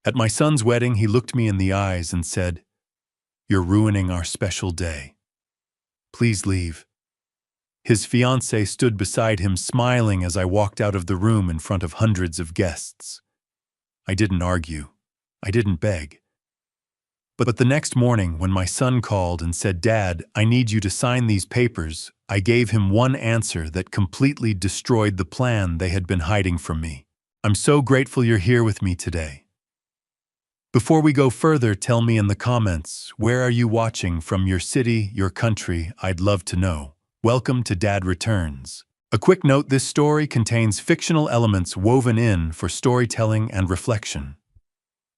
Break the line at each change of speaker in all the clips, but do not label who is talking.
At my son's wedding, he looked me in the eyes and said, "You're ruining our special day. Please leave." His fiancée stood beside him smiling as I walked out of the room in front of hundreds of guests. I didn't argue. I didn't beg. But the next morning, when my son called and said, "Dad, I need you to sign these papers," I gave him one answer that completely destroyed the plan they had been hiding from me. "I'm so grateful you're here with me today." Before we go further, tell me in the comments, where are you watching from, your city, your country? I'd love to know. Welcome to Dad Returns. A quick note, this story contains fictional elements woven in for storytelling and reflection.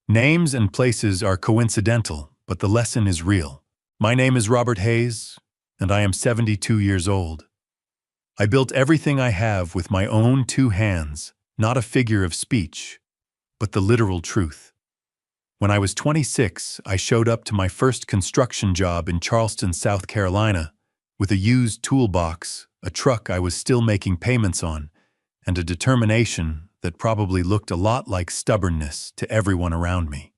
Names and places are coincidental, but the lesson is real. My name is Robert Hayes, and I am 72 years old. I built everything I have with my own 2 hands, not a figure of speech, but the literal truth. When I was 26, I showed up to my first construction job in Charleston, South Carolina, with a used toolbox, a truck I was still making payments on, and a determination that probably looked a lot like stubbornness to everyone around me.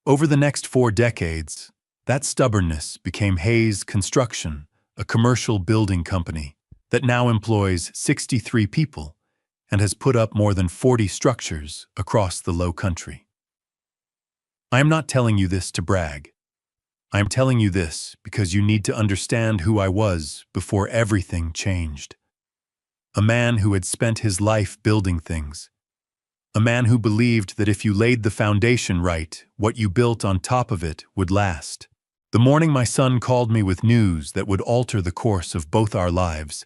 Over the next 4 decades, that stubbornness became Hayes Construction, a commercial building company that now employs 63 people and has put up more than 40 structures across the Low Country. I am not telling you this to brag. I am telling you this because you need to understand who I was before everything changed. A man who had spent his life building things. A man who believed that if you laid the foundation right, what you built on top of it would last. The morning my son called me with news that would alter the course of both our lives,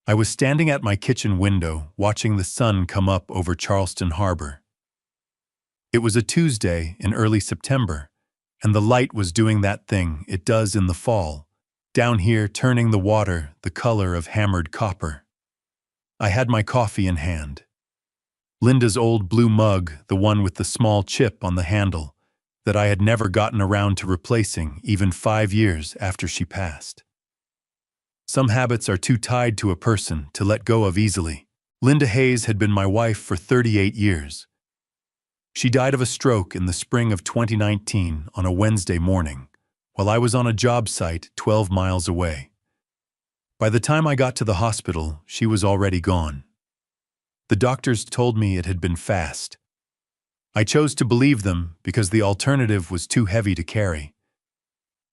I was standing at my kitchen window watching the sun come up over Charleston Harbor. It was a Tuesday in early September, and the light was doing that thing it does in the fall, down here turning the water the color of hammered copper. I had my coffee in hand. Linda's old blue mug, the one with the small chip on the handle, that I had never gotten around to replacing even 5 years after she passed. Some habits are too tied to a person to let go of easily. Linda Hayes had been my wife for 38 years. She died of a stroke in the spring of 2019 on a Wednesday morning, while I was on a job site 12 miles away. By the time I got to the hospital, she was already gone. The doctors told me it had been fast. I chose to believe them because the alternative was too heavy to carry.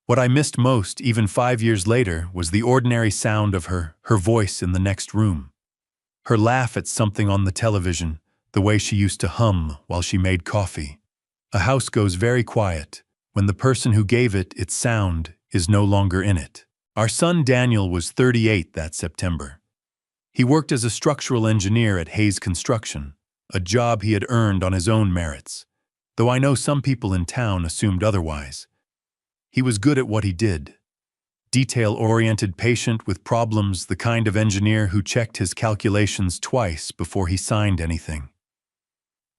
What I missed most, even 5 years later, was the ordinary sound of her voice in the next room. Her laugh at something on the television, the way she used to hum while she made coffee. A house goes very quiet when the person who gave it its sound is no longer in it. Our son Daniel was 38 that September. He worked as a structural engineer at Hayes Construction, a job he had earned on his own merits, though I know some people in town assumed otherwise. He was good at what he did. Detail-oriented, patient with problems, the kind of engineer who checked his calculations twice before he signed anything.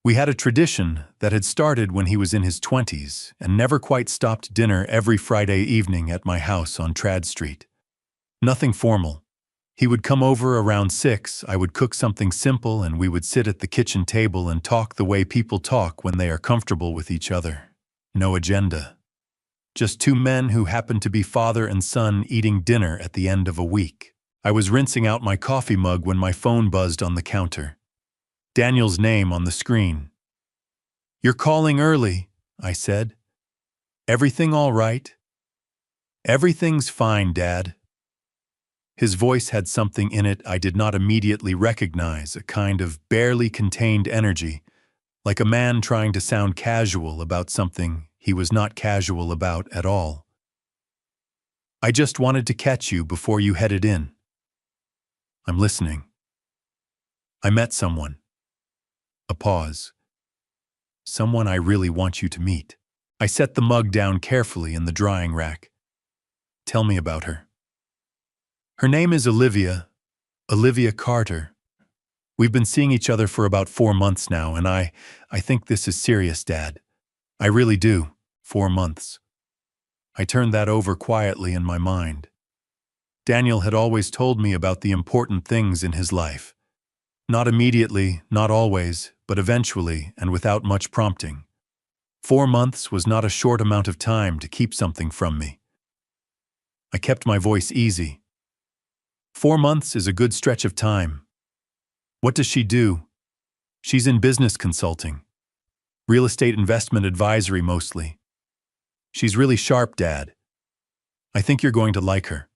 We had a tradition that had started when he was in his 20s and never quite stopped dinner every Friday evening at my house on Trad Street. Nothing formal. He would come over around 6, I would cook something simple, and we would sit at the kitchen table and talk the way people talk when they are comfortable with each other. No agenda. Just 2 men who happened to be father and son eating dinner at the end of a week. I was rinsing out my coffee mug when my phone buzzed on the counter. Daniel's name on the screen. "You're calling early," I said. "Everything all right?" "Everything's fine, Dad." His voice had something in it I did not immediately recognize, a kind of barely contained energy, like a man trying to sound casual about something he was not casual about at all. "I just wanted to catch you before you headed in." "I'm listening." "I met someone." A pause. "Someone I really want you to meet." I set the mug down carefully in the drying rack. "Tell me about her." "Her name is Olivia Carter. We've been seeing each other for about 4 months now, and I think this is serious, Dad. I really do. 4 months." I turned that over quietly in my mind. Daniel had always told me about the important things in his life. Not immediately, not always, but eventually, and without much prompting. 4 months was not a short amount of time to keep something from me. I kept my voice easy. 4 months is a good stretch of time. What does she do? She's in business consulting. Real estate investment advisory mostly. She's really sharp, Dad. I think you're going to like her.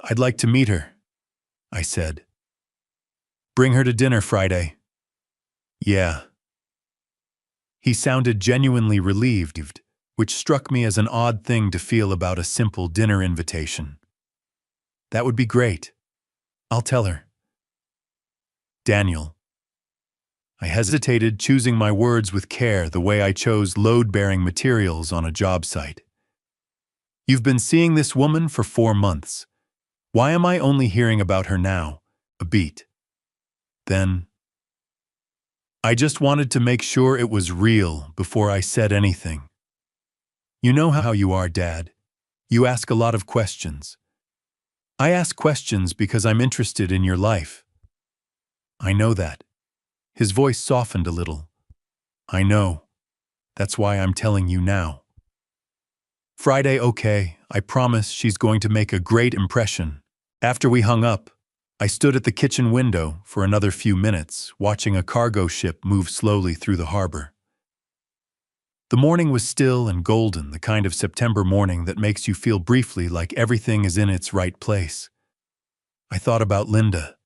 I'd like to meet her, I said. Bring her to dinner Friday. Yeah. He sounded genuinely relieved, which struck me as an odd thing to feel about a simple dinner invitation. That would be great. I'll tell her. Daniel. I hesitated, choosing my words with care the way I chose load-bearing materials on a job site. You've been seeing this woman for 4 months. Why am I only hearing about her now? A beat. Then, I just wanted to make sure it was real before I said anything. You know how you are, Dad. You ask a lot of questions. I ask questions because I'm interested in your life. I know that. His voice softened a little. I know. That's why I'm telling you now. Friday, okay. I promise she's going to make a great impression. After we hung up, I stood at the kitchen window for another few minutes, watching a cargo ship move slowly through the harbor. The morning was still and golden, the kind of September morning that makes you feel briefly like everything is in its right place. I thought about Linda.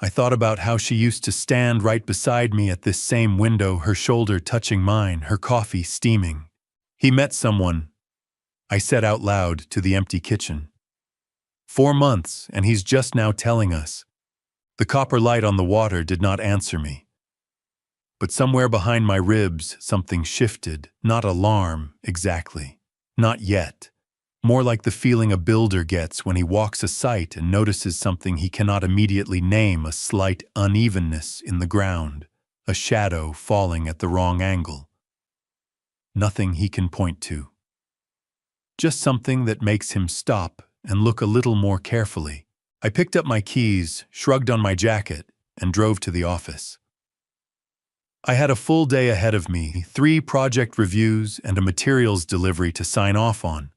I thought about how she used to stand right beside me at this same window, her shoulder touching mine, her coffee steaming. He met someone, I said out loud to the empty kitchen. 4 months, and he's just now telling us. The copper light on the water did not answer me. But somewhere behind my ribs, something shifted, not alarm, exactly. Not yet. More like the feeling a builder gets when he walks a site and notices something he cannot immediately name, a slight unevenness in the ground, a shadow falling at the wrong angle. Nothing he can point to. Just something that makes him stop and look a little more carefully. I picked up my keys, shrugged on my jacket, and drove to the office. I had a full day ahead of me, 3 project reviews and a materials delivery to sign off on.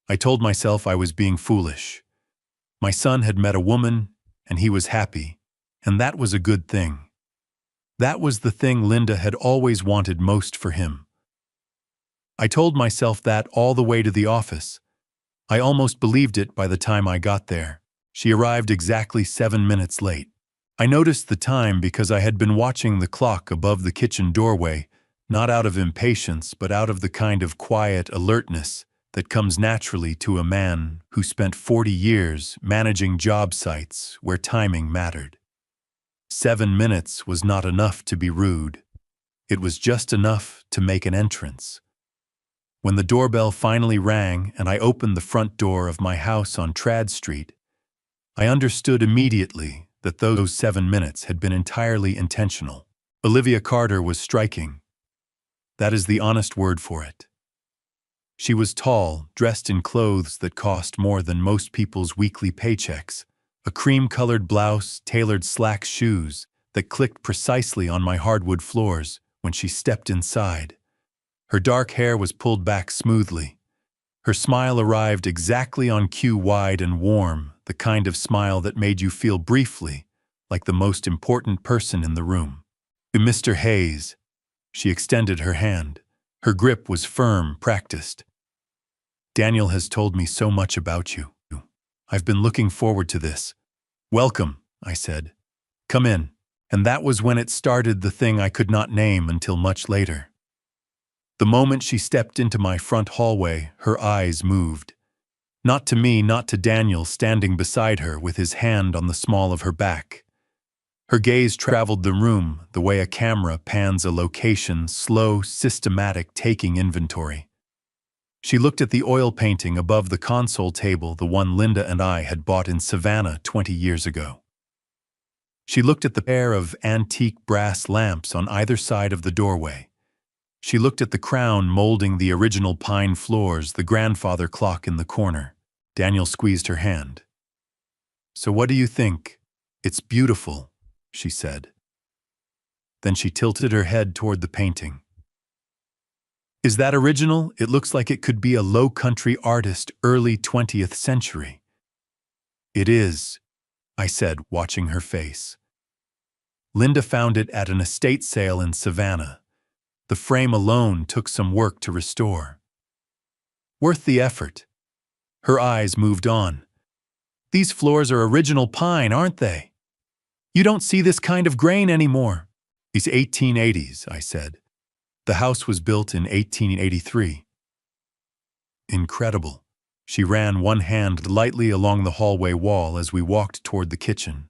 I told myself I was being foolish. My son had met a woman, and he was happy, and that was a good thing. That was the thing Linda had always wanted most for him. I told myself that all the way to the office. I almost believed it by the time I got there. She arrived exactly 7 minutes late. I noticed the time because I had been watching the clock above the kitchen doorway, not out of impatience, but out of the kind of quiet alertness that comes naturally to a man who spent 40 years managing job sites where timing mattered. 7 minutes was not enough to be rude. It was just enough to make an entrance. When the doorbell finally rang and I opened the front door of my house on Trad Street, I understood immediately that those 7 minutes had been entirely intentional. Olivia Carter was striking. That is the honest word for it. She was tall, dressed in clothes that cost more than most people's weekly paychecks, a cream-colored blouse, tailored slack shoes that clicked precisely on my hardwood floors when she stepped inside. Her dark hair was pulled back smoothly. Her smile arrived exactly on cue, wide and warm, the kind of smile that made you feel briefly like the most important person in the room. Mr. Hayes. She extended her hand. Her grip was firm, practiced. Daniel has told me so much about you. I've been looking forward to this. Welcome, I said. Come in. And that was when it started, the thing I could not name until much later. The moment she stepped into my front hallway, her eyes moved. Not to me, not to Daniel standing beside her with his hand on the small of her back. Her gaze traveled the room the way a camera pans a location, slow, systematic, taking inventory. She looked at the oil painting above the console table, the one Linda and I had bought in Savannah 20 years ago. She looked at the pair of antique brass lamps on either side of the doorway. She looked at the crown molding the original pine floors, the grandfather clock in the corner. Daniel squeezed her hand. So what do you think? It's beautiful, she said. Then she tilted her head toward the painting. Is that original? It looks like it could be a low country artist, early 20th century. It is, I said, watching her face. Linda found it at an estate sale in Savannah. The frame alone took some work to restore. Worth the effort. Her eyes moved on. These floors are original pine, aren't they? You don't see this kind of grain anymore. It's 1880s, I said. The house was built in 1883. Incredible. She ran one hand lightly along the hallway wall as we walked toward the kitchen.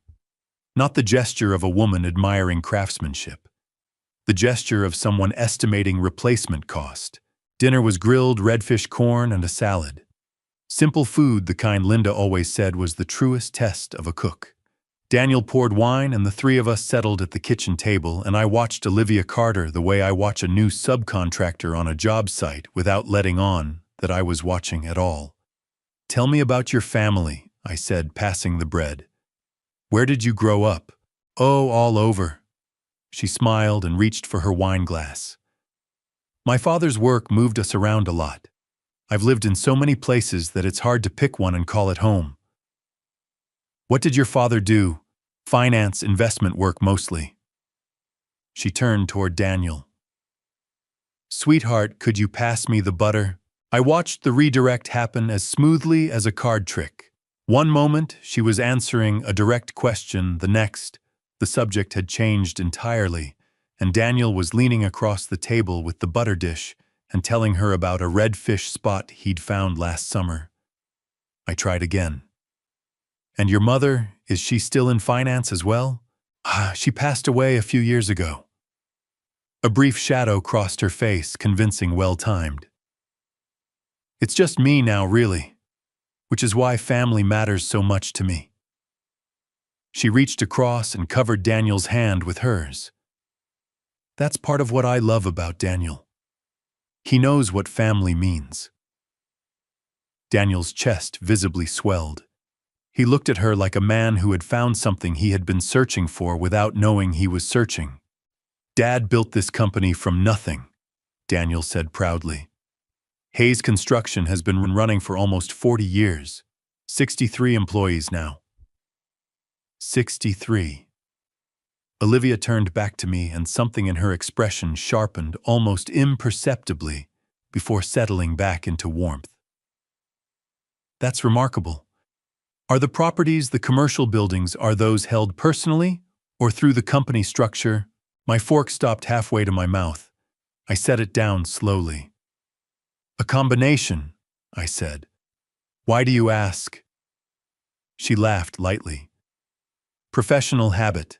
Not the gesture of a woman admiring craftsmanship. The gesture of someone estimating replacement cost. Dinner was grilled redfish corn and a salad. Simple food, the kind Linda always said was the truest test of a cook. Daniel poured wine and the three of us settled at the kitchen table, and I watched Olivia Carter the way I watch a new subcontractor on a job site without letting on that I was watching at all. Tell me about your family, I said, passing the bread. Where did you grow up? Oh, all over. She smiled and reached for her wine glass. My father's work moved us around a lot. I've lived in so many places that it's hard to pick one and call it home. What did your father do? Finance, investment work mostly. She turned toward Daniel. Sweetheart, could you pass me the butter? I watched the redirect happen as smoothly as a card trick. One moment, she was answering a direct question, the next, the subject had changed entirely, and Daniel was leaning across the table with the butter dish and telling her about a redfish spot he'd found last summer. I tried again. And your mother, is she still in finance as well? She passed away a few years ago. A brief shadow crossed her face, convincing, well-timed. It's just me now, really, which is why family matters so much to me. She reached across and covered Daniel's hand with hers. That's part of what I love about Daniel. He knows what family means. Daniel's chest visibly swelled. He looked at her like a man who had found something he had been searching for without knowing he was searching. Dad built this company from nothing, Daniel said proudly. Hayes Construction has been running for almost 40 years. 63 employees now. 63. Olivia turned back to me and something in her expression sharpened almost imperceptibly before settling back into warmth. That's remarkable. Are the properties, the commercial buildings, are those held personally or through the company structure? My fork stopped halfway to my mouth. I set it down slowly. A combination, I said. Why do you ask? She laughed lightly. Professional habit.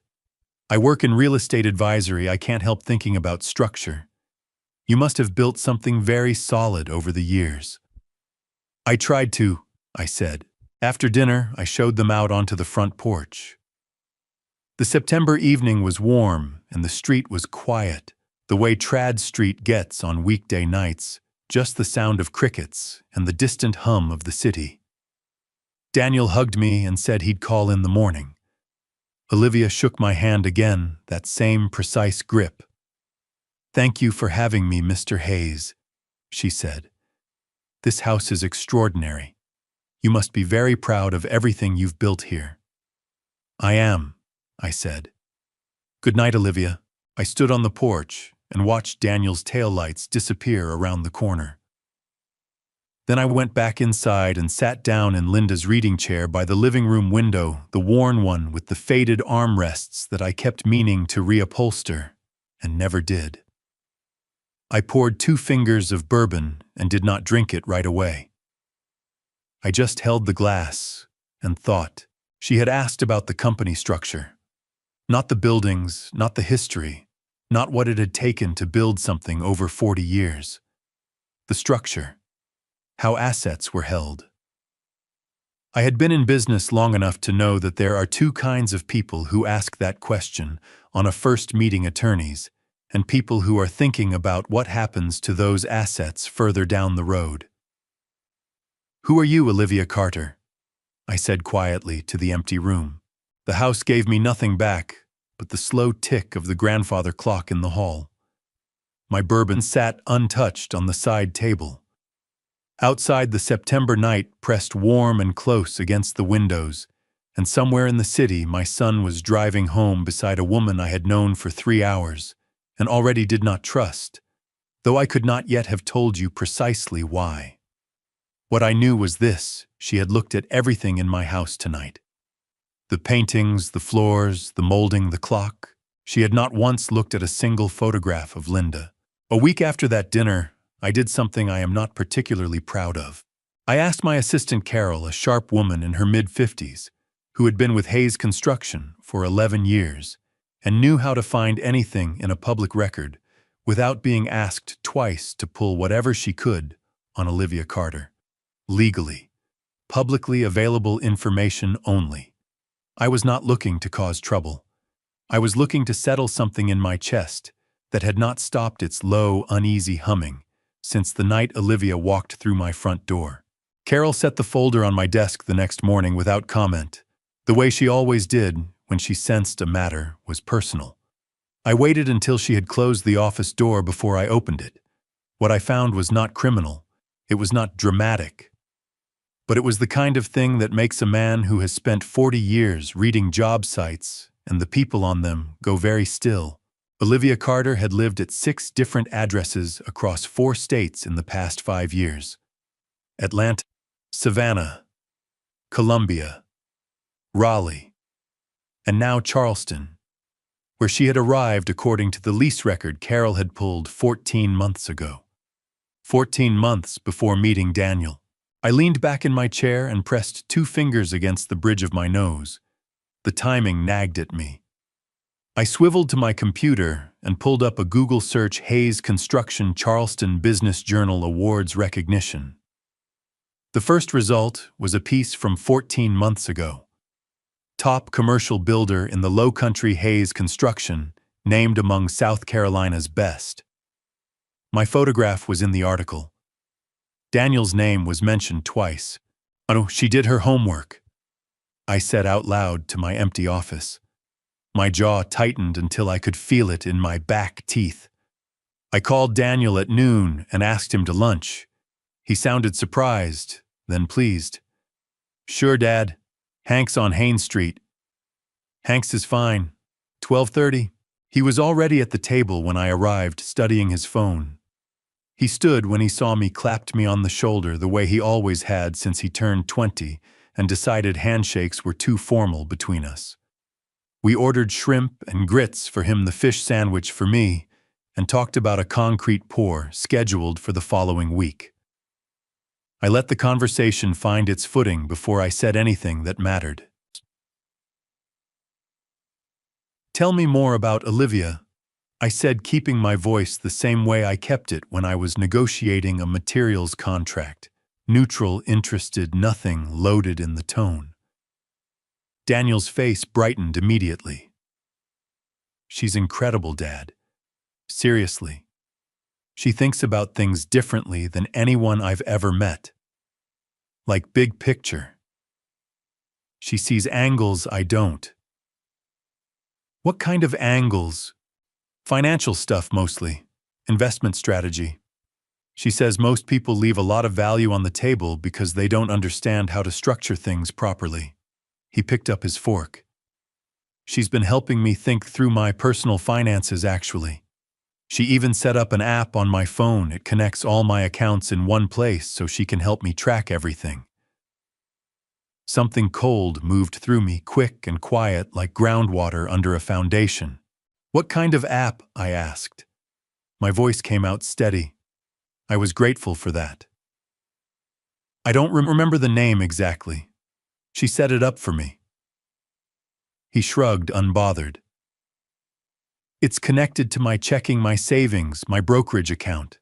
I work in real estate advisory. I can't help thinking about structure. You must have built something very solid over the years. I tried to, I said. After dinner, I showed them out onto the front porch. The September evening was warm and the street was quiet, the way Trad Street gets on weekday nights, just the sound of crickets and the distant hum of the city. Daniel hugged me and said he'd call in the morning. Olivia shook my hand again, that same precise grip. Thank you for having me, Mr. Hayes, she said. This house is extraordinary. You must be very proud of everything you've built here. I am, I said. Good night, Olivia. I stood on the porch and watched Daniel's taillights disappear around the corner. Then I went back inside and sat down in Linda's reading chair by the living room window, the worn one with the faded armrests that I kept meaning to reupholster and never did. I poured 2 fingers of bourbon and did not drink it right away. I just held the glass and thought. She had asked about the company structure. Not the buildings, not the history, not what it had taken to build something over 40 years. The structure. How assets were held. I had been in business long enough to know that there are 2 kinds of people who ask that question on a first meeting attorneys, and people who are thinking about what happens to those assets further down the road. Who are you, Olivia Carter? I said quietly to the empty room. The house gave me nothing back, but the slow tick of the grandfather clock in the hall. My bourbon sat untouched on the side table. Outside, the September night pressed warm and close against the windows, and somewhere in the city my son was driving home beside a woman I had known for 3 hours and already did not trust, though I could not yet have told you precisely why. What I knew was this: she had looked at everything in my house tonight. The paintings, the floors, the molding, the clock. She had not once looked at a single photograph of Linda. A week after that dinner, I did something I am not particularly proud of. I asked my assistant Carol, a sharp woman in her mid-50s, who had been with Hayes Construction for 11 years and knew how to find anything in a public record without being asked twice to pull whatever she could on Olivia Carter. Legally. Publicly available information only. I was not looking to cause trouble. I was looking to settle something in my chest that had not stopped its low, uneasy humming since the night Olivia walked through my front door. Carol set the folder on my desk the next morning without comment, the way she always did when she sensed a matter was personal. I waited until she had closed the office door before I opened it. What I found was not criminal. It was not dramatic. But it was the kind of thing that makes a man who has spent 40 years reading job sites and the people on them go very still. Olivia Carter had lived at 6 different addresses across 4 states in the past 5 years. Atlanta, Savannah, Columbia, Raleigh, and now Charleston, where she had arrived according to the lease record Carol had pulled 14 months ago. 14 months before meeting Daniel. I leaned back in my chair and pressed 2 fingers against the bridge of my nose. The timing nagged at me. I swiveled to my computer and pulled up a Google search: Hayes Construction Charleston Business Journal Awards recognition. The first result was a piece from 14 months ago. Top commercial builder in the Lowcountry, Hayes Construction, named among South Carolina's best. My photograph was in the article. Daniel's name was mentioned twice. Oh, she did her homework, I said out loud to my empty office. My jaw tightened until I could feel it in my back teeth. I called Daniel at noon and asked him to lunch. He sounded surprised, then pleased. Sure, Dad. Hank's on Haines Street. Hank's is fine. 12:30. He was already at the table when I arrived, studying his phone. He stood when he saw me, clapped me on the shoulder the way he always had since he turned 20, and decided handshakes were too formal between us. We ordered shrimp and grits for him, the fish sandwich for me, and talked about a concrete pour scheduled for the following week. I let the conversation find its footing before I said anything that mattered. Tell me more about Olivia, I said, keeping my voice the same way I kept it when I was negotiating a materials contract. Neutral, interested, nothing loaded in the tone. Daniel's face brightened immediately. She's incredible, Dad. Seriously. She thinks about things differently than anyone I've ever met. Like big picture. She sees angles I don't. What kind of angles? Financial stuff mostly. Investment strategy. She says most people leave a lot of value on the table because they don't understand how to structure things properly. He picked up his fork. She's been helping me think through my personal finances, actually. She even set up an app on my phone. It connects all my accounts in one place so she can help me track everything. Something cold moved through me, quick and quiet like groundwater under a foundation. What kind of app? I asked. My voice came out steady. I was grateful for that. I don't remember the name exactly. She set it up for me. He shrugged, unbothered. It's connected to my checking, my savings, my brokerage account.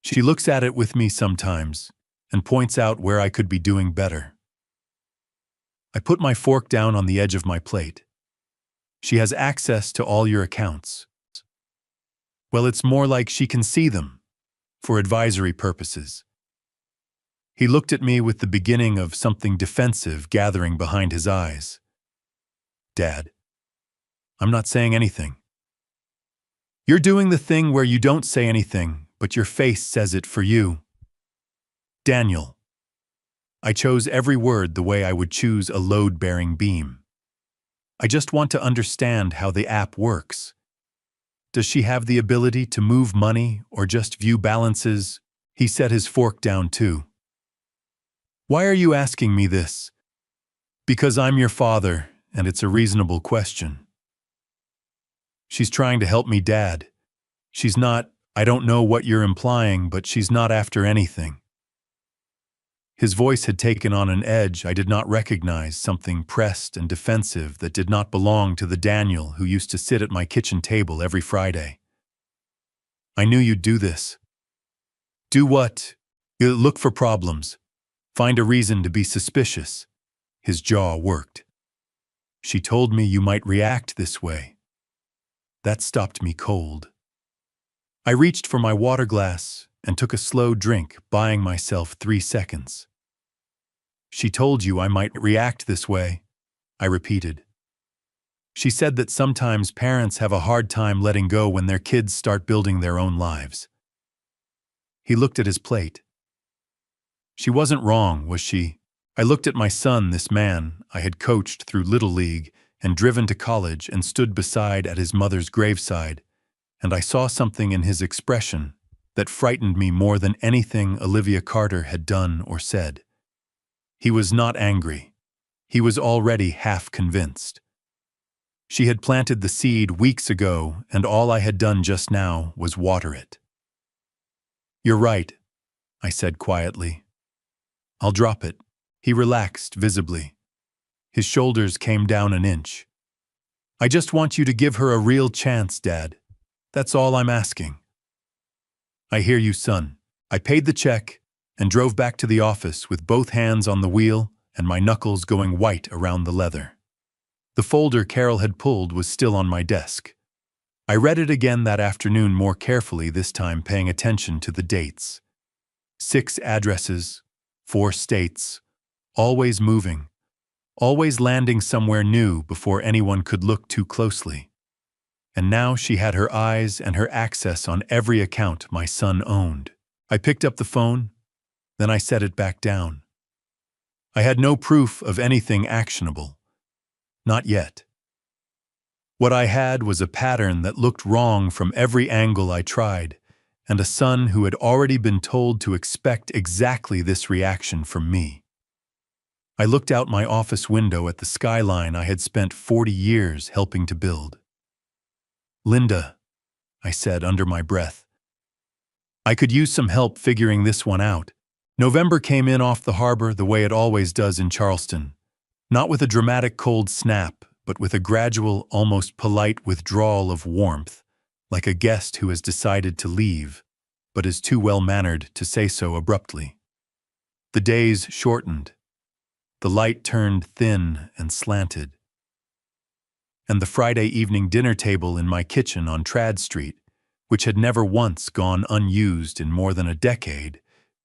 She looks at it with me sometimes and points out where I could be doing better. I put my fork down on the edge of my plate. She has access to all your accounts. Well, it's more like she can see them, for advisory purposes. He looked at me with the beginning of something defensive gathering behind his eyes. Dad. I'm not saying anything. You're doing the thing where you don't say anything, but your face says it for you. Daniel. I chose every word the way I would choose a load-bearing beam. I just want to understand how the app works. Does she have the ability to move money or just view balances? He set his fork down too. Why are you asking me this? Because I'm your father, and it's a reasonable question. She's trying to help me, Dad. She's not, I don't know what you're implying, but she's not after anything. His voice had taken on an edge I did not recognize, something pressed and defensive that did not belong to the Daniel who used to sit at my kitchen table every Friday. I knew you'd do this. Do what? You look for problems. Find a reason to be suspicious. His jaw worked. She told me you might react this way. That stopped me cold. I reached for my water glass and took a slow drink, buying myself 3 seconds. She told you I might react this way, I repeated. She said that sometimes parents have a hard time letting go when their kids start building their own lives. He looked at his plate. She wasn't wrong, was she? I looked at my son, this man I had coached through Little League and driven to college and stood beside at his mother's graveside, and I saw something in his expression that frightened me more than anything Olivia Carter had done or said. He was not angry. He was already half convinced. She had planted the seed weeks ago, and all I had done just now was water it. You're right, I said quietly. I'll drop it. He relaxed visibly. His shoulders came down an inch. I just want you to give her a real chance, Dad. That's all I'm asking. I hear you, son. I paid the check and drove back to the office with both hands on the wheel and my knuckles going white around the leather. The folder Carol had pulled was still on my desk. I read it again that afternoon more carefully, this time paying attention to the dates. 6 addresses, 4 states, always moving, always landing somewhere new before anyone could look too closely. And now she had her eyes and her access on every account my son owned. I picked up the phone, then I set it back down. I had no proof of anything actionable. Not yet. What I had was a pattern that looked wrong from every angle I tried, and a son who had already been told to expect exactly this reaction from me. I looked out my office window at the skyline I had spent 40 years helping to build. Linda, I said under my breath, I could use some help figuring this one out. November came in off the harbor the way it always does in Charleston, not with a dramatic cold snap, but with a gradual, almost polite withdrawal of warmth, like a guest who has decided to leave, but is too well-mannered to say so abruptly. The days shortened. The light turned thin and slanted. And the Friday evening dinner table in my kitchen on Trad Street, which had never once gone unused in more than a decade,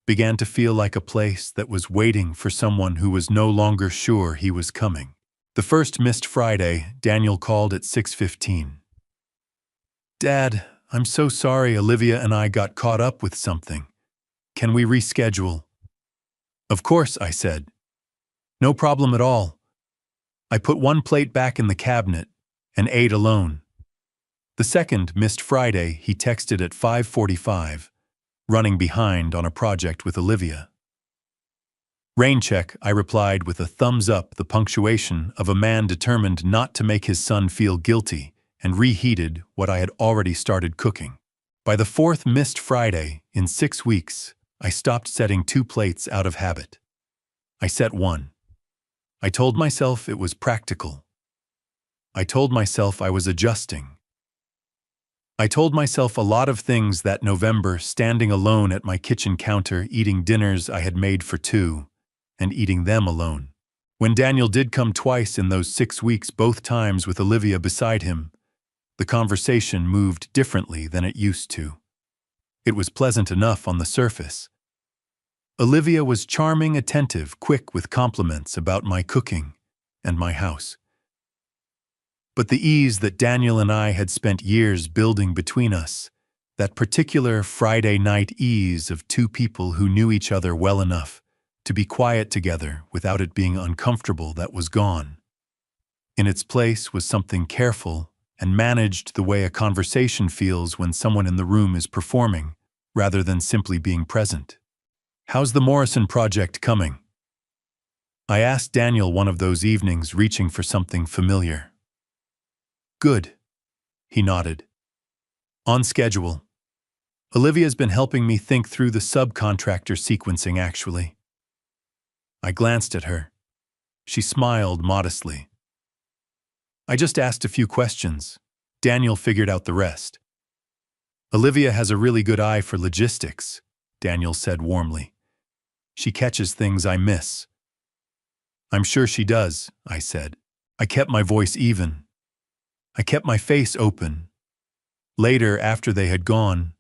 began to feel like a place that was waiting for someone who was no longer sure he was coming. The first missed Friday, Daniel called at 6:15. Dad, I'm so sorry Olivia and I got caught up with something. Can we reschedule? Of course, I said. No problem at all. I put one plate back in the cabinet and ate alone. The second missed Friday, he texted at 5:45, running behind on a project with Olivia. Rain check, I replied with a thumbs up, the punctuation of a man determined not to make his son feel guilty, and reheated what I had already started cooking. By the 4th missed Friday, in 6 weeks, I stopped setting 2 plates out of habit. I set 1. I told myself it was practical. I told myself I was adjusting. I told myself a lot of things that November, standing alone at my kitchen counter, eating dinners I had made for 2, and eating them alone. When Daniel did come twice in those 6 weeks, both times with Olivia beside him, the conversation moved differently than it used to. It was pleasant enough on the surface. Olivia was charming, attentive, quick with compliments about my cooking and my house. but the ease that Daniel and I had spent years building between us, that particular Friday night ease of two people who knew each other well enough to be quiet together without it being uncomfortable, that was gone. In its place was something careful and managed the way a conversation feels when someone in the room is performing, rather than simply being present. "How's the Morrison project coming?" I asked Daniel one of those evenings, reaching for something familiar. "Good," he nodded. "On schedule. Olivia's been helping me think through the subcontractor sequencing, actually." I glanced at her. She smiled modestly. "I just asked a few questions. Daniel figured out the rest." "Olivia has a really good eye for logistics," Daniel said warmly. "She catches things I miss." "I'm sure she does," I said. I kept my voice even. I kept my face open. Later, after they had gone,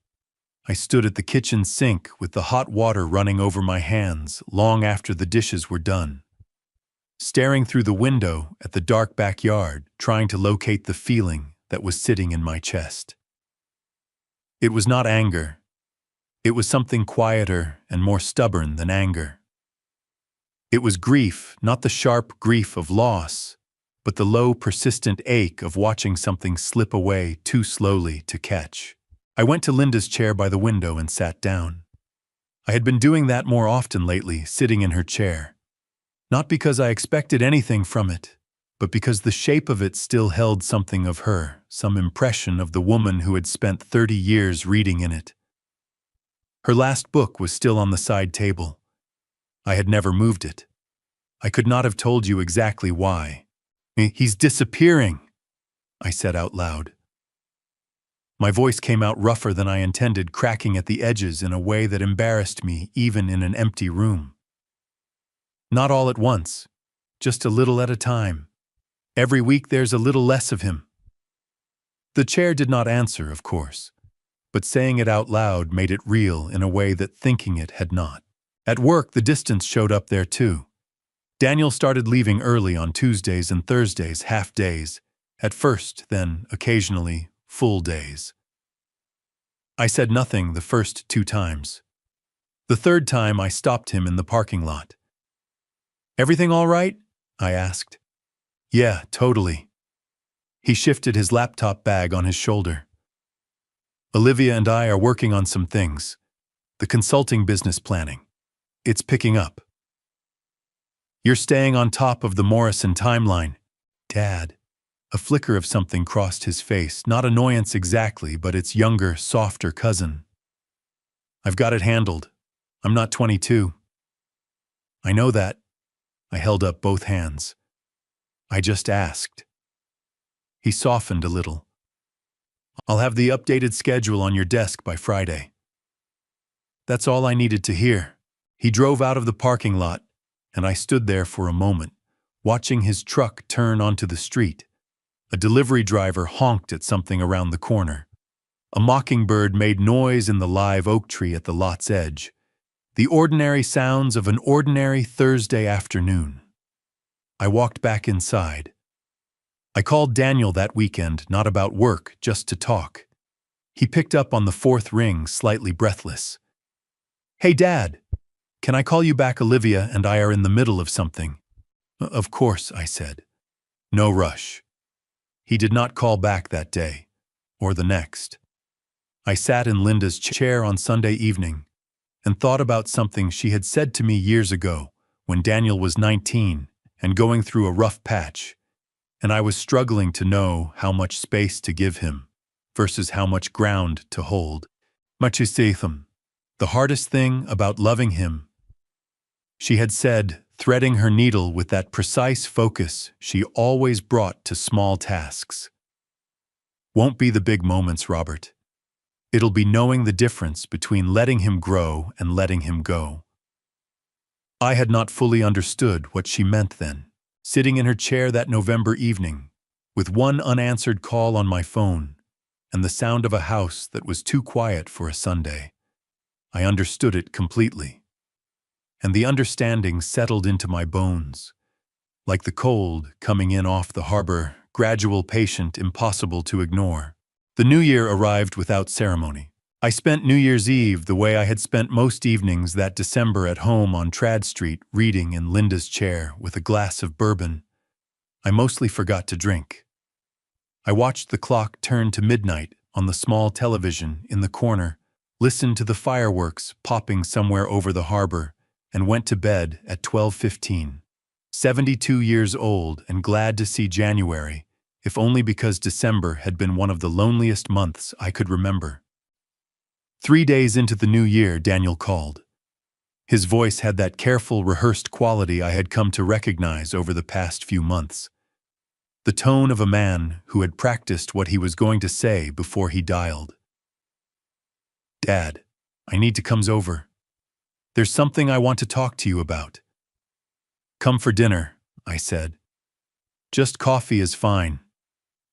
I stood at the kitchen sink with the hot water running over my hands long after the dishes were done, staring through the window at the dark backyard, trying to locate the feeling that was sitting in my chest. It was not anger. It was something quieter and more stubborn than anger. It was grief, not the sharp grief of loss, but the low, persistent ache of watching something slip away too slowly to catch. I went to Linda's chair by the window and sat down. I had been doing that more often lately, sitting in her chair. Not because I expected anything from it, but because the shape of it still held something of her, some impression of the woman who had spent 30 years reading in it. Her last book was still on the side table. I had never moved it. I could not have told you exactly why. "He's disappearing," I said out loud. My voice came out rougher than I intended, cracking at the edges in a way that embarrassed me even in an empty room. "Not all at once, just a little at a time. Every week there's a little less of him." The chair did not answer, of course, but saying it out loud made it real in a way that thinking it had not. At work, the distance showed up there too. Daniel started leaving early on Tuesdays and Thursdays, half days, at first, then occasionally full days. I said nothing the first 2 times. The third time I stopped him in the parking lot. "Everything all right?" I asked. "Yeah, totally." He shifted his laptop bag on his shoulder. "Olivia and I are working on some things. The consulting business planning. It's picking up." "You're staying on top of the Morrison timeline, Dad." A flicker of something crossed his face, not annoyance exactly, but its younger, softer cousin. "I've got it handled. I'm not 22. "I know that." I held up both hands. "I just asked." He softened a little. "I'll have the updated schedule on your desk by Friday." That's all I needed to hear. He drove out of the parking lot, and I stood there for a moment, watching his truck turn onto the street. A delivery driver honked at something around the corner. A mockingbird made noise in the live oak tree at the lot's edge. The ordinary sounds of an ordinary Thursday afternoon. I walked back inside. I called Daniel that weekend, not about work, just to talk. He picked up on the 4th ring, slightly breathless. "Hey, Dad, can I call you back? Olivia and I are in the middle of something." "Of course," I said. "No rush." He did not call back that day, or the next. I sat in Linda's chair on Sunday evening and thought about something she had said to me years ago when Daniel was 19 and going through a rough patch, and I was struggling to know how much space to give him versus how much ground to hold. "Much is them. The hardest thing about loving him," she had said, threading her needle with that precise focus she always brought to small tasks. "Won't be the big moments, Robert. It'll be knowing the difference between letting him grow and letting him go." I had not fully understood what she meant then. Sitting in her chair that November evening, with one unanswered call on my phone, and the sound of a house that was too quiet for a Sunday, I understood it completely. And the understanding settled into my bones, like the cold coming in off the harbor gradual, patient, impossible to ignore. The new year arrived without ceremony. I spent New Year's Eve the way I had spent most evenings that December at home on Trad Street, reading in Linda's chair with a glass of bourbon. I mostly forgot to drink. I watched the clock turn to midnight on the small television in the corner, listened to the fireworks popping somewhere over the harbor, and went to bed at 12:15. 72 years old and glad to see January, if only because December had been one of the loneliest months I could remember. 3 days into the new year, Daniel called. His voice had that careful, rehearsed quality I had come to recognize over the past few months. The tone of a man who had practiced what he was going to say before he dialed. "Dad, I need to comes over. There's something I want to talk to you about." "Come for dinner," I said. "Just coffee is fine.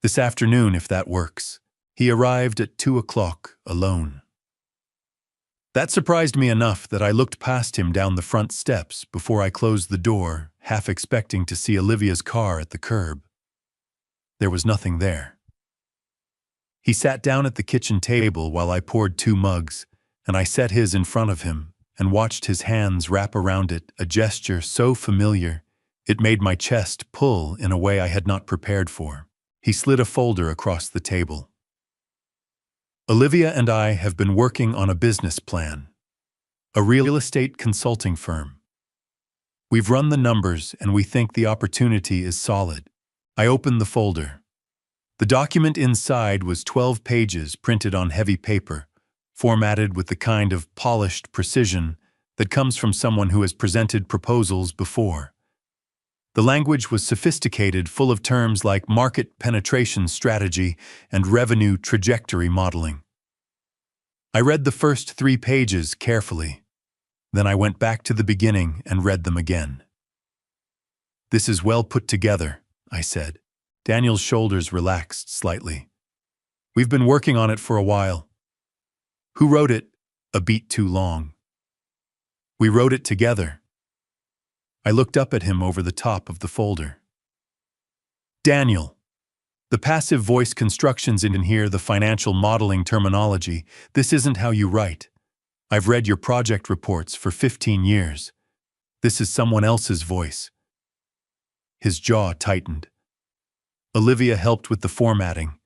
This afternoon, if that works." He arrived at 2 o'clock, alone. That surprised me enough that I looked past him down the front steps before I closed the door, half expecting to see Olivia's car at the curb. There was nothing there. He sat down at the kitchen table while I poured 2 mugs, and I set his in front of him and watched his hands wrap around it, a gesture so familiar it made my chest pull in a way I had not prepared for. He slid a folder across the table. "Olivia and I have been working on a business plan. A real estate consulting firm. We've run the numbers and we think the opportunity is solid." I opened the folder. The document inside was 12 pages printed on heavy paper, formatted with the kind of polished precision that comes from someone who has presented proposals before. The language was sophisticated, full of terms like market penetration strategy and revenue trajectory modeling. I read the first 3 pages carefully. Then I went back to the beginning and read them again. "This is well put together," I said. Daniel's shoulders relaxed slightly. "We've been working on it for a while." "Who wrote it?" "A beat too long." "We wrote it together." I looked up at him over the top of the folder. "Daniel, the passive voice constructions in here, the financial modeling terminology, this isn't how you write. I've read your project reports for 15 years. This is someone else's voice." His jaw tightened. "Olivia helped with the formatting.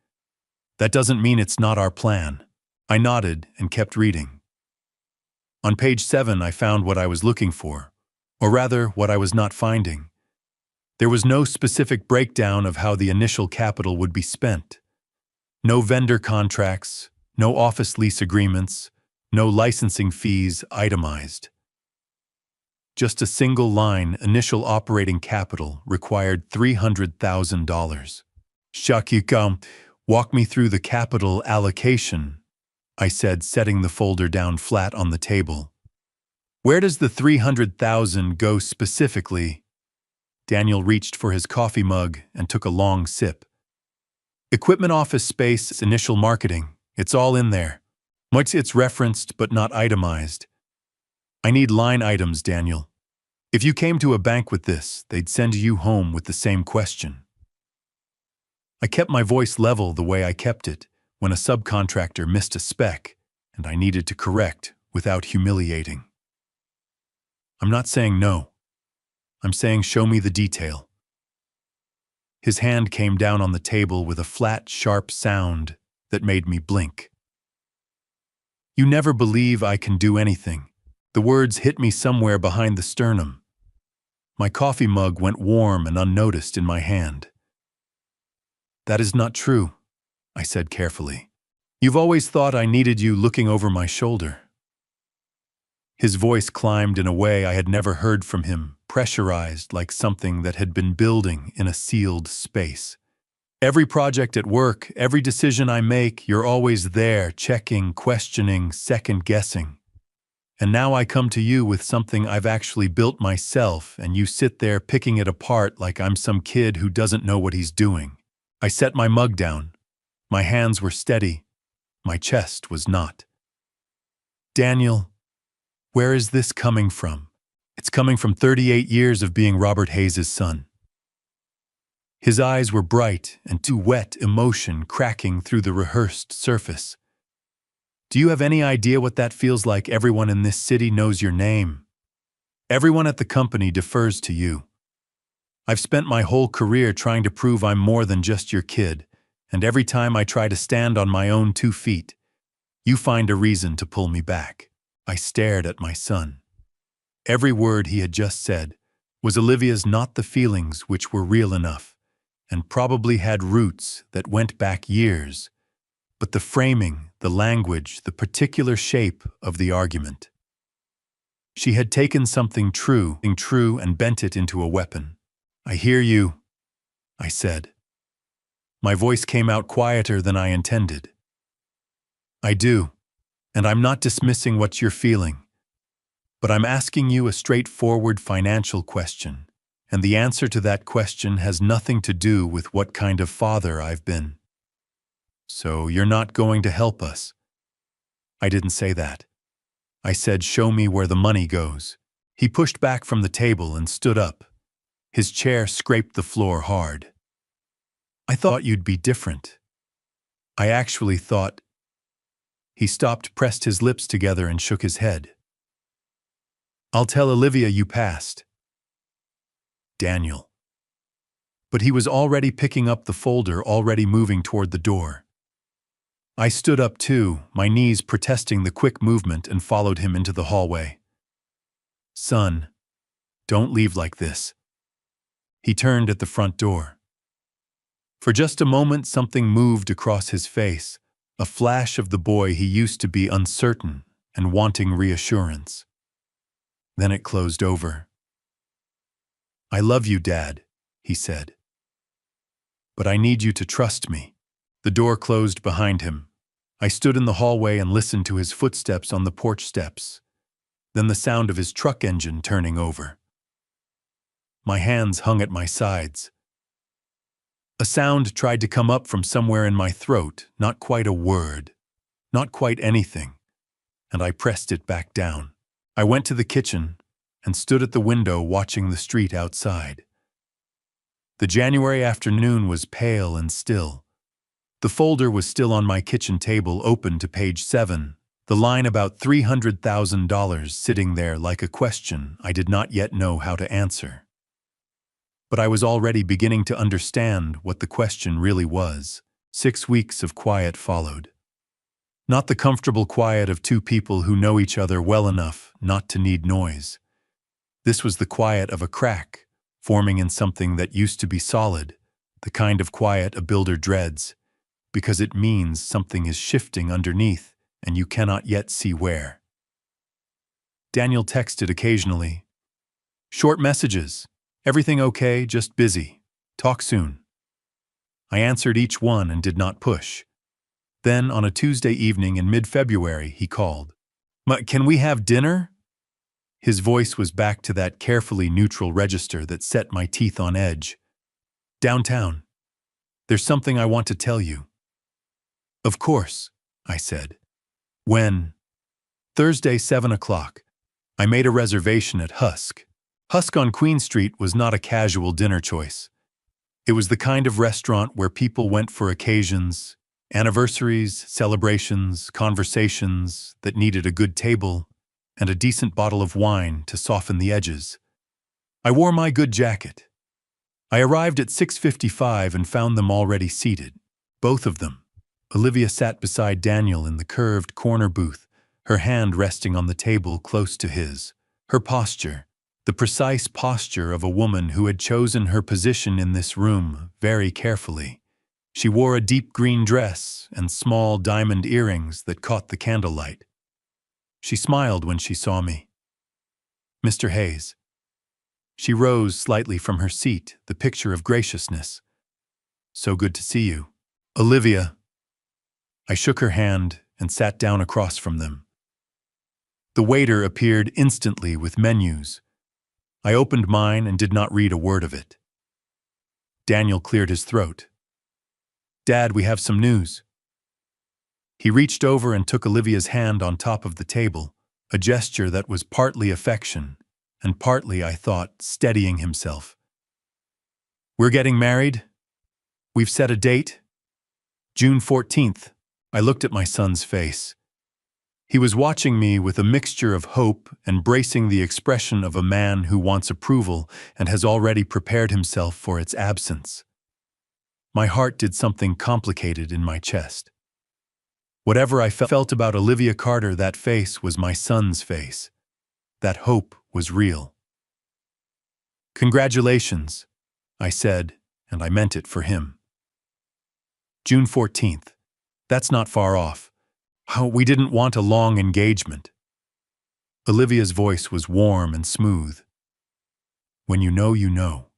That doesn't mean it's not our plan." I nodded and kept reading. On page 7 I found what I was looking for, or rather what I was not finding. There was no specific breakdown of how the initial capital would be spent. No vendor contracts, no office lease agreements, no licensing fees itemized. Just a single line, initial operating capital required $300,000. "Shakika, walk me through the capital allocation," I said, setting the folder down flat on the table. "Where does the $300,000 go specifically?" Daniel reached for his coffee mug and took a long sip. "Equipment, office space, initial marketing. It's all in there. It's referenced but not itemized. I need line items, Daniel. If you came to a bank with this, they'd send you home with the same question." I kept my voice level the way I kept it when a subcontractor missed a spec and I needed to correct without humiliating. "I'm not saying no. I'm saying show me the detail." His hand came down on the table with a flat, sharp sound that made me blink. "You never believe I can do anything." The words hit me somewhere behind the sternum. My coffee mug went warm and unnoticed in my hand. "That is not true," I said carefully. "You've always thought I needed you looking over my shoulder." His voice climbed in a way I had never heard from him, pressurized like something that had been building in a sealed space. "Every project at work, every decision I make, you're always there, checking, questioning, second-guessing. And now I come to you with something I've actually built myself, and you sit there picking it apart like I'm some kid who doesn't know what he's doing." I set my mug down. My hands were steady. My chest was not. "Daniel, where is this coming from?" "It's coming from 38 years of being Robert Hayes' son." His eyes were bright and too wet emotion cracking through the rehearsed surface. Do you have any idea what that feels like? Everyone in this city knows your name. Everyone at the company defers to you. I've spent my whole career trying to prove I'm more than just your kid, and every time I try to stand on my own 2 feet, you find a reason to pull me back. I stared at my son. Every word he had just said was Olivia's, not the feelings which were real enough, and probably had roots that went back years, but the framing, the language, the particular shape of the argument. She had taken something true and bent it into a weapon. I hear you, I said. My voice came out quieter than I intended. I do, and I'm not dismissing what you're feeling, but I'm asking you a straightforward financial question, and the answer to that question has nothing to do with what kind of father I've been. So you're not going to help us? I didn't say that. I said, show me where the money goes. He pushed back from the table and stood up. His chair scraped the floor hard. I thought you'd be different. I actually thought... He stopped, pressed his lips together and shook his head. I'll tell Olivia you passed. Daniel. But he was already picking up the folder, already moving toward the door. I stood up too, my knees protesting the quick movement, and followed him into the hallway. Son, don't leave like this. He turned at the front door. For just a moment something moved across his face, a flash of the boy he used to be, uncertain and wanting reassurance. Then it closed over. I love you, Dad, he said. But I need you to trust me. The door closed behind him. I stood in the hallway and listened to his footsteps on the porch steps, then the sound of his truck engine turning over. My hands hung at my sides. A sound tried to come up from somewhere in my throat, not quite a word, not quite anything, and I pressed it back down. I went to the kitchen and stood at the window watching the street outside. The January afternoon was pale and still. The folder was still on my kitchen table, open to page 7, the line about $300,000 sitting there like a question I did not yet know how to answer. But I was already beginning to understand what the question really was. 6 weeks of quiet followed. Not the comfortable quiet of 2 people who know each other well enough not to need noise. This was the quiet of a crack, forming in something that used to be solid, the kind of quiet a builder dreads, because it means something is shifting underneath and you cannot yet see where. Daniel texted occasionally. Short messages. Everything okay, just busy. Talk soon. I answered each one and did not push. Then, on a Tuesday evening in mid-February, he called. Can we have dinner? His voice was back to that carefully neutral register that set my teeth on edge. Downtown. There's something I want to tell you. Of course, I said. When? Thursday, 7 o'clock. I made a reservation at Husk. Husk on Queen Street was not a casual dinner choice. It was the kind of restaurant where people went for occasions, anniversaries, celebrations, conversations that needed a good table and a decent bottle of wine to soften the edges. I wore my good jacket. I arrived at 6:55 and found them already seated, both of them. Olivia sat beside Daniel in the curved corner booth, her hand resting on the table close to his. Her posture, the precise posture of a woman who had chosen her position in this room very carefully. She wore a deep green dress and small diamond earrings that caught the candlelight. She smiled when she saw me. Mr. Hayes. She rose slightly from her seat, the picture of graciousness. So good to see you. Olivia. I shook her hand and sat down across from them. The waiter appeared instantly with menus. I opened mine and did not read a word of it. Daniel cleared his throat. Dad, we have some news. He reached over and took Olivia's hand on top of the table, a gesture that was partly affection and partly, I thought, steadying himself. We're getting married, We've set a date? June 14th. I looked at my son's face. He was watching me with a mixture of hope and bracing the expression of a man who wants approval and has already prepared himself for its absence. My heart did something complicated in my chest. Whatever I felt about Olivia Carter, that face was my son's face. That hope was real. Congratulations, I said, and I meant it for him. June 14th. That's not far off. We didn't want a long engagement. Olivia's voice was warm and smooth. When you know, you know.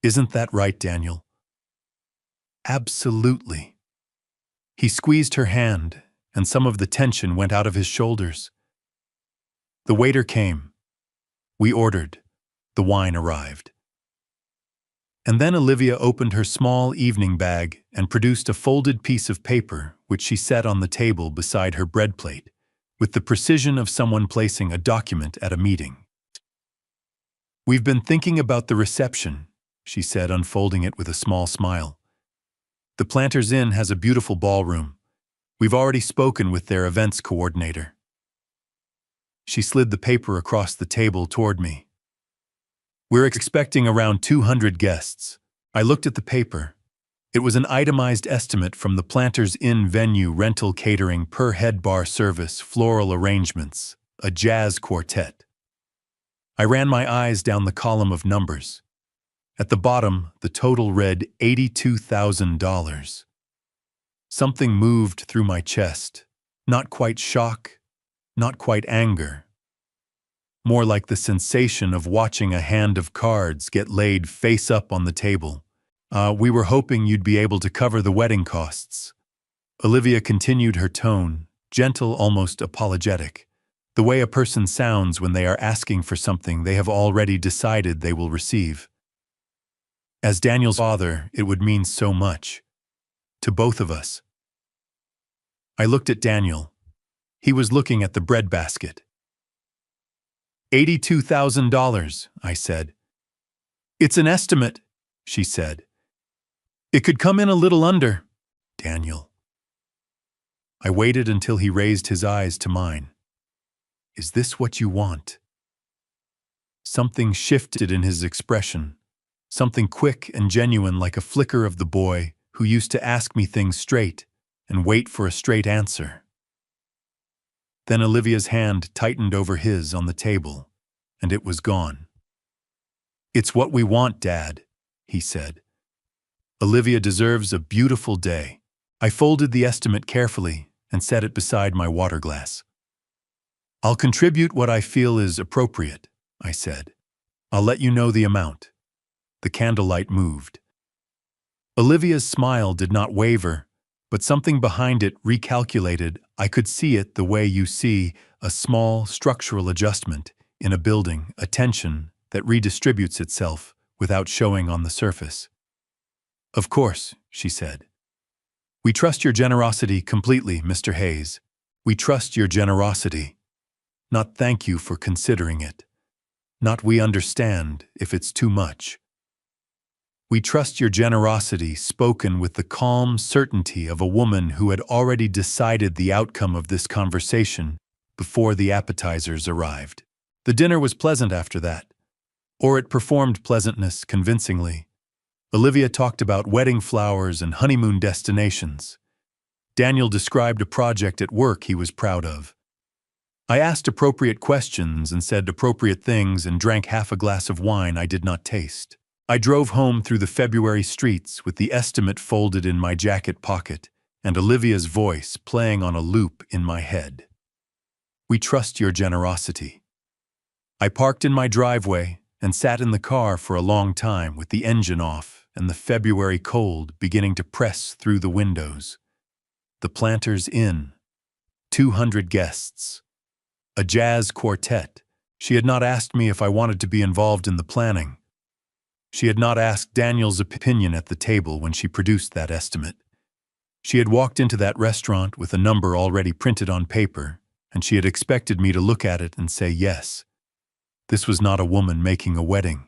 Isn't that right, Daniel? Absolutely. He squeezed her hand, and some of the tension went out of his shoulders. The waiter came. We ordered. The wine arrived. And then Olivia opened her small evening bag and produced a folded piece of paper which she set on the table beside her bread plate, with the precision of someone placing a document at a meeting. We've been thinking about the reception, she said, unfolding it with a small smile. The Planters Inn has a beautiful ballroom. We've already spoken with their events coordinator. She slid the paper across the table toward me. We're expecting around 200 guests. I looked at the paper. It was an itemized estimate from the Planters Inn venue, rental, catering, per head, bar service, floral arrangements, a jazz quartet. I ran my eyes down the column of numbers. At the bottom, the total read $82,000. Something moved through my chest. Not quite shock, not quite anger. More like the sensation of watching a hand of cards get laid face up on the table. We were hoping you'd be able to cover the wedding costs. Olivia continued, her tone, gentle, almost apologetic, the way a person sounds when they are asking for something they have already decided they will receive. As Daniel's father, it would mean so much. To both of us. I looked at Daniel. He was looking at the breadbasket. $82,000, I said. It's an estimate, she said. It could come in a little under, Daniel. I waited until he raised his eyes to mine. Is this what you want? Something shifted in his expression, something quick and genuine, like a flicker of the boy who used to ask me things straight and wait for a straight answer. Then Olivia's hand tightened over his on the table, and it was gone. It's what we want, Dad, he said. Olivia deserves a beautiful day. I folded the estimate carefully and set it beside my water glass. I'll contribute what I feel is appropriate, I said. I'll let you know the amount. The candlelight moved. Olivia's smile did not waver, but something behind it recalculated. I could see it the way you see a small structural adjustment in a building, a tension that redistributes itself without showing on the surface. Of course, she said. We trust your generosity completely, Mr. Hayes. We trust your generosity. Not thank you for considering it. Not we understand if it's too much. We trust your generosity, spoken with the calm certainty of a woman who had already decided the outcome of this conversation before the appetizers arrived. The dinner was pleasant after that, or it performed pleasantness convincingly. Olivia talked about wedding flowers and honeymoon destinations. Daniel described a project at work he was proud of. I asked appropriate questions and said appropriate things and drank half a glass of wine I did not taste. I drove home through the February streets with the estimate folded in my jacket pocket and Olivia's voice playing on a loop in my head. We trust your generosity. I parked in my driveway and sat in the car for a long time with the engine off and the February cold beginning to press through the windows. The Planters Inn. 200 guests. A jazz quartet. She had not asked me if I wanted to be involved in the planning. She had not asked Daniel's opinion at the table when she produced that estimate. She had walked into that restaurant with a number already printed on paper, and she had expected me to look at it and say yes. This was not a woman making a wedding.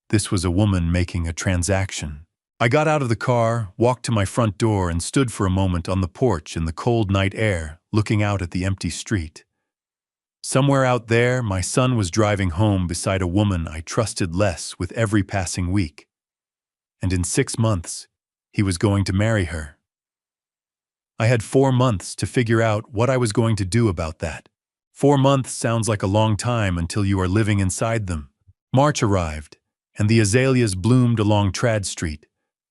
This was a woman making a transaction. I got out of the car, walked to my front door, and stood for a moment on the porch in the cold night air, looking out at the empty street. Somewhere out there, my son was driving home beside a woman I trusted less with every passing week. And in 6 months, he was going to marry her. I had 4 months to figure out what I was going to do about that. 4 months sounds like a long time until you are living inside them. March arrived, and the azaleas bloomed along Trad Street,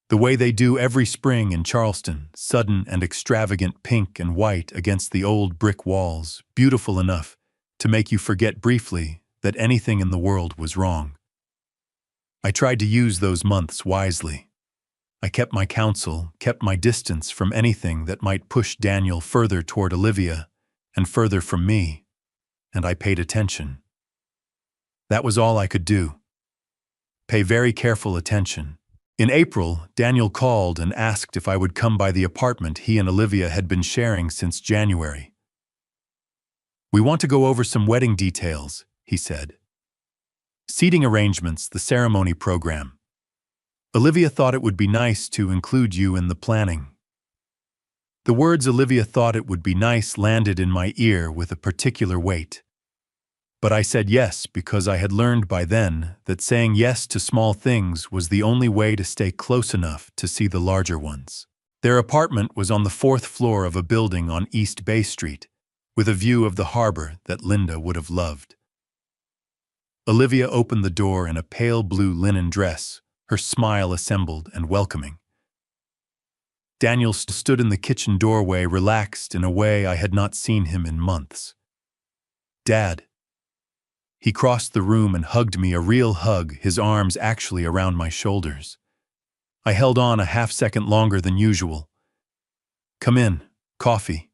the way they do every spring in Charleston, sudden and extravagant pink and white against the old brick walls, beautiful enough to make you forget briefly that anything in the world was wrong. I tried to use those months wisely. I kept my counsel, kept my distance from anything that might push Daniel further toward Olivia and further from me, and I paid attention. That was all I could do. Pay very careful attention. In April, Daniel called and asked if I would come by the apartment he and Olivia had been sharing since January. "We want to go over some wedding details," he said. "Seating arrangements, the ceremony program. Olivia thought it would be nice to include you in the planning." The words "Olivia thought it would be nice" landed in my ear with a particular weight. But I said yes because I had learned by then that saying yes to small things was the only way to stay close enough to see the larger ones. Their apartment was on the 4th floor of a building on East Bay Street, with a view of the harbor that Linda would have loved. Olivia opened the door in a pale blue linen dress, her smile assembled and welcoming. Daniel stood in the kitchen doorway, relaxed in a way I had not seen him in months. "Dad." He crossed the room and hugged me, a real hug, his arms actually around my shoulders. I held on a half-second longer than usual. "Come in, coffee."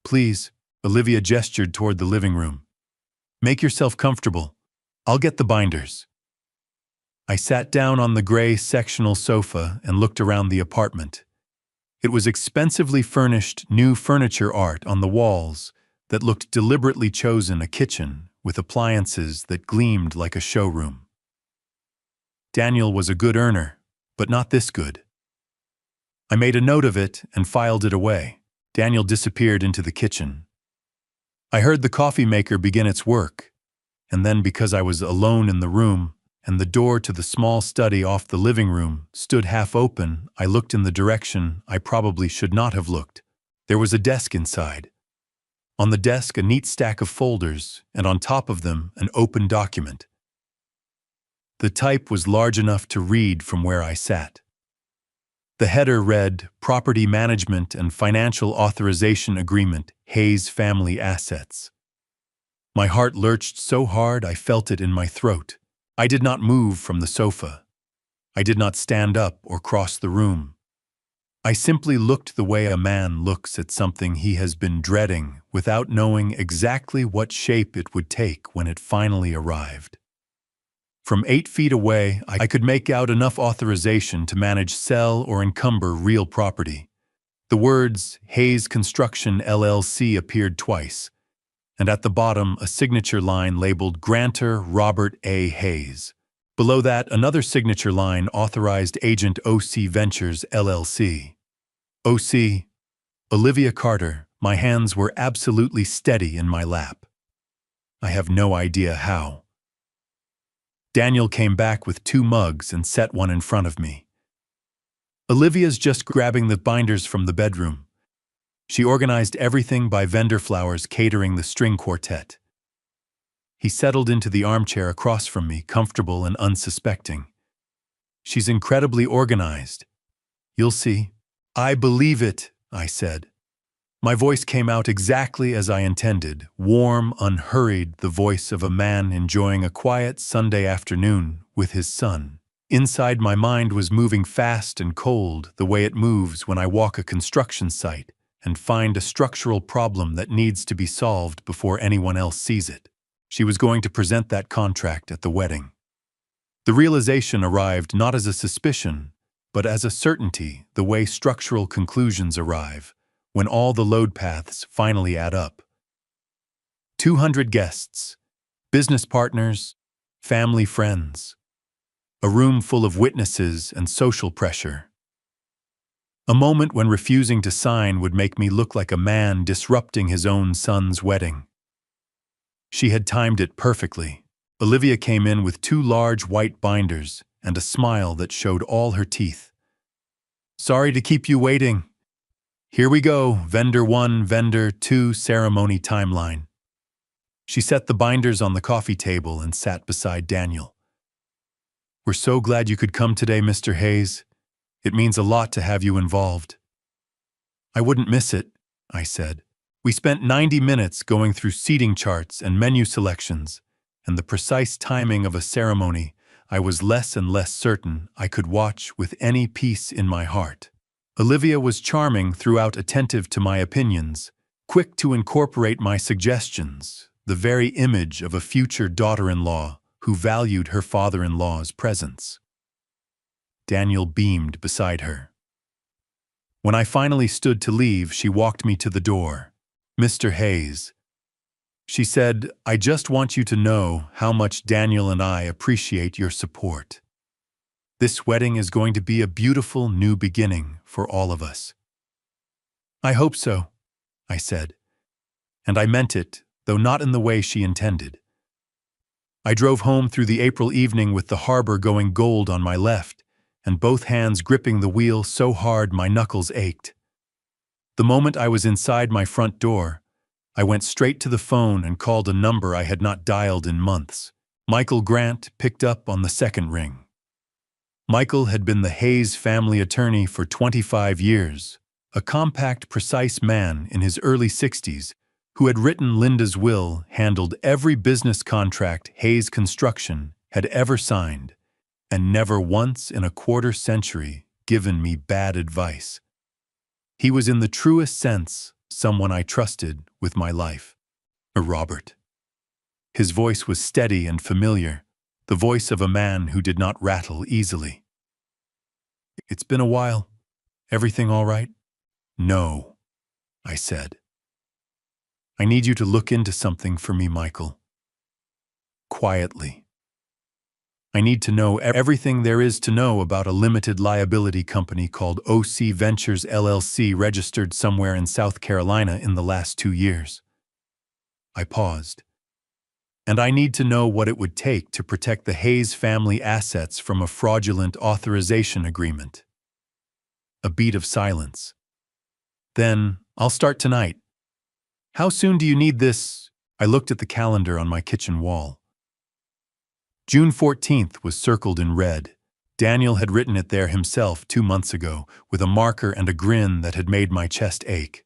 "Please," Olivia gestured toward the living room. "Make yourself comfortable. I'll get the binders." I sat down on the gray sectional sofa and looked around the apartment. It was expensively furnished, new furniture art on the walls that looked deliberately chosen, a kitchen with appliances that gleamed like a showroom. Daniel was a good earner, but not this good. I made a note of it and filed it away. Daniel disappeared into the kitchen. I heard the coffee maker begin its work, and then, because I was alone in the room and the door to the small study off the living room stood half open, I looked in the direction I probably should not have looked. There was a desk inside. On the desk, a neat stack of folders, and on top of them, an open document. The type was large enough to read from where I sat. The header read, "Property Management and Financial Authorization Agreement, Hayes Family Assets." My heart lurched so hard I felt it in my throat. I did not move from the sofa. I did not stand up or cross the room. I simply looked the way a man looks at something he has been dreading without knowing exactly what shape it would take when it finally arrived. From 8 feet away, I could make out enough authorization to manage, sell, or encumber real property. The words Hayes Construction LLC appeared twice, and at the bottom a signature line labeled Grantor Robert A. Hayes. Below that, another signature line authorized Agent OC Ventures LLC. OC, Olivia Carter. My hands were absolutely steady in my lap. I have no idea how. Daniel came back with 2 mugs and set one in front of me. "Olivia's just grabbing the binders from the bedroom. She organized everything by Vendor Flowers Catering, the string quartet." He settled into the armchair across from me, comfortable and unsuspecting. "She's incredibly organized. You'll see." "I believe it," I said. My voice came out exactly as I intended, warm, unhurried, the voice of a man enjoying a quiet Sunday afternoon with his son. Inside, my mind was moving fast and cold, the way it moves when I walk a construction site and find a structural problem that needs to be solved before anyone else sees it. She was going to present that contract at the wedding. The realization arrived not as a suspicion, but as a certainty, the way structural conclusions arrive, when all the load paths finally add up. 200 guests, business partners, family friends. a room full of witnesses and social pressure. A moment when refusing to sign would make me look like a man disrupting his own son's wedding. She had timed it perfectly. Olivia came in with 2 large white binders and a smile that showed all her teeth. "Sorry to keep you waiting. Here we go, Vendor 1, Vendor 2 ceremony timeline." She set the binders on the coffee table and sat beside Daniel. "We're so glad you could come today, Mr. Hayes. It means a lot to have you involved." "I wouldn't miss it," I said. We spent 90 minutes going through seating charts and menu selections, and the precise timing of a ceremony I was less and less certain I could watch with any peace in my heart. Olivia was charming throughout, attentive to my opinions, quick to incorporate my suggestions, the very image of a future daughter-in-law who valued her father-in-law's presence. Daniel beamed beside her. When I finally stood to leave, she walked me to the door. "Mr. Hayes," she said, "I just want you to know how much Daniel and I appreciate your support. This wedding is going to be a beautiful new beginning for all of us." "I hope so," I said. And I meant it, though not in the way she intended. I drove home through the April evening with the harbor going gold on my left, and both hands gripping the wheel so hard my knuckles ached. The moment I was inside my front door, I went straight to the phone and called a number I had not dialed in months. Michael Grant picked up on the second ring. Michael had been the Hayes family attorney for 25 years, a compact, precise man in his early 60s who had written Linda's will, handled every business contract Hayes Construction had ever signed, and never once in a quarter-century given me bad advice. He was in the truest sense someone I trusted with my life. Robert. His voice was steady and familiar, the voice of a man who did not rattle easily. "It's been a while. Everything all right?" "No," I said. "I need you to look into something for me, Michael." Quietly. "I need to know everything there is to know about a limited liability company called OC Ventures LLC, registered somewhere in South Carolina in the last 2 years." I paused. "And I need to know what it would take to protect the Hayes family assets from a fraudulent authorization agreement." A beat of silence. "Then, I'll start tonight. How soon do you need this?" I looked at the calendar on my kitchen wall. June 14th was circled in red. Daniel had written it there himself 2 months ago, with a marker and a grin that had made my chest ache.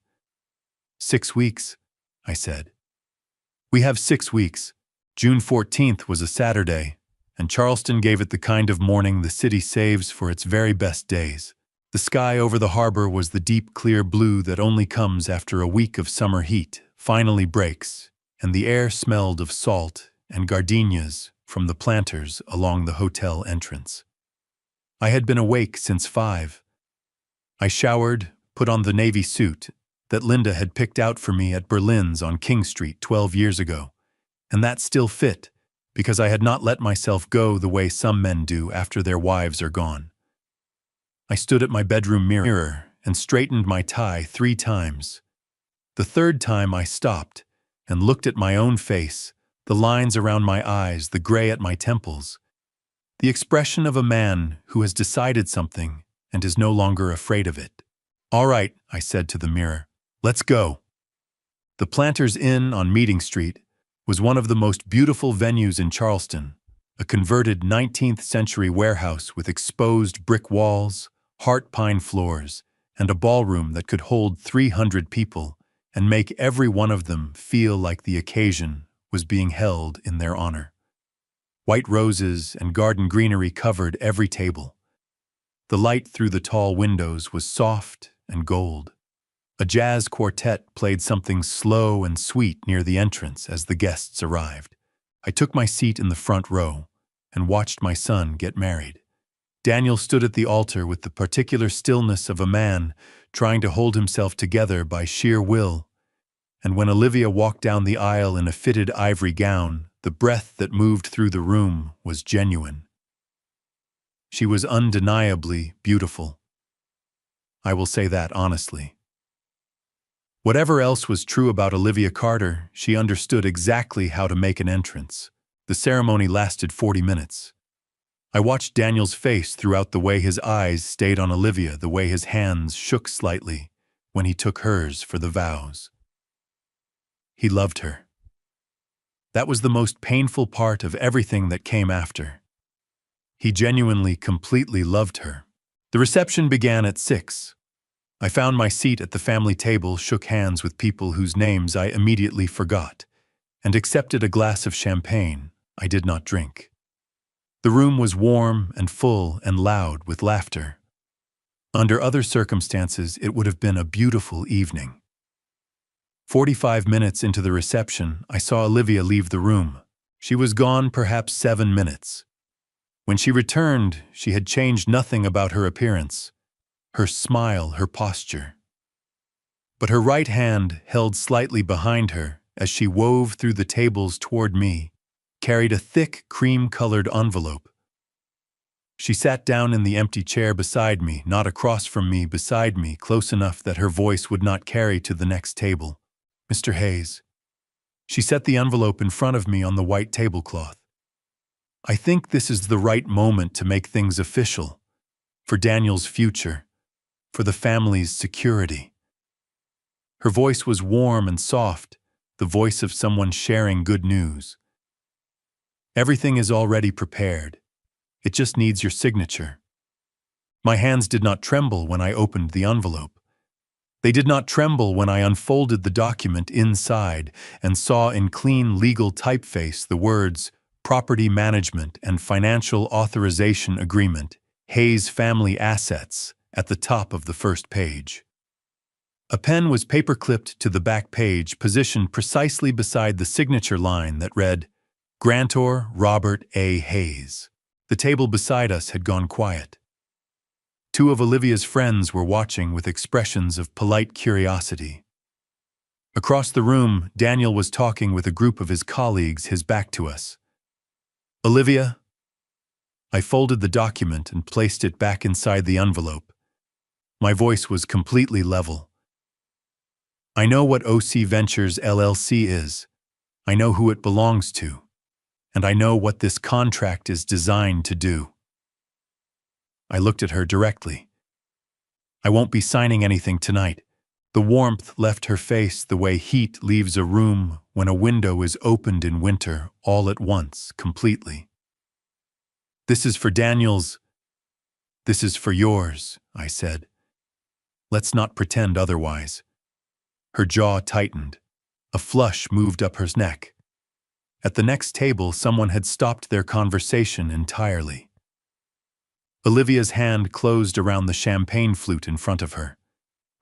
6 weeks, I said. "We have 6 weeks. June 14th was a Saturday, and Charleston gave it the kind of morning the city saves for its very best days. The sky over the harbor was the deep, clear blue that only comes after a week of summer heat finally breaks, and the air smelled of salt and gardenias from the planters along the hotel entrance. I had been awake since 5. I showered, put on the navy suit that Linda had picked out for me at Berlin's on King Street 12 years ago, and that still fit because I had not let myself go the way some men do after their wives are gone. I stood at my bedroom mirror and straightened my tie 3 times. The 3rd time I stopped and looked at my own face, the lines around my eyes, the gray at my temples, the expression of a man who has decided something and is no longer afraid of it. "All right," I said to the mirror, "let's go." The Planters Inn on Meeting Street was one of the most beautiful venues in Charleston, a converted 19th century warehouse with exposed brick walls, heart pine floors, and a ballroom that could hold 300 people and make every one of them feel like the occasion was being held in their honor. White roses and garden greenery covered every table. The light through the tall windows was soft and gold. A jazz quartet played something slow and sweet near the entrance as the guests arrived. I took my seat in the front row and watched my son get married. Daniel stood at the altar with the particular stillness of a man trying to hold himself together by sheer will, and when Olivia walked down the aisle in a fitted ivory gown, the breath that moved through the room was genuine. She was undeniably beautiful. I will say that honestly. Whatever else was true about Olivia Carter, she understood exactly how to make an entrance. The ceremony lasted 40 minutes. I watched Daniel's face throughout, the way his eyes stayed on Olivia, the way his hands shook slightly when he took hers for the vows. He loved her. That was the most painful part of everything that came after. He genuinely, completely loved her. The reception began at 6. I found my seat at the family table, shook hands with people whose names I immediately forgot, and accepted a glass of champagne I did not drink. The room was warm and full and loud with laughter. Under other circumstances, it would have been a beautiful evening. 45 minutes into the reception, I saw Olivia leave the room. She was gone perhaps 7 minutes. When she returned, she had changed nothing about her appearance, her smile, her posture. But her right hand, held slightly behind her as she wove through the tables toward me, carried a thick, cream-colored envelope. She sat down in the empty chair beside me, not across from me, beside me, close enough that her voice would not carry to the next table. "Mr. Hayes." She set the envelope in front of me on the white tablecloth. "I think this is the right moment to make things official, for Daniel's future, for the family's security." Her voice was warm and soft, the voice of someone sharing good news. "Everything is already prepared. It just needs your signature." My hands did not tremble when I opened the envelope. They did not tremble when I unfolded the document inside and saw in clean legal typeface the words "Property Management and Financial Authorization Agreement, Hayes Family Assets," at the top of the first page. A pen was paper-clipped to the back page, positioned precisely beside the signature line that read, "Grantor Robert A. Hayes." The table beside us had gone quiet. 2 of Olivia's friends were watching with expressions of polite curiosity. Across the room, Daniel was talking with a group of his colleagues, his back to us. "Olivia?" I folded the document and placed it back inside the envelope. My voice was completely level. "I know what OC Ventures LLC is. I know who it belongs to. And I know what this contract is designed to do." I looked at her directly. "I won't be signing anything tonight." The warmth left her face the way heat leaves a room when a window is opened in winter, all at once, completely. "This is for Daniel's. This is for yours," I said. "Let's not pretend otherwise." Her jaw tightened. A flush moved up her neck. At the next table, someone had stopped their conversation entirely. Olivia's hand closed around the champagne flute in front of her.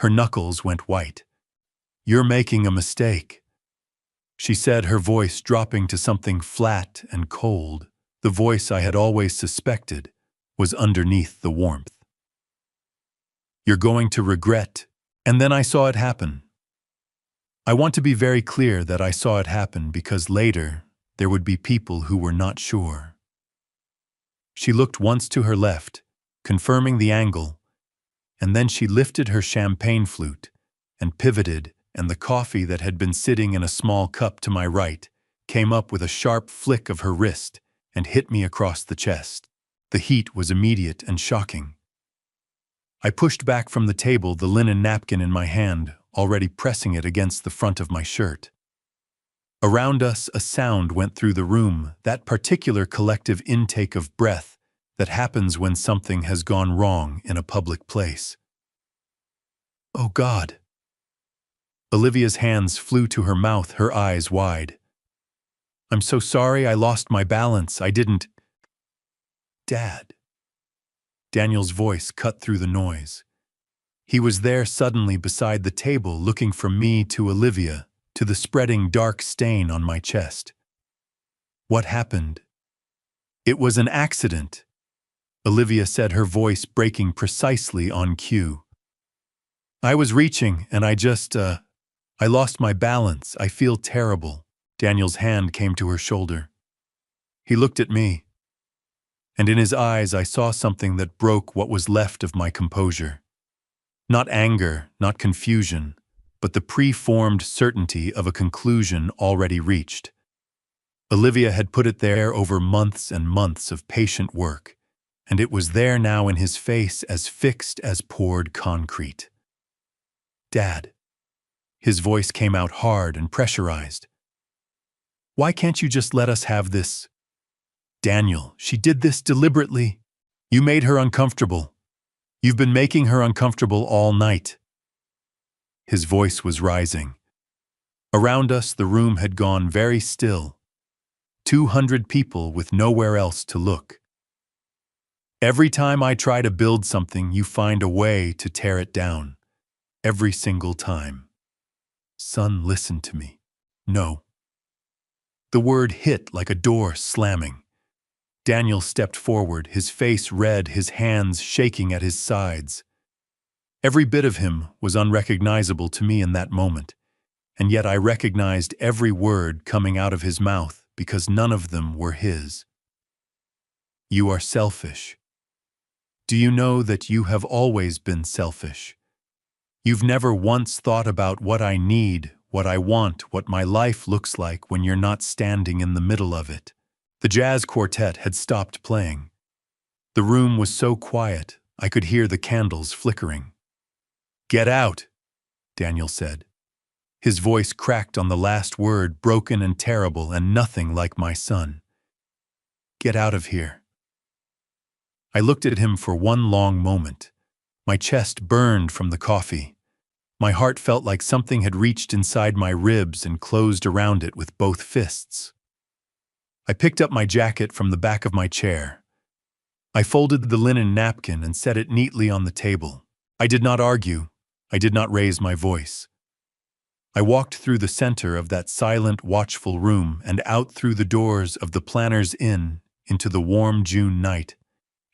Her knuckles went white. "You're making a mistake," she said, her voice dropping to something flat and cold. The voice I had always suspected was underneath the warmth. "You're going to regret." And then I saw it happen. I want to be very clear that I saw it happen because later there would be people who were not sure. She looked once to her left, confirming the angle, and then she lifted her champagne flute and pivoted, and the coffee that had been sitting in a small cup to my right came up with a sharp flick of her wrist and hit me across the chest. The heat was immediate and shocking. I pushed back from the table, the linen napkin in my hand, already pressing it against the front of my shirt. Around us, a sound went through the room, that particular collective intake of breath that happens when something has gone wrong in a public place. "Oh God!" Olivia's hands flew to her mouth, her eyes wide. "I'm so sorry, I lost my balance, I didn't—" "Dad." Daniel's voice cut through the noise. He was there suddenly beside the table, looking from me to Olivia, to the spreading dark stain on my chest. "What happened?" "It was an accident," Olivia said, her voice breaking precisely on cue. "I was reaching, and I lost my balance. I feel terrible." Daniel's hand came to her shoulder. He looked at me. and in his eyes I saw something that broke what was left of my composure. Not anger, not confusion, but the preformed certainty of a conclusion already reached. Olivia had put it there over months and months of patient work, and it was there now in his face as fixed as poured concrete. "Dad." His voice came out hard and pressurized. "Why can't you just let us have this?" "Daniel, she did this deliberately. You made her uncomfortable. You've been making her uncomfortable all night." His voice was rising. Around us, the room had gone very still. 200 people with nowhere else to look. "Every time I try to build something, you find a way to tear it down. Every single time. Son, listen to me. No." The word hit like a door slamming. Daniel stepped forward, his face red, his hands shaking at his sides. Every bit of him was unrecognizable to me in that moment, and yet I recognized every word coming out of his mouth because none of them were his. "You are selfish. Do you know that you have always been selfish? You've never once thought about what I need, what I want, what my life looks like when you're not standing in the middle of it." The jazz quartet had stopped playing. The room was so quiet, I could hear the candles flickering. "Get out," Daniel said. His voice cracked on the last word, broken and terrible and nothing like my son. "Get out of here." I looked at him for one long moment. My chest burned from the coffee. My heart felt like something had reached inside my ribs and closed around it with both fists. I picked up my jacket from the back of my chair. I folded the linen napkin and set it neatly on the table. I did not argue. I did not raise my voice. I walked through the center of that silent, watchful room and out through the doors of the Planners Inn into the warm June night,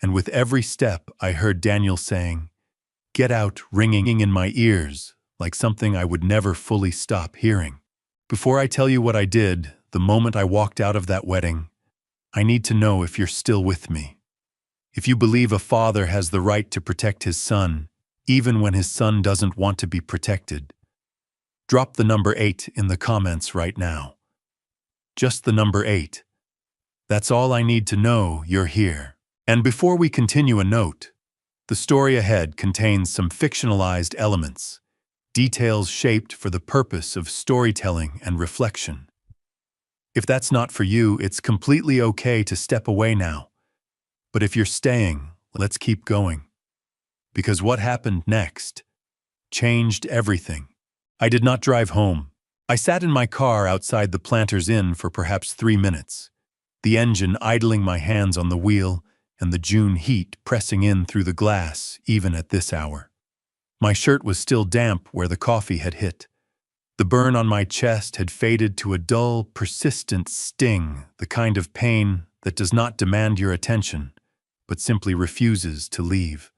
and with every step I heard Daniel saying, "Get out," ringing in my ears like something I would never fully stop hearing. Before I tell you what I did, the moment I walked out of that wedding, I need to know if you're still with me. If you believe a father has the right to protect his son, even when his son doesn't want to be protected. Drop the number 8 in the comments right now. Just the number 8. That's all I need to know you're here. And before we continue, a note. The story ahead contains some fictionalized elements, details shaped for the purpose of storytelling and reflection. If that's not for you, it's completely okay to step away now. But if you're staying, let's keep going. Because what happened next changed everything. I did not drive home. I sat in my car outside the Planters Inn for perhaps 3 minutes, the engine idling, my hands on the wheel, and the June heat pressing in through the glass even at this hour. My shirt was still damp where the coffee had hit. The burn on my chest had faded to a dull, persistent sting, the kind of pain that does not demand your attention, but simply refuses to leave.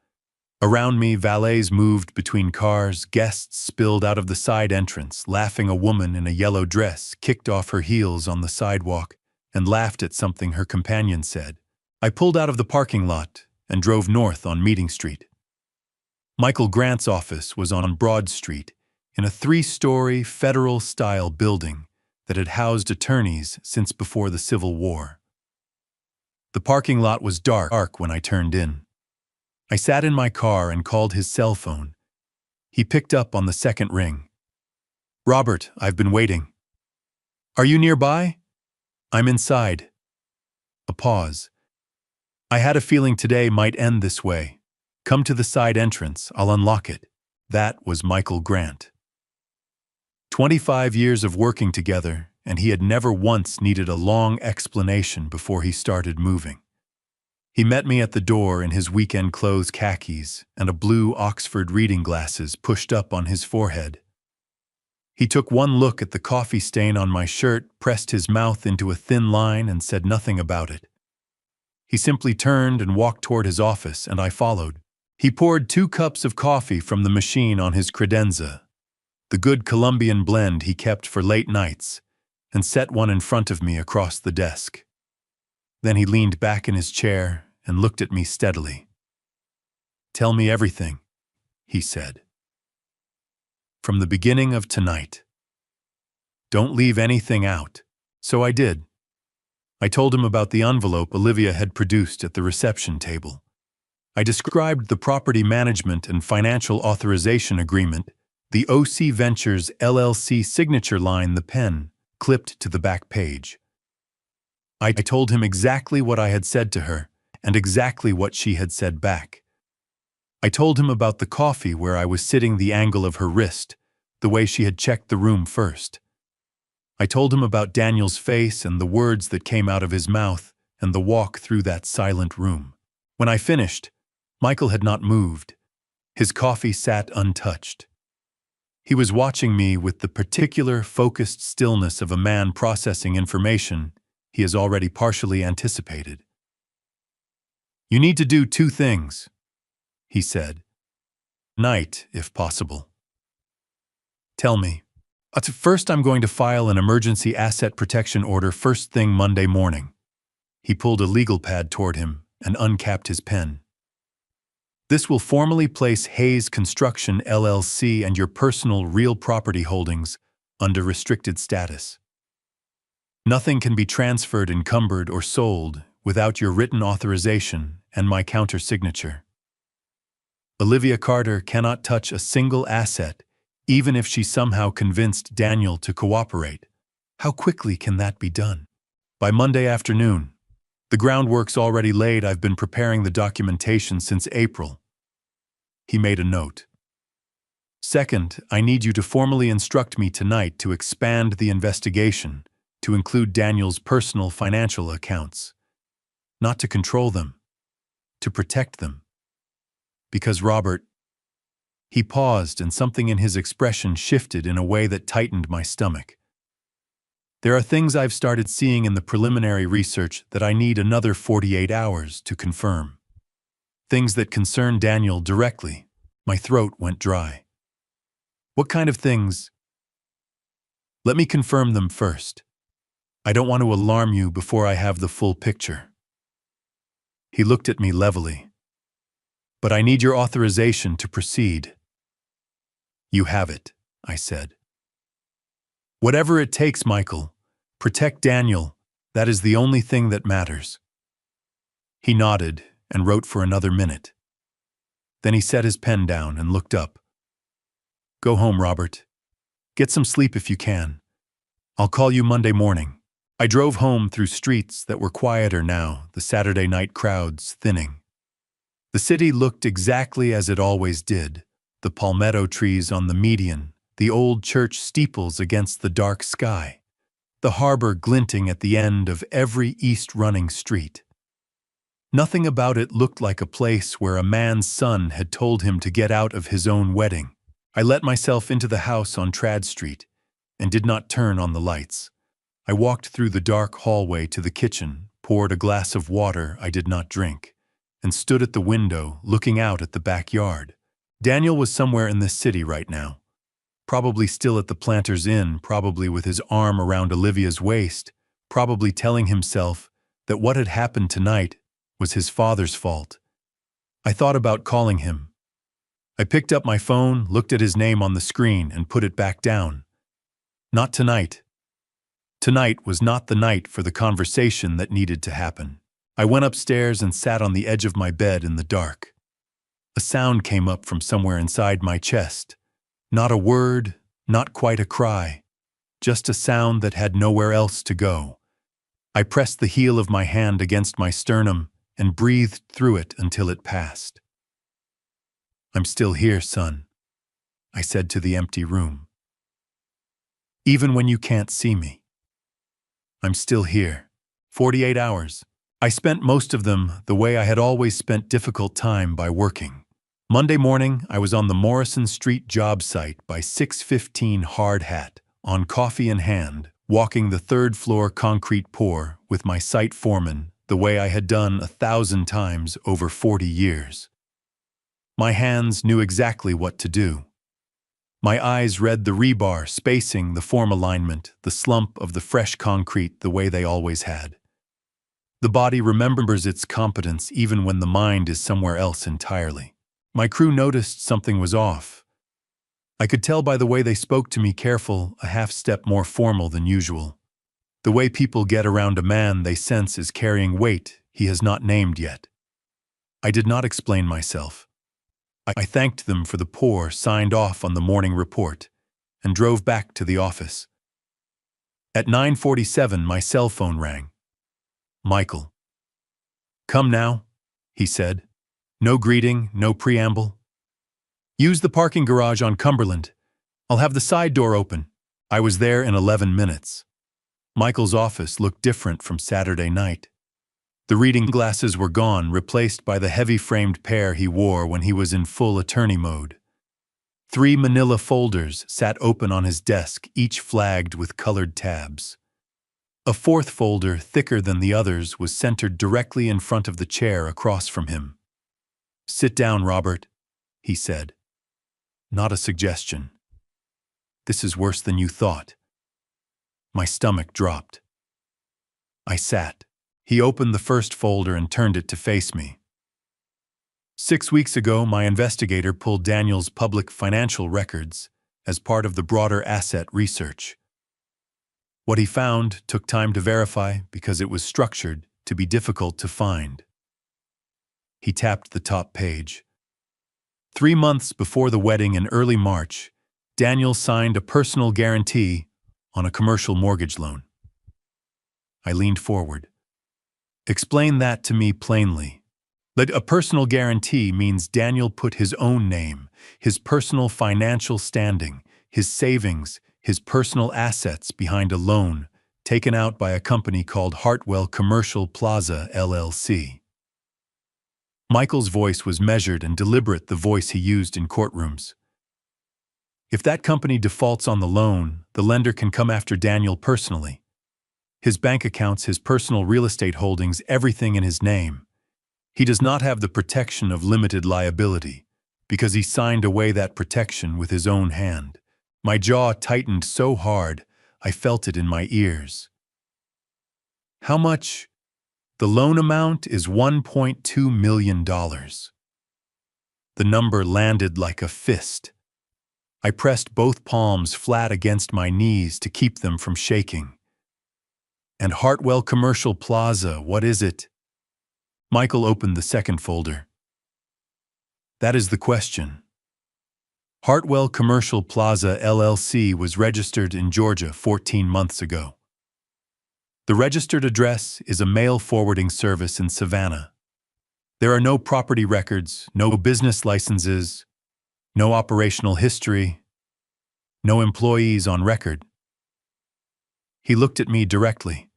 Around me, valets moved between cars, guests spilled out of the side entrance, laughing. A woman in a yellow dress kicked off her heels on the sidewalk and laughed at something her companion said. I pulled out of the parking lot and drove north on Meeting Street. Michael Grant's office was on Broad Street, in a 3-story federal-style building that had housed attorneys since before the Civil War. The parking lot was dark when I turned in. I sat in my car and called his cell phone. He picked up on the second ring. "Robert, I've been waiting." "Are you nearby?" "I'm inside." A pause. "I had a feeling today might end this way. Come to the side entrance, I'll unlock it." That was Michael Grant. 25 years of working together, and he had never once needed a long explanation before he started moving. He met me at the door in his weekend clothes, khakis, and a blue Oxford reading glasses pushed up on his forehead. He took one look at the coffee stain on my shirt, pressed his mouth into a thin line, and said nothing about it. He simply turned and walked toward his office, and I followed. He poured 2 cups of coffee from the machine on his credenza, the good Colombian blend he kept for late nights, and set one in front of me across the desk. Then he leaned back in his chair and looked at me steadily. "Tell me everything," he said. "From the beginning of tonight. Don't leave anything out." So I did. I told him about the envelope Olivia had produced at the reception table. I described the property management and financial authorization agreement, the OC Ventures LLC signature line, the pen clipped to the back page. I told him exactly what I had said to her and exactly what she had said back. I told him about the coffee where I was sitting, the angle of her wrist, the way she had checked the room first. I told him about Daniel's face and the words that came out of his mouth and the walk through that silent room. When I finished, Michael had not moved. His coffee sat untouched. He was watching me with the particular focused stillness of a man processing information he has already partially anticipated. "You need to do 2 things," he said. "Tonight, if possible." "Tell me." "First, I'm going to file an emergency asset protection order first thing Monday morning." He pulled a legal pad toward him and uncapped his pen. "This will formally place Hayes Construction LLC and your personal real property holdings under restricted status. Nothing can be transferred, encumbered, or sold without your written authorization and my counter-signature. Olivia Carter cannot touch a single asset, even if she somehow convinced Daniel to cooperate. How quickly can that be done? By Monday afternoon. The groundwork's already laid. I've been preparing the documentation since April." He made a note. "Second, I need you to formally instruct me tonight to expand the investigation to include Daniel's personal financial accounts. Not to control them, to protect them. Because Robert—" He paused, and something in his expression shifted in a way that tightened my stomach. "There are things I've started seeing in the preliminary research that I need another 48 hours to confirm. Things that concern Daniel directly." My throat went dry. "What kind of things?" "Let me confirm them first. I don't want to alarm you before I have the full picture." He looked at me levelly. "But I need your authorization to proceed." "You have it," I said. "Whatever it takes, Michael. Protect Daniel. That is the only thing that matters." He nodded and wrote for another minute. Then he set his pen down and looked up. "Go home, Robert. Get some sleep if you can. I'll call you Monday morning." I drove home through streets that were quieter now, the Saturday night crowds thinning. The city looked exactly as it always did, the palmetto trees on the median, the old church steeples against the dark sky, the harbor glinting at the end of every east-running street. Nothing about it looked like a place where a man's son had told him to get out of his own wedding. I let myself into the house on Trad Street and did not turn on the lights. I walked through the dark hallway to the kitchen, poured a glass of water I did not drink, and stood at the window looking out at the backyard. Daniel was somewhere in this city right now. Probably still at the Planters Inn, probably with his arm around Olivia's waist, probably telling himself that what had happened tonight was his father's fault. I thought about calling him. I picked up my phone, looked at his name on the screen, and put it back down. Not tonight. Tonight was not the night for the conversation that needed to happen. I went upstairs and sat on the edge of my bed in the dark. A sound came up from somewhere inside my chest. Not a word, not quite a cry, just a sound that had nowhere else to go. I pressed the heel of my hand against my sternum and breathed through it until it passed. "I'm still here, son," I said to the empty room. "Even when you can't see me. I'm still here. 48 hours. I spent most of them the way I had always spent difficult time, by working. Monday morning, I was on the Morrison Street job site by 6:15, hard hat, on coffee in hand, walking the third-floor concrete pour with my site foreman the way I had done 1,000 times over 40 years. My hands knew exactly what to do. My eyes read the rebar, spacing, the form alignment, the slump of the fresh concrete the way they always had. The body remembers its competence even when the mind is somewhere else entirely. My crew noticed something was off. I could tell by the way they spoke to me, careful, a half-step more formal than usual. The way people get around a man they sense is carrying weight he has not named yet. I did not explain myself. I thanked them for the pour, signed off on the morning report, and drove back to the office. At 9:47, my cell phone rang. Michael. "Come now," he said. No greeting, no preamble. "Use the parking garage on Cumberland. I'll have the side door open." I was there in 11 minutes. Michael's office looked different from Saturday night. The reading glasses were gone, replaced by the heavy-framed pair he wore when he was in full attorney mode. 3 manila folders sat open on his desk, each flagged with colored tabs. A 4th folder, thicker than the others, was centered directly in front of the chair across from him. "Sit down, Robert," he said. Not a suggestion. "This is worse than you thought." My stomach dropped. I sat. He opened the first folder and turned it to face me. 6 weeks ago, my investigator pulled Daniel's public financial records as part of the broader asset research. What he found took time to verify because it was structured to be difficult to find. He tapped the top page. 3 months before the wedding in early March, Daniel signed a personal guarantee on a commercial mortgage loan. I leaned forward. "Explain that to me plainly." A personal guarantee means Daniel put his own name, his personal financial standing, his savings, his personal assets behind a loan taken out by a company called Hartwell Commercial Plaza, LLC. Michael's voice was measured and deliberate, the voice he used in courtrooms. If that company defaults on the loan, the lender can come after Daniel personally. His bank accounts, his personal real estate holdings, everything in his name. He does not have the protection of limited liability, because he signed away that protection with his own hand. My jaw tightened so hard, I felt it in my ears. "How much?" "The loan amount is $1.2 million. The number landed like a fist. I pressed both palms flat against my knees to keep them from shaking. "And Hartwell Commercial Plaza, what is it?" Michael opened the second folder. "That is the question. Hartwell Commercial Plaza, LLC was registered in Georgia 14 months ago. The registered address is a mail forwarding service in Savannah. There are no property records, no business licenses, no operational history, no employees on record." He looked at me directly.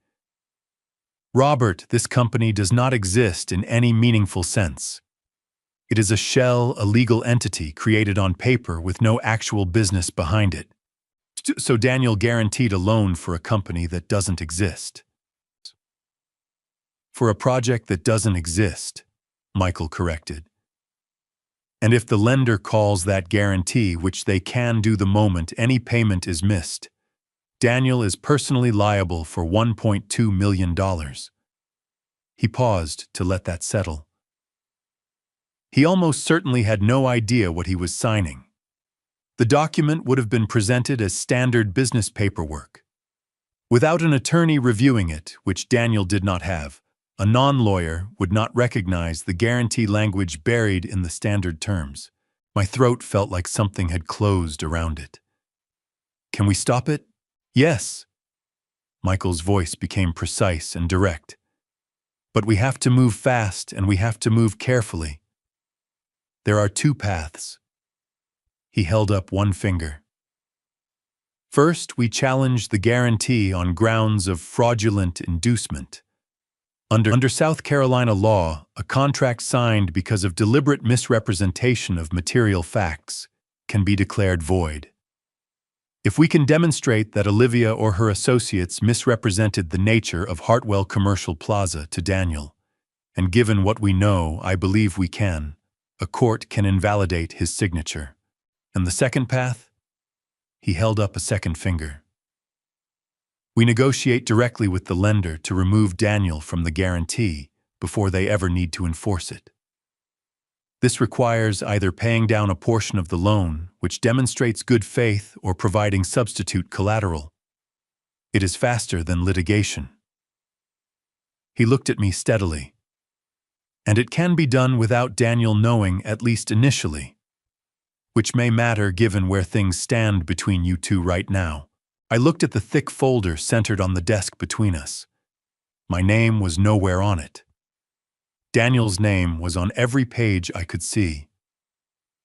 "Robert, this company does not exist in any meaningful sense. It is a shell, a legal entity created on paper with no actual business behind it. So Daniel guaranteed a loan for a company that doesn't exist." "For a project that doesn't exist," Michael corrected. "And if the lender calls that guarantee, which they can do the moment any payment is missed, Daniel is personally liable for $1.2 million. He paused to let that settle. He almost certainly had no idea what he was signing. The document would have been presented as standard business paperwork. Without an attorney reviewing it, which Daniel did not have, a non-lawyer would not recognize the guarantee language buried in the standard terms. My throat felt like something had closed around it. "Can we stop it?" "Yes." Michael's voice became precise and direct. "But we have to move fast, and we have to move carefully. There are 2 paths. He held up one finger. "First, we challenge the guarantee on grounds of fraudulent inducement. Under South Carolina law, a contract signed because of deliberate misrepresentation of material facts can be declared void. If we can demonstrate that Olivia or her associates misrepresented the nature of Hartwell Commercial Plaza to Daniel, and given what we know, I believe we can, a court can invalidate his signature. And the second path?" He held up a second finger. We negotiate directly with the lender to remove Daniel from the guarantee before they ever need to enforce it. This requires either paying down a portion of the loan, which demonstrates good faith, or providing substitute collateral. It is faster than litigation. He looked at me steadily. And it can be done without Daniel knowing, at least initially, which may matter given where things stand between you two right now. I looked at the thick folder centered on the desk between us. My name was nowhere on it. Daniel's name was on every page I could see.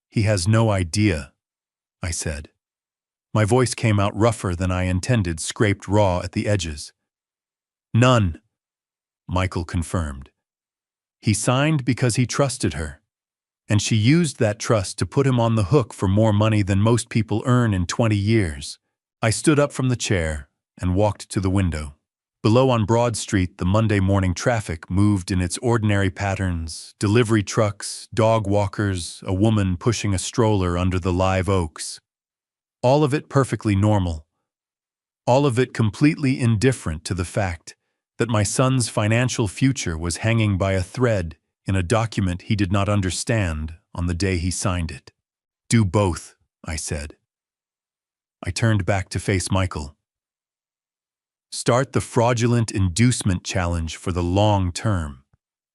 He has no idea, I said. My voice came out rougher than I intended, scraped raw at the edges. None, Michael confirmed. He signed because he trusted her, and she used that trust to put him on the hook for more money than most people earn in 20 years. I stood up from the chair and walked to the window. Below on Broad Street, the Monday morning traffic moved in its ordinary patterns: delivery trucks, dog walkers, a woman pushing a stroller under the live oaks. All of it perfectly normal. All of it completely indifferent to the fact that my son's financial future was hanging by a thread in a document he did not understand on the day he signed it. Do both, I said. I turned back to face Michael. Start the fraudulent inducement challenge for the long term,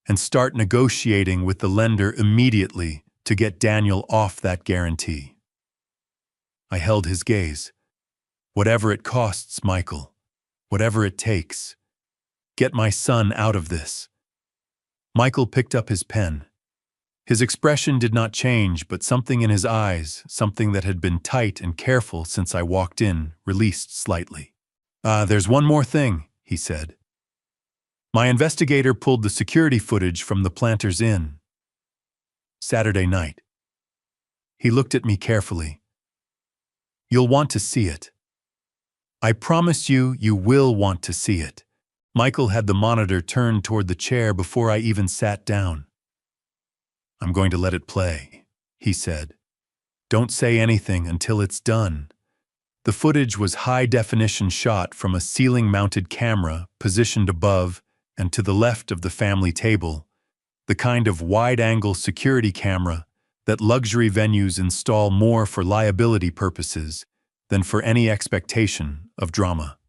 and start negotiating with the lender immediately to get Daniel off that guarantee. I held his gaze. Whatever it costs, Michael, whatever it takes, get my son out of this. Michael picked up his pen. His expression did not change, but something in his eyes, something that had been tight and careful since I walked in, released slightly. There's one more thing, he said. My investigator pulled the security footage from the Planters Inn. Saturday night. He looked at me carefully. You'll want to see it. I promise you, you will want to see it. Michael had the monitor turned toward the chair before I even sat down. I'm going to let it play, he said. Don't say anything until it's done. The footage was high-definition shot from a ceiling-mounted camera positioned above and to the left of the family table, the kind of wide-angle security camera that luxury venues install more for liability purposes than for any expectation of drama.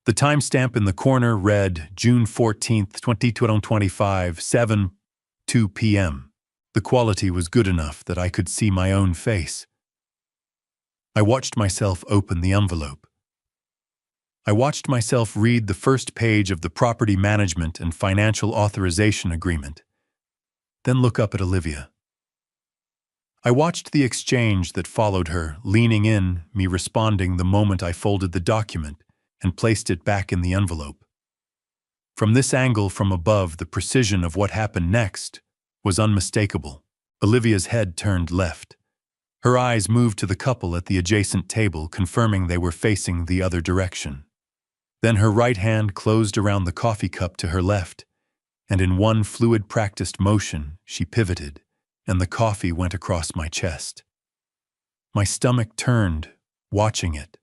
The timestamp in the corner read June 14, 2025, 7:02 p.m. The quality was good enough that I could see my own face. I watched myself open the envelope. I watched myself read the first page of the Property Management and Financial Authorization Agreement, then look up at Olivia. I watched the exchange that followed, her leaning in, me responding the moment I folded the document and placed it back in the envelope. From this angle from above, the precision of what happened next was unmistakable. Olivia's head turned left. Her eyes moved to the couple at the adjacent table, confirming they were facing the other direction. Then her right hand closed around the coffee cup to her left, and in one fluid, practiced motion, she pivoted, and the coffee went across my chest. My stomach turned, watching it.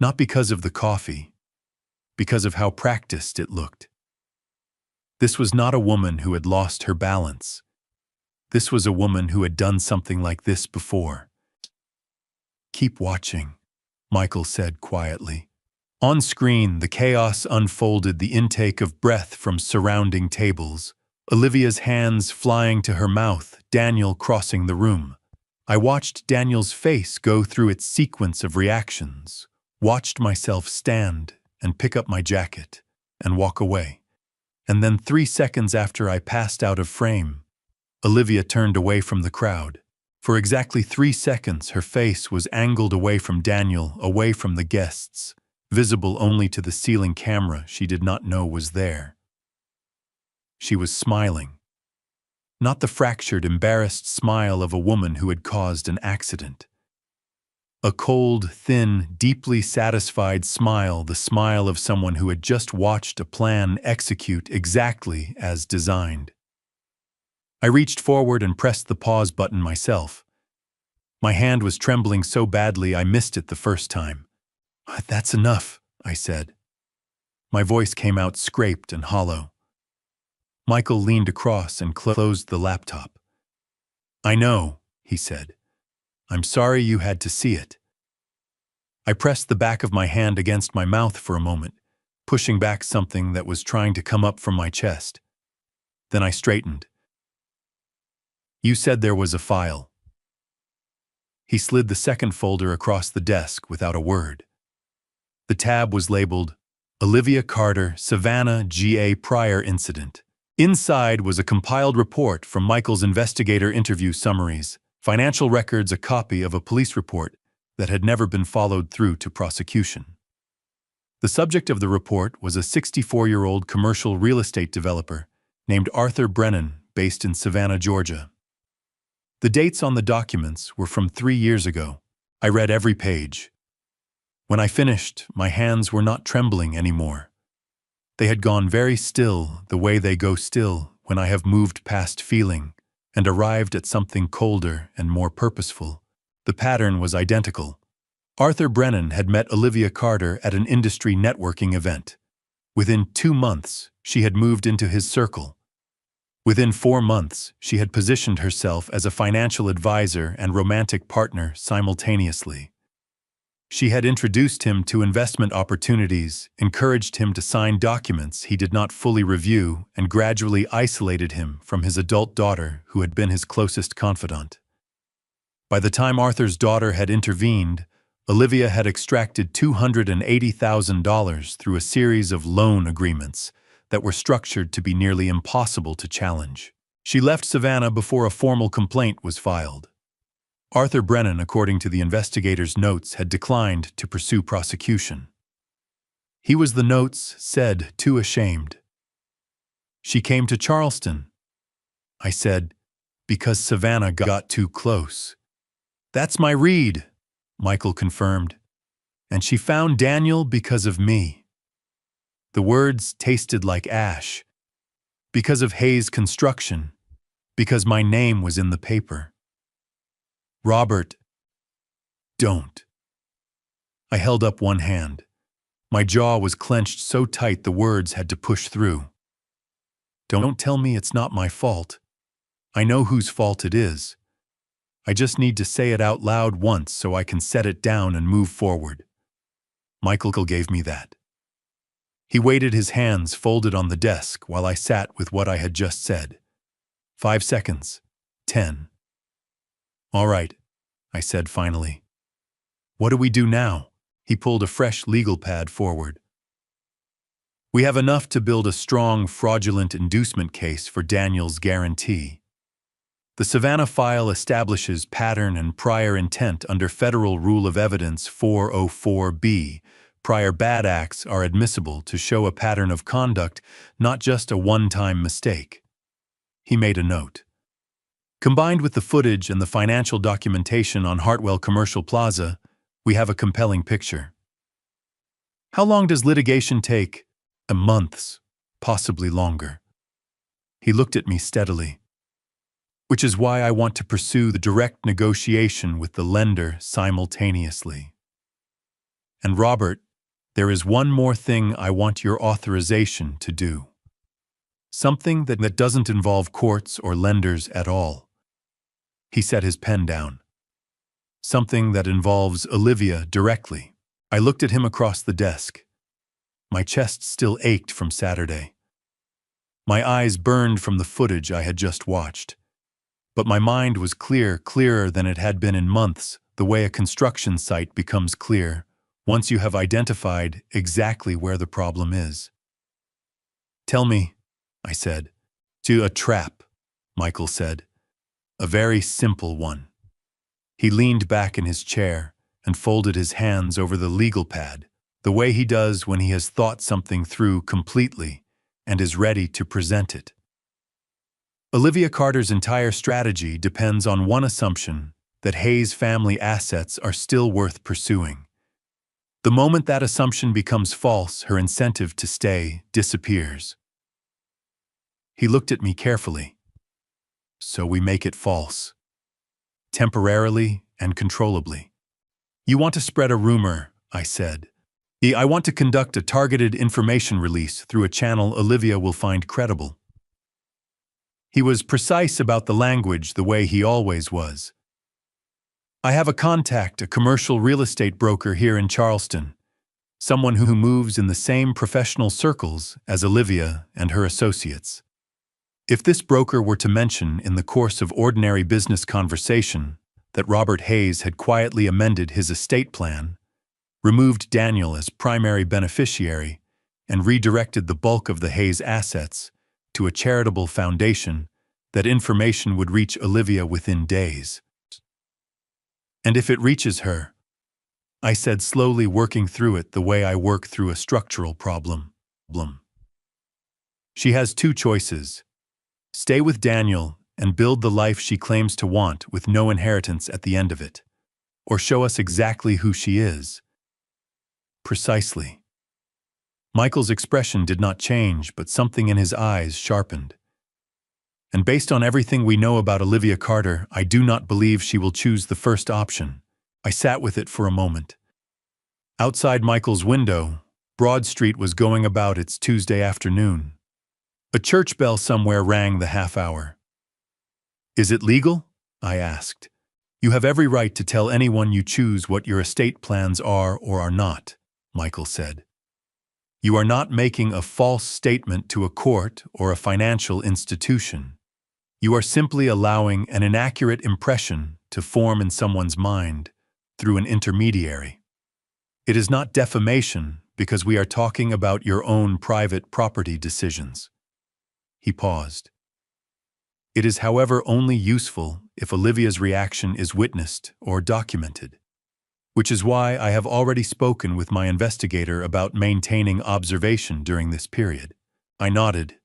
Not because of the coffee, because of how practiced it looked. This was not a woman who had lost her balance. This was a woman who had done something like this before. Keep watching, Michael said quietly. On screen, the chaos unfolded, the intake of breath from surrounding tables, Olivia's hands flying to her mouth, Daniel crossing the room. I watched Daniel's face go through its sequence of reactions, watched myself stand and pick up my jacket and walk away. And then 3 seconds after I passed out of frame, Olivia turned away from the crowd. For exactly 3 seconds, her face was angled away from Daniel, away from the guests, visible only to the ceiling camera she did not know was there. She was smiling. Not the fractured, embarrassed smile of a woman who had caused an accident. A cold, thin, deeply satisfied smile, the smile of someone who had just watched a plan execute exactly as designed. I reached forward and pressed the pause button myself. My hand was trembling so badly I missed it the first time. That's enough, I said. My voice came out scraped and hollow. Michael leaned across and closed the laptop. I know, he said. I'm sorry you had to see it. I pressed the back of my hand against my mouth for a moment, pushing back something that was trying to come up from my chest. Then I straightened. You said there was a file. He slid the second folder across the desk without a word. The tab was labeled Olivia Carter, Savannah G.A. Prior Incident. Inside was a compiled report from Michael's investigator interview summaries, financial records, a copy of a police report that had never been followed through to prosecution. The subject of the report was a 64-year-old commercial real estate developer named Arthur Brennan, based in Savannah, Georgia. The dates on the documents were from 3 years ago. I read every page. When I finished, my hands were not trembling anymore. They had gone very still, the way they go still when I have moved past feeling and arrived at something colder and more purposeful. The pattern was identical. Arthur Brennan had met Olivia Carter at an industry networking event. Within 2 months, she had moved into his circle. Within 4 months, she had positioned herself as a financial advisor and romantic partner simultaneously. She had introduced him to investment opportunities, encouraged him to sign documents he did not fully review, and gradually isolated him from his adult daughter, who had been his closest confidant. By the time Arthur's daughter had intervened, Olivia had extracted $280,000 through a series of loan agreements that were structured to be nearly impossible to challenge. She left Savannah before a formal complaint was filed. Arthur Brennan, according to the investigator's notes, had declined to pursue prosecution. He was, the notes said, too ashamed. She came to Charleston, I said, because Savannah got too close. That's my read, Michael confirmed. And she found Daniel because of me. The words tasted like ash. Because of Hayes Construction. Because my name was in the paper. Robert, don't. I held up one hand. My jaw was clenched so tight the words had to push through. Don't tell me it's not my fault. I know whose fault it is. I just need to say it out loud once so I can set it down and move forward. Michael gave me that. He waited, his hands folded on the desk while I sat with what I had just said. 5 seconds. 10. All right, I said finally. What do we do now? He pulled a fresh legal pad forward. We have enough to build a strong fraudulent inducement case for Daniel's guarantee. The Savannah file establishes pattern and prior intent under Federal Rule of Evidence 404B. Prior bad acts are admissible to show a pattern of conduct, not just a one-time mistake. He made a note. Combined with the footage and the financial documentation on Hartwell Commercial Plaza, we have a compelling picture. How long does litigation take? Months, possibly longer. He looked at me steadily. Which is why I want to pursue the direct negotiation with the lender simultaneously. And Robert, there is one more thing I want your authorization to do. Something that doesn't involve courts or lenders at all. He set his pen down. Something that involves Olivia directly. I looked at him across the desk. My chest still ached from Saturday. My eyes burned from the footage I had just watched. But my mind was clearer than it had been in months, the way a construction site becomes clear once you have identified exactly where the problem is. Tell me, I said. To a trap, Michael said. A very simple one. He leaned back in his chair and folded his hands over the legal pad, the way he does when he has thought something through completely and is ready to present it. Olivia Carter's entire strategy depends on one assumption, that Hayes family assets are still worth pursuing. The moment that assumption becomes false, her incentive to stay disappears. He looked at me carefully. So we make it false. Temporarily and controllably. You want to spread a rumor, I said. I want to conduct a targeted information release through a channel Olivia will find credible. He was precise about the language the way he always was. I have a contact, a commercial real estate broker here in Charleston, someone who moves in the same professional circles as Olivia and her associates. If this broker were to mention in the course of ordinary business conversation that Robert Hayes had quietly amended his estate plan, removed Daniel as primary beneficiary, and redirected the bulk of the Hayes assets to a charitable foundation, that information would reach Olivia within days. And if it reaches her, I said, slowly working through it the way I work through a structural problem. She has two choices: stay with Daniel and build the life she claims to want with no inheritance at the end of it, or show us exactly who she is. Precisely. Michael's expression did not change, but something in his eyes sharpened. And based on everything we know about Olivia Carter, I do not believe she will choose the first option. I sat with it for a moment. Outside Michael's window, Broad Street was going about its Tuesday afternoon. A church bell somewhere rang the half-hour. "Is it legal?" I asked. "You have every right to tell anyone you choose what your estate plans are or are not," Michael said. "You are not making a false statement to a court or a financial institution. You are simply allowing an inaccurate impression to form in someone's mind through an intermediary. It is not defamation because we are talking about your own private property decisions." He paused. "It is, however, only useful if Olivia's reaction is witnessed or documented, which is why I have already spoken with my investigator about maintaining observation during this period." I nodded.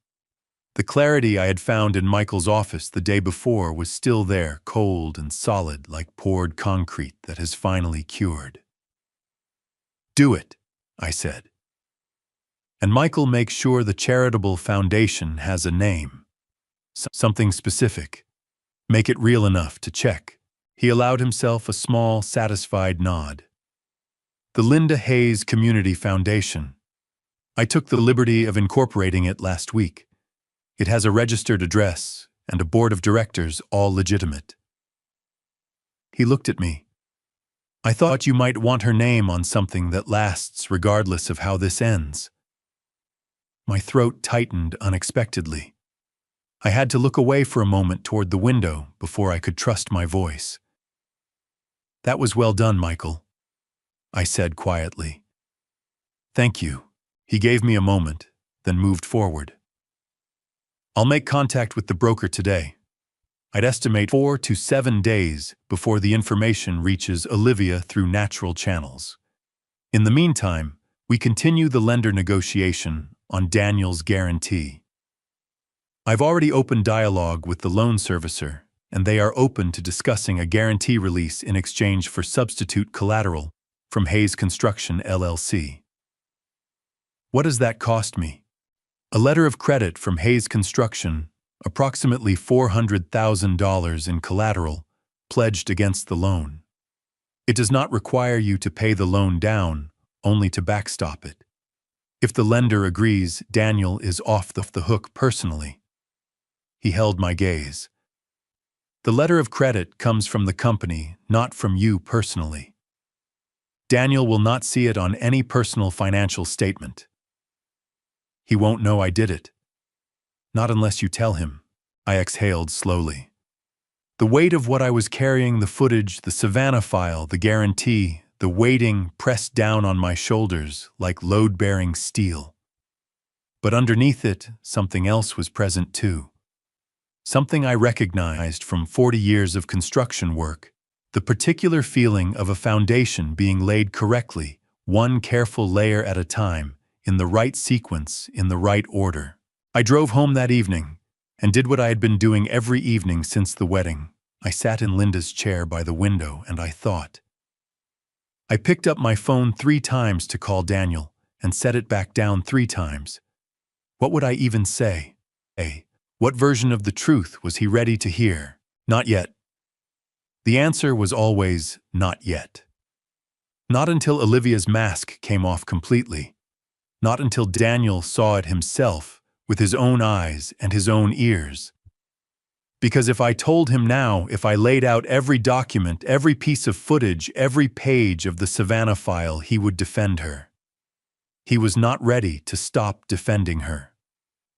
The clarity I had found in Michael's office the day before was still there, cold and solid like poured concrete that has finally cured. "Do it," I said. "And Michael, make sure the charitable foundation has a name. Something specific. Make it real enough to check." He allowed himself a small, satisfied nod. "The Linda Hayes Community Foundation. I took the liberty of incorporating it last week. It has a registered address and a board of directors, all legitimate." He looked at me. "I thought you might want her name on something that lasts regardless of how this ends." My throat tightened unexpectedly. I had to look away for a moment toward the window before I could trust my voice. "That was well done, Michael," I said quietly. "Thank you." He gave me a moment, then moved forward. "I'll make contact with the broker today. I'd estimate 4 to 7 days before the information reaches Olivia through natural channels. In the meantime, we continue the lender negotiation on Daniel's guarantee. I've already opened dialogue with the loan servicer, and they are open to discussing a guarantee release in exchange for substitute collateral from Hayes Construction, LLC. What does that cost me? A letter of credit from Hayes Construction, approximately $400,000 in collateral, pledged against the loan. It does not require you to pay the loan down, only to backstop it. If the lender agrees, Daniel is off the hook personally." He held my gaze. "The letter of credit comes from the company, not from you personally. Daniel will not see it on any personal financial statement. He won't know I did it. Not unless you tell him." I exhaled slowly. The weight of what I was carrying, the footage, the Savannah file, the guarantee, the waiting pressed down on my shoulders like load-bearing steel. But underneath it, something else was present too. Something I recognized from 40 years of construction work, the particular feeling of a foundation being laid correctly, one careful layer at a time, in the right sequence, in the right order. I drove home that evening and did what I had been doing every evening since the wedding. I sat in Linda's chair by the window and I thought. I picked up my phone 3 times to call Daniel and set it back down 3 times. What would I even say? What version of the truth was he ready to hear? Not yet. The answer was always not yet. Not until Olivia's mask came off completely. Not until Daniel saw it himself, with his own eyes and his own ears. Because if I told him now, if I laid out every document, every piece of footage, every page of the Savannah file, he would defend her. He was not ready to stop defending her.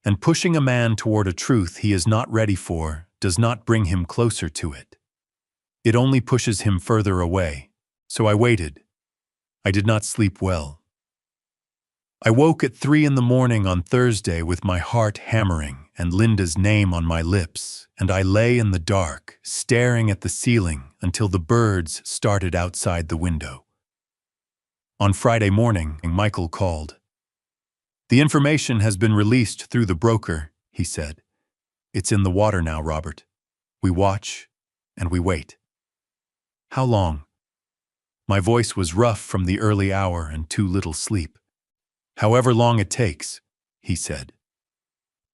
And pushing a man toward a truth he is not ready for does not bring him closer to it. It only pushes him further away. So I waited. I did not sleep well. I woke at 3 in the morning on Thursday with my heart hammering and Linda's name on my lips, and I lay in the dark, staring at the ceiling until the birds started outside the window. On Friday morning, Michael called. "The information has been released through the broker," he said. "It's in the water now, Robert. We watch and we wait." "How long?" My voice was rough from the early hour and too little sleep. "However long it takes," he said.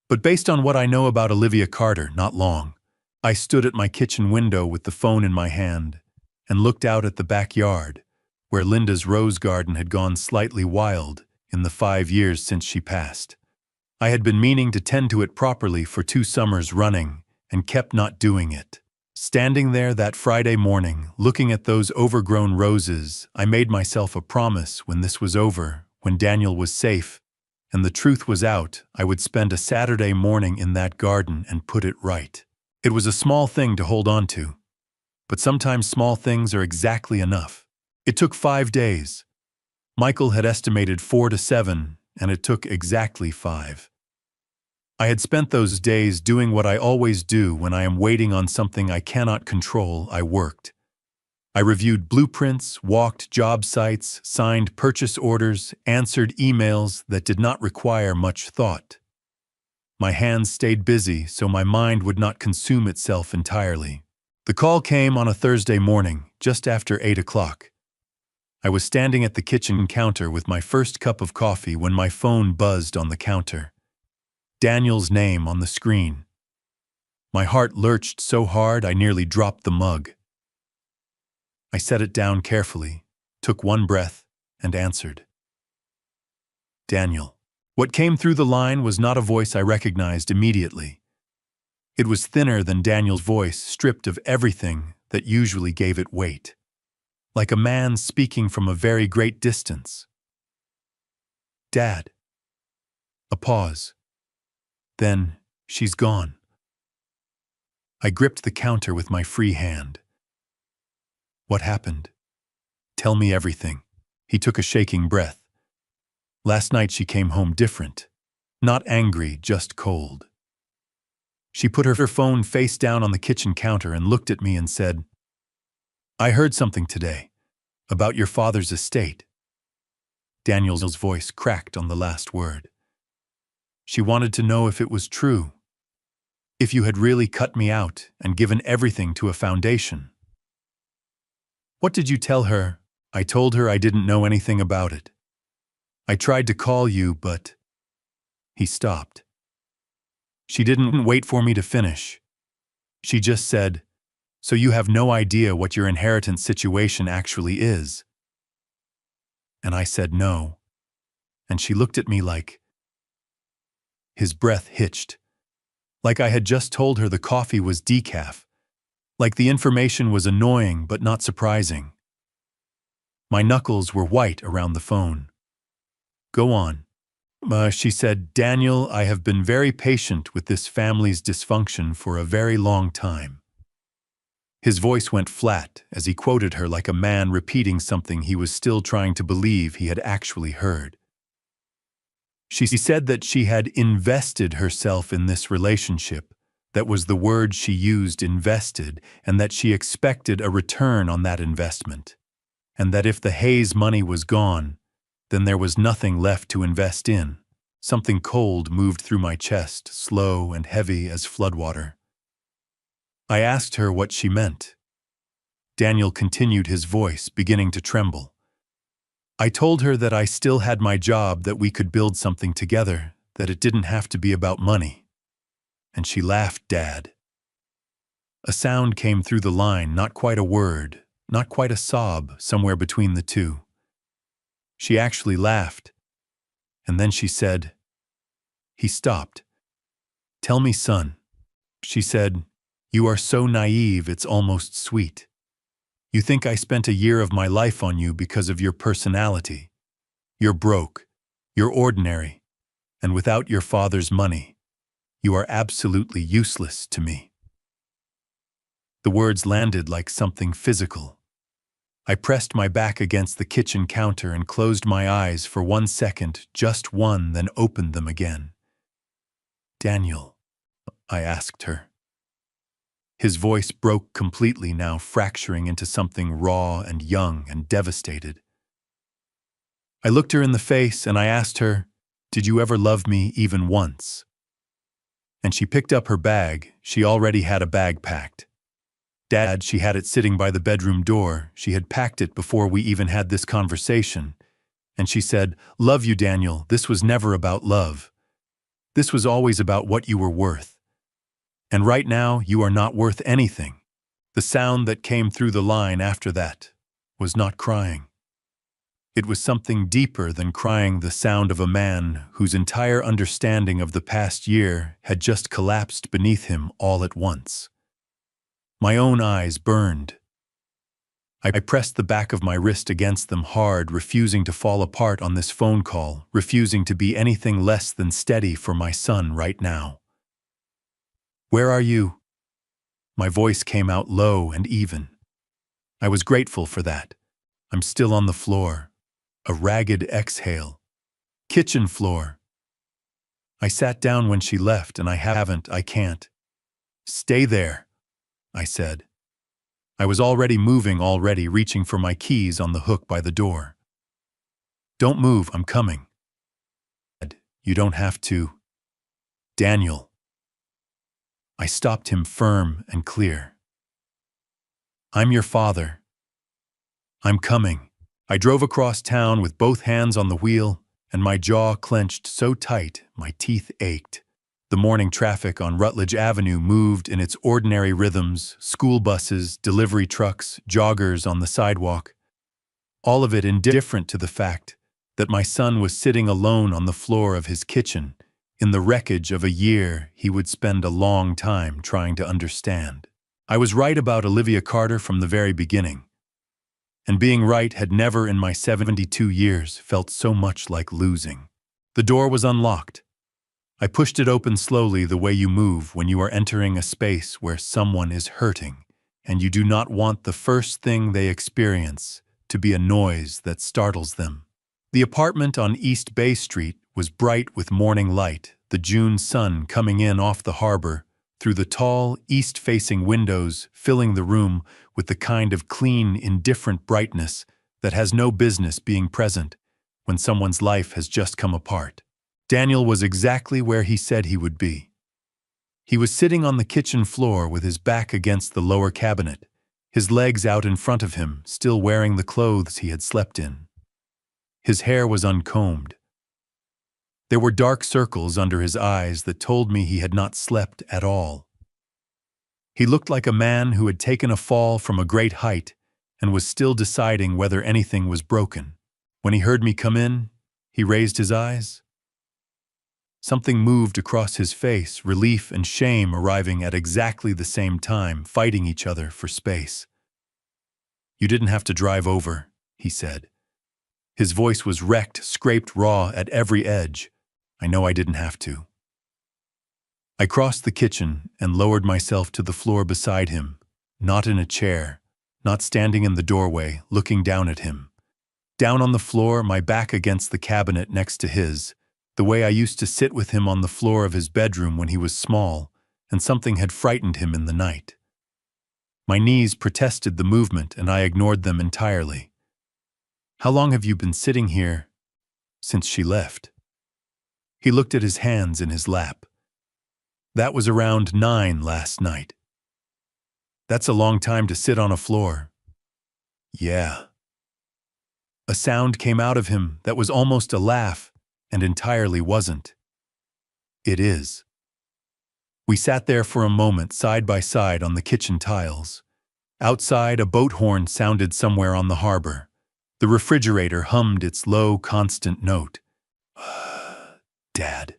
But based on what I know about Olivia Carter, not long. I stood at my kitchen window with the phone in my hand and looked out at the backyard, where Linda's rose garden had gone slightly wild in the 5 years since she passed. I had been meaning to tend to it properly for 2 summers running and kept not doing it. Standing there that Friday morning, looking at those overgrown roses, I made myself a promise when this was over, when Daniel was safe, and the truth was out, I would spend a Saturday morning in that garden and put it right. It was a small thing to hold on to, but sometimes small things are exactly enough. It took 5 days. Michael had estimated 4 to 7, and it took exactly 5. I had spent those days doing what I always do when I am waiting on something I cannot control. I worked. I reviewed blueprints, walked job sites, signed purchase orders, answered emails that did not require much thought. My hands stayed busy so my mind would not consume itself entirely. The call came on a Thursday morning, just after 8 o'clock. I was standing at the kitchen counter with my first cup of coffee when my phone buzzed on the counter. Daniel's name on the screen. My heart lurched so hard I nearly dropped the mug. I set it down carefully, took one breath, and answered. "Daniel." What came through the line was not a voice I recognized immediately. It was thinner than Daniel's voice, stripped of everything that usually gave it weight. Like a man speaking from a very great distance. "Dad." A pause. Then, "She's gone." I gripped the counter with my free hand. "What happened? Tell me everything." He took a shaking breath. "Last night she came home different. Not angry, just cold." She put her phone face down on the kitchen counter and looked at me and said, "I heard something today, about your father's estate." Daniel's voice cracked on the last word. She wanted to know if it was true. If you had really cut me out and given everything to a foundation. "What did you tell her?" I told her I didn't know anything about it. "I tried to call you, but..." He stopped. She didn't wait for me to finish. She just said, "So you have no idea what your inheritance situation actually is?" And I said no. And she looked at me like... His breath hitched. Like I had just told her the coffee was decaf. Like the information was annoying but not surprising. My knuckles were white around the phone. "Go on." She said, "Daniel, I have been very patient with this family's dysfunction for a very long time." His voice went flat as he quoted her like a man repeating something he was still trying to believe he had actually heard. She said that she had invested herself in this relationship. That was the word she used, invested, and that she expected a return on that investment. And that if the Hayes money was gone, then there was nothing left to invest in. Something cold moved through my chest, slow and heavy as floodwater. I asked her what she meant. Daniel continued, his voice beginning to tremble. I told her that I still had my job, that we could build something together, that it didn't have to be about money. And she laughed, "Dad." A sound came through the line, not quite a word, not quite a sob, somewhere between the two. She actually laughed. And then she said, he stopped. Tell me, son. She said, you are so naive it's almost sweet. You think I spent a year of my life on you because of your personality. You're broke. You're ordinary. And without your father's money, you are absolutely useless to me. The words landed like something physical. I pressed my back against the kitchen counter and closed my eyes for 1 second, just one, then opened them again. Daniel, I asked her. His voice broke completely now, fracturing into something raw and young and devastated. I looked her in the face and I asked her, did you ever love me even once? And she picked up her bag. She already had a bag packed. Dad, she had it sitting by the bedroom door. She had packed it before we even had this conversation. And she said, love you, Daniel. This was never about love. This was always about what you were worth. And right now, you are not worth anything. The sound that came through the line after that was not crying. It was something deeper than crying, the sound of a man whose entire understanding of the past year had just collapsed beneath him all at once. My own eyes burned. I pressed the back of my wrist against them hard, refusing to fall apart on this phone call, refusing to be anything less than steady for my son right now. Where are you? My voice came out low and even. I was grateful for that. I'm still on the floor. A ragged exhale. Kitchen floor. I sat down when she left and I can't. Stay there, I said. I was already moving, reaching for my keys on the hook by the door. Don't move, I'm coming. You don't have to. Daniel. I stopped him firm and clear. I'm your father. I'm coming. I drove across town with both hands on the wheel, and my jaw clenched so tight my teeth ached. The morning traffic on Rutledge Avenue moved in its ordinary rhythms, school buses, delivery trucks, joggers on the sidewalk. All of it indifferent to the fact that my son was sitting alone on the floor of his kitchen, in the wreckage of a year he would spend a long time trying to understand. I was right about Olivia Carter from the very beginning. And being right had never in my 72 years felt so much like losing. The door was unlocked. I pushed it open slowly, the way you move when you are entering a space where someone is hurting, and you do not want the first thing they experience to be a noise that startles them. The apartment on East Bay Street was bright with morning light, the June sun coming in off the harbor, through the tall, east-facing windows, filling the room with the kind of clean, indifferent brightness that has no business being present when someone's life has just come apart. Daniel was exactly where he said he would be. He was sitting on the kitchen floor with his back against the lower cabinet, his legs out in front of him, still wearing the clothes he had slept in. His hair was uncombed. There were dark circles under his eyes that told me he had not slept at all. He looked like a man who had taken a fall from a great height and was still deciding whether anything was broken. When he heard me come in, he raised his eyes. Something moved across his face, relief and shame arriving at exactly the same time, fighting each other for space. You didn't have to drive over, he said. His voice was wrecked, scraped raw at every edge. I know I didn't have to. I crossed the kitchen and lowered myself to the floor beside him, not in a chair, not standing in the doorway, looking down at him. Down on the floor, my back against the cabinet next to his, the way I used to sit with him on the floor of his bedroom when he was small, and something had frightened him in the night. My knees protested the movement, and I ignored them entirely. How long have you been sitting here? Since she left. He looked at his hands in his lap. That was around 9 last night. That's a long time to sit on a floor. Yeah. A sound came out of him that was almost a laugh, and entirely wasn't. It is. We sat there for a moment side by side on the kitchen tiles. Outside, a boat horn sounded somewhere on the harbor. The refrigerator hummed its low, constant note. Dad.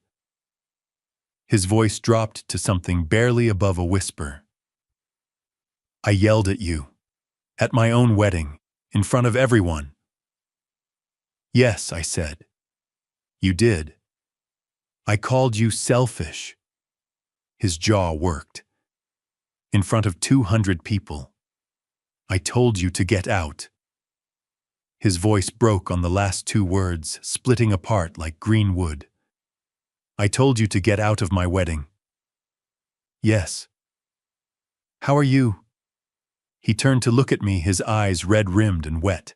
His voice dropped to something barely above a whisper. I yelled at you. At my own wedding. In front of everyone. Yes, I said. You did. I called you selfish. His jaw worked. In front of 200 people. I told you to get out. His voice broke on the last two words, splitting apart like green wood. I told you to get out of my wedding. Yes. How are you? He turned to look at me, his eyes red-rimmed and wet.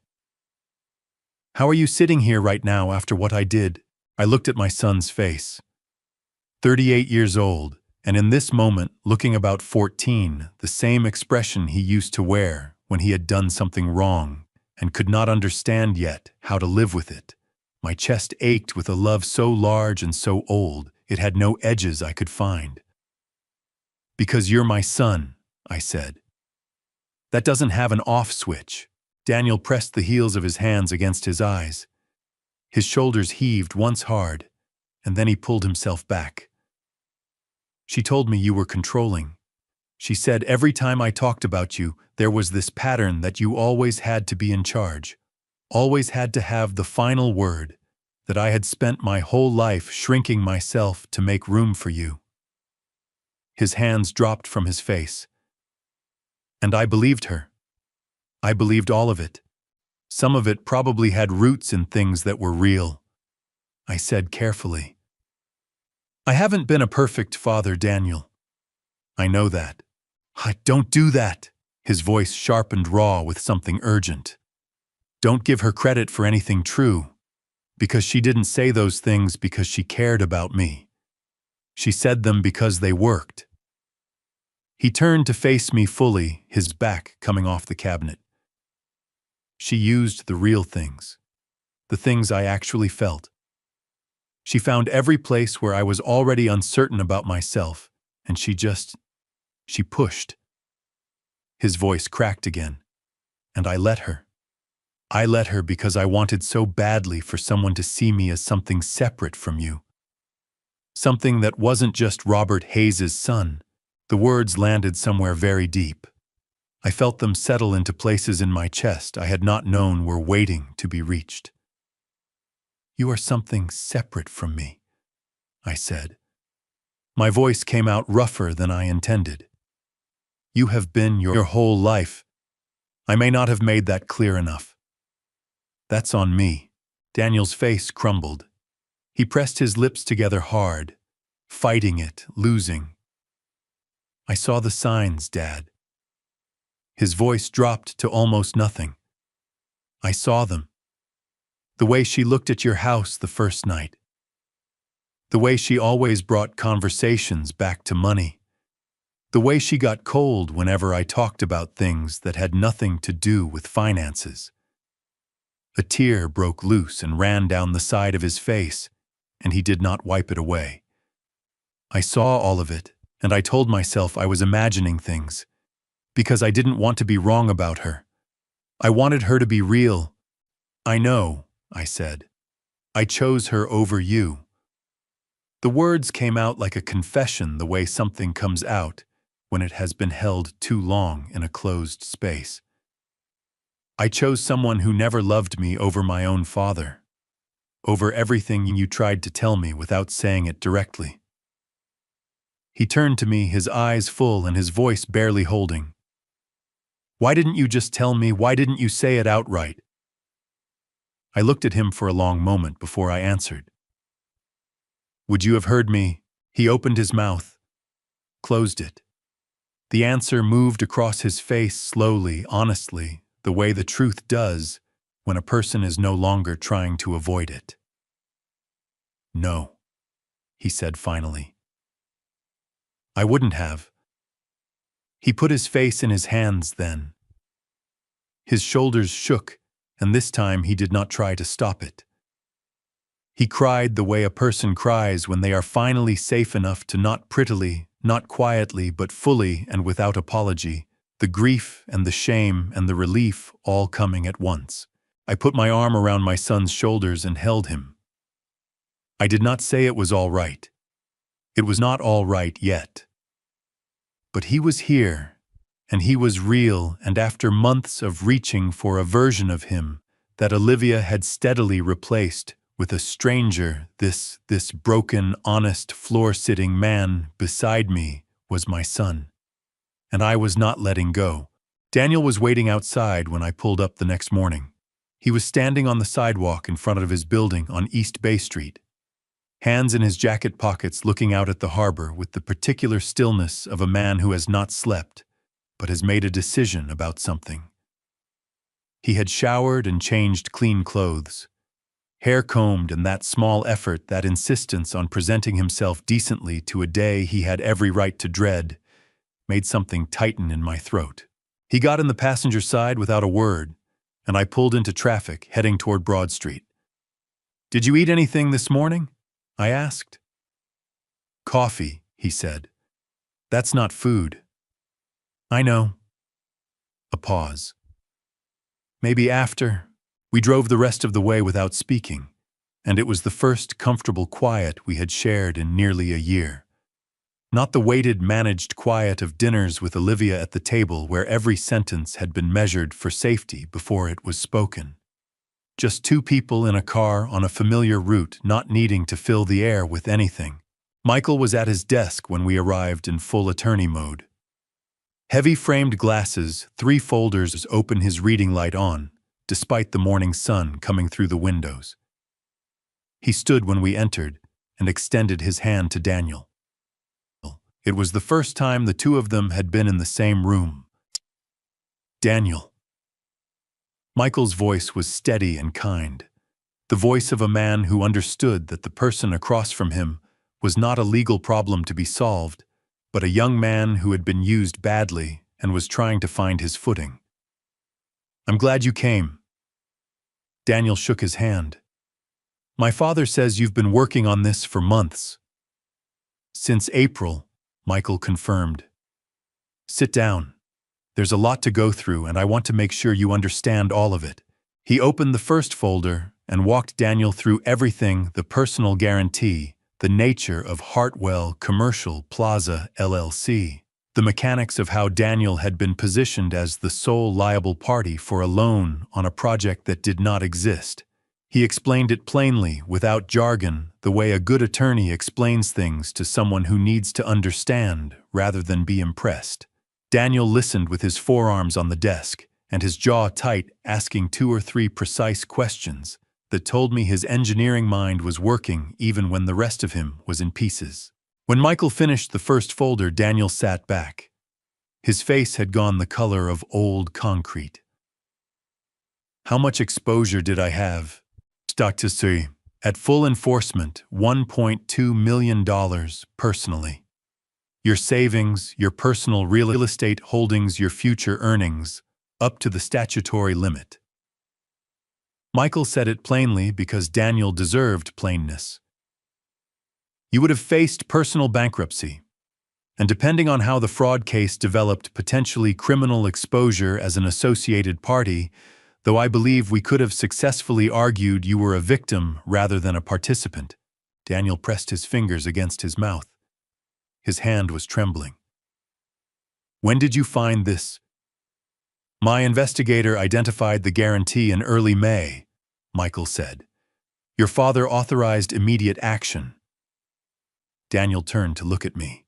How are you sitting here right now after what I did? I looked at my son's face. 38 years old, and in this moment, looking about 14, the same expression he used to wear when he had done something wrong and could not understand yet how to live with it. My chest ached with a love so large and so old, it had no edges I could find. Because you're my son, I said. That doesn't have an off switch. Daniel pressed the heels of his hands against his eyes. His shoulders heaved once hard, and then he pulled himself back. She told me you were controlling. She said every time I talked about you, there was this pattern that you always had to be in charge, always had to have the final word, that I had spent my whole life shrinking myself to make room for you. His hands dropped from his face. And I believed her. I believed all of it. Some of it probably had roots in things that were real. I said carefully. I haven't been a perfect father, Daniel. I know that. Don't do that. His voice sharp and raw with something urgent. Don't give her credit for anything true, because she didn't say those things because she cared about me. She said them because they worked. He turned to face me fully, his back coming off the cabinet. She used the real things, the things I actually felt. She found every place where I was already uncertain about myself, and she pushed. His voice cracked again, and I let her. I let her because I wanted so badly for someone to see me as something separate from you. Something that wasn't just Robert Hayes's son. The words landed somewhere very deep. I felt them settle into places in my chest I had not known were waiting to be reached. You are something separate from me, I said. My voice came out rougher than I intended. You have been your whole life. I may not have made that clear enough. That's on me. Daniel's face crumbled. He pressed his lips together hard, fighting it, losing. I saw the signs, Dad. His voice dropped to almost nothing. I saw them. The way she looked at your house the first night. The way she always brought conversations back to money. The way she got cold whenever I talked about things that had nothing to do with finances. A tear broke loose and ran down the side of his face, and he did not wipe it away. I saw all of it, and I told myself I was imagining things, because I didn't want to be wrong about her. I wanted her to be real. I know, I said. I chose her over you. The words came out like a confession, the way something comes out when it has been held too long in a closed space. I chose someone who never loved me over my own father, over everything you tried to tell me without saying it directly. He turned to me, his eyes full and his voice barely holding. Why didn't you just tell me? Why didn't you say it outright? I looked at him for a long moment before I answered. Would you have heard me? He opened his mouth, closed it. The answer moved across his face slowly, honestly, the way the truth does when a person is no longer trying to avoid it. No, he said finally. I wouldn't have. He put his face in his hands then. His shoulders shook, and this time he did not try to stop it. He cried the way a person cries when they are finally safe enough to not prettily, not quietly, but fully and without apology, the grief and the shame and the relief all coming at once. I put my arm around my son's shoulders and held him. I did not say it was all right. It was not all right yet. But he was here, and he was real, and after months of reaching for a version of him that Olivia had steadily replaced with a stranger, this broken, honest, floor-sitting man beside me was my son. And I was not letting go. Daniel was waiting outside when I pulled up the next morning. He was standing on the sidewalk in front of his building on East Bay Street, hands in his jacket pockets looking out at the harbor with the particular stillness of a man who has not slept, but has made a decision about something. He had showered and changed clean clothes, hair combed, and that small effort, that insistence on presenting himself decently to a day he had every right to dread, made something tighten in my throat. He got in the passenger side without a word, and I pulled into traffic, heading toward Broad Street. "Did you eat anything this morning?" I asked. "Coffee," he said. "That's not food." "I know." A pause. "Maybe after." We drove the rest of the way without speaking, and it was the first comfortable quiet we had shared in nearly a year. Not the weighted, managed quiet of dinners with Olivia at the table where every sentence had been measured for safety before it was spoken. Just two people in a car on a familiar route, not needing to fill the air with anything. Michael was at his desk when we arrived in full attorney mode. Heavy framed glasses, 3 folders open, his reading light on, despite the morning sun coming through the windows. He stood when we entered and extended his hand to Daniel. It was the first time the two of them had been in the same room. "Daniel." Michael's voice was steady and kind, the voice of a man who understood that the person across from him was not a legal problem to be solved, but a young man who had been used badly and was trying to find his footing. "I'm glad you came." Daniel shook his hand. "My father says you've been working on this for months." "Since April," Michael confirmed. "Sit down. There's a lot to go through, and I want to make sure you understand all of it." He opened the first folder and walked Daniel through everything: the personal guarantee, the nature of Hartwell Commercial Plaza LLC, the mechanics of how Daniel had been positioned as the sole liable party for a loan on a project that did not exist. He explained it plainly, without jargon, the way a good attorney explains things to someone who needs to understand rather than be impressed. Daniel listened with his forearms on the desk and his jaw tight, asking 2 or 3 precise questions that told me his engineering mind was working even when the rest of him was in pieces. When Michael finished the first folder, Daniel sat back. His face had gone the color of old concrete. "How much exposure did I have?" "Dr. C. At full enforcement, $1.2 million personally. Your savings, your personal real estate holdings, your future earnings, up to the statutory limit." Michael said it plainly because Daniel deserved plainness. "You would have faced personal bankruptcy, and depending on how the fraud case developed, potentially criminal exposure as an associated party, though I believe we could have successfully argued you were a victim rather than a participant." Daniel pressed his fingers against his mouth. His hand was trembling. "When did you find this?" "My investigator identified the guarantee in early May," Michael said. "Your father authorized immediate action." Daniel turned to look at me.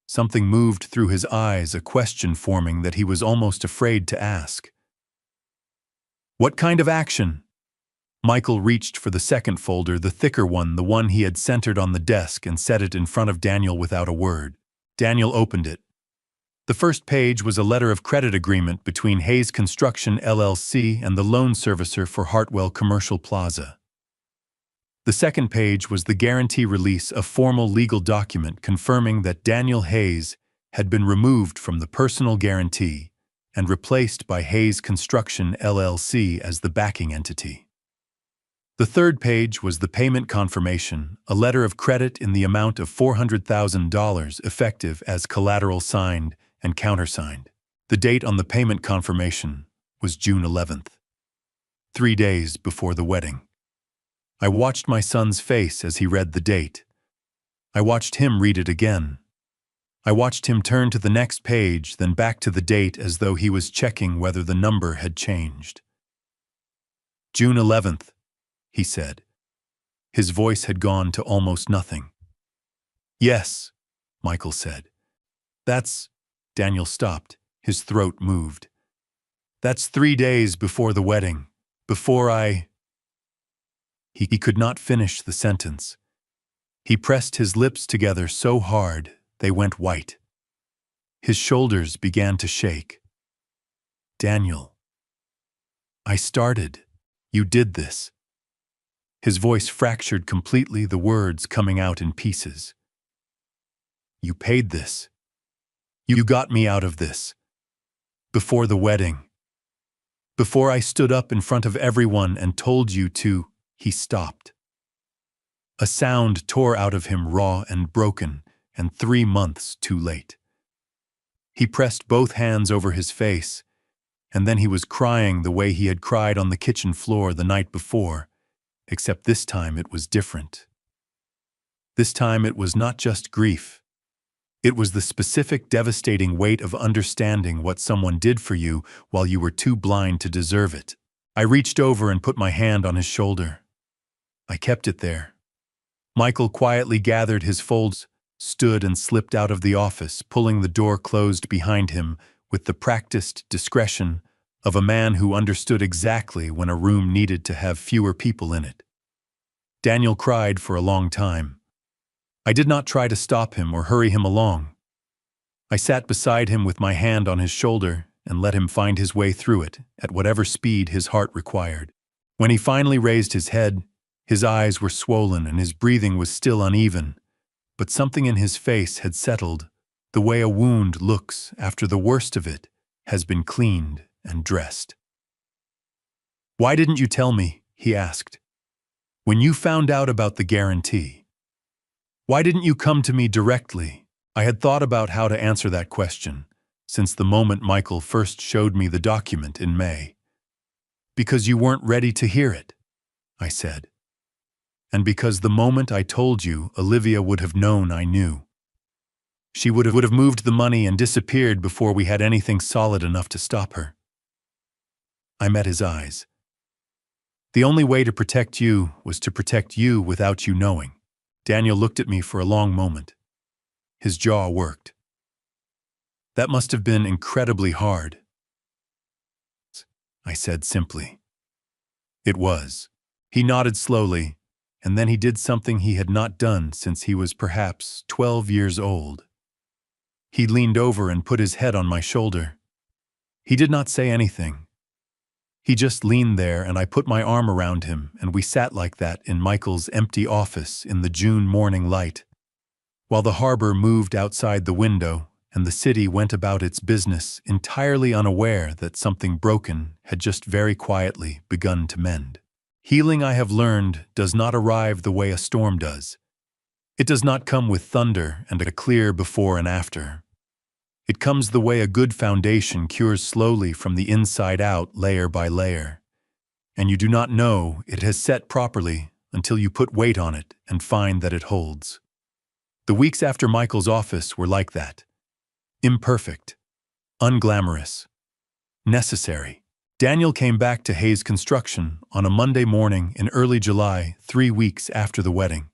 Something moved through his eyes, a question forming that he was almost afraid to ask. "What kind of action?" Michael reached for the second folder, the thicker one, the one he had centered on the desk, and set it in front of Daniel without a word. Daniel opened it. The first page was a letter of credit agreement between Hayes Construction LLC and the loan servicer for Hartwell Commercial Plaza. The second page was the guarantee release, a formal legal document confirming that Daniel Hayes had been removed from the personal guarantee and replaced by Hayes Construction LLC as the backing entity. The third page was the payment confirmation, a letter of credit in the amount of $400,000 effective as collateral, signed and countersigned. The date on the payment confirmation was June 11th. 3 days before the wedding. I watched my son's face as he read the date. I watched him read it again. I watched him turn to the next page, then back to the date as though he was checking whether the number had changed. June 11th, he said. His voice had gone to almost nothing. Yes, Michael said. That's... Daniel stopped. His throat moved. That's 3 days before the wedding. Before I... He could not finish the sentence. He pressed his lips together so hard they went white. His shoulders began to shake. Daniel. I started. You did this. His voice fractured completely, the words coming out in pieces. You paid this. You got me out of this. Before the wedding. Before I stood up in front of everyone and told you to, he stopped. A sound tore out of him, raw and broken, and 3 months too late. He pressed both hands over his face, and then he was crying the way he had cried on the kitchen floor the night before, except this time it was different. This time it was not just grief. It was the specific, devastating weight of understanding what someone did for you while you were too blind to deserve it. I reached over and put my hand on his shoulder. I kept it there. Michael quietly gathered his folds, stood and slipped out of the office, pulling the door closed behind him with the practiced discretion of a man who understood exactly when a room needed to have fewer people in it. Daniel cried for a long time. I did not try to stop him or hurry him along. I sat beside him with my hand on his shoulder and let him find his way through it at whatever speed his heart required. When he finally raised his head, his eyes were swollen and his breathing was still uneven, but something in his face had settled, the way a wound looks after the worst of it has been cleaned and dressed. Why didn't you tell me? He asked. When you found out about the guarantee. Why didn't you come to me directly? I had thought about how to answer that question since the moment Michael first showed me the document in May. Because you weren't ready to hear it, I said. And because the moment I told you, Olivia would have known I knew. She would have moved the money and disappeared before we had anything solid enough to stop her. I met his eyes. The only way to protect you was to protect you without you knowing. Daniel looked at me for a long moment. His jaw worked. That must have been incredibly hard, I said simply. It was. He nodded slowly, and then he did something he had not done since he was perhaps 12 years old. He leaned over and put his head on my shoulder. He did not say anything. He just leaned there and I put my arm around him and we sat like that in Michael's empty office in the June morning light, while the harbor moved outside the window and the city went about its business entirely unaware that something broken had just very quietly begun to mend. Healing, I have learned, does not arrive the way a storm does. It does not come with thunder and a clear before and after. It comes the way a good foundation cures slowly from the inside out, layer by layer. And you do not know it has set properly until you put weight on it and find that it holds. The weeks after Michael's office were like that. Imperfect, unglamorous, necessary. Daniel came back to Hayes Construction on a Monday morning in early July, 3 weeks after the wedding.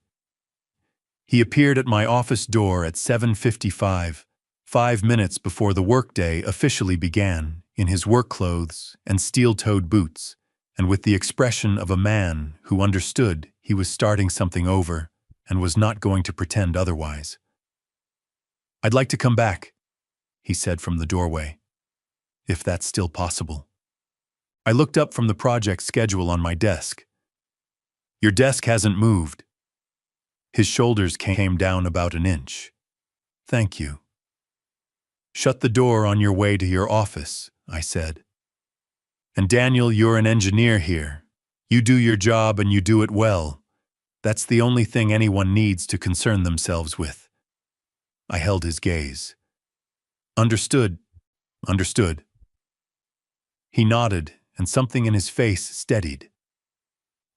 He appeared at my office door at 7:55, 5 minutes before the workday officially began, in his work clothes and steel-toed boots, and with the expression of a man who understood he was starting something over and was not going to pretend otherwise. I'd like to come back, he said from the doorway, if that's still possible. I looked up from the project schedule on my desk. Your desk hasn't moved. His shoulders came down about an inch. Thank you. Shut the door on your way to your office, I said. And Daniel, you're an engineer here. You do your job and you do it well. That's the only thing anyone needs to concern themselves with. I held his gaze. Understood. Understood. He nodded, and something in his face steadied.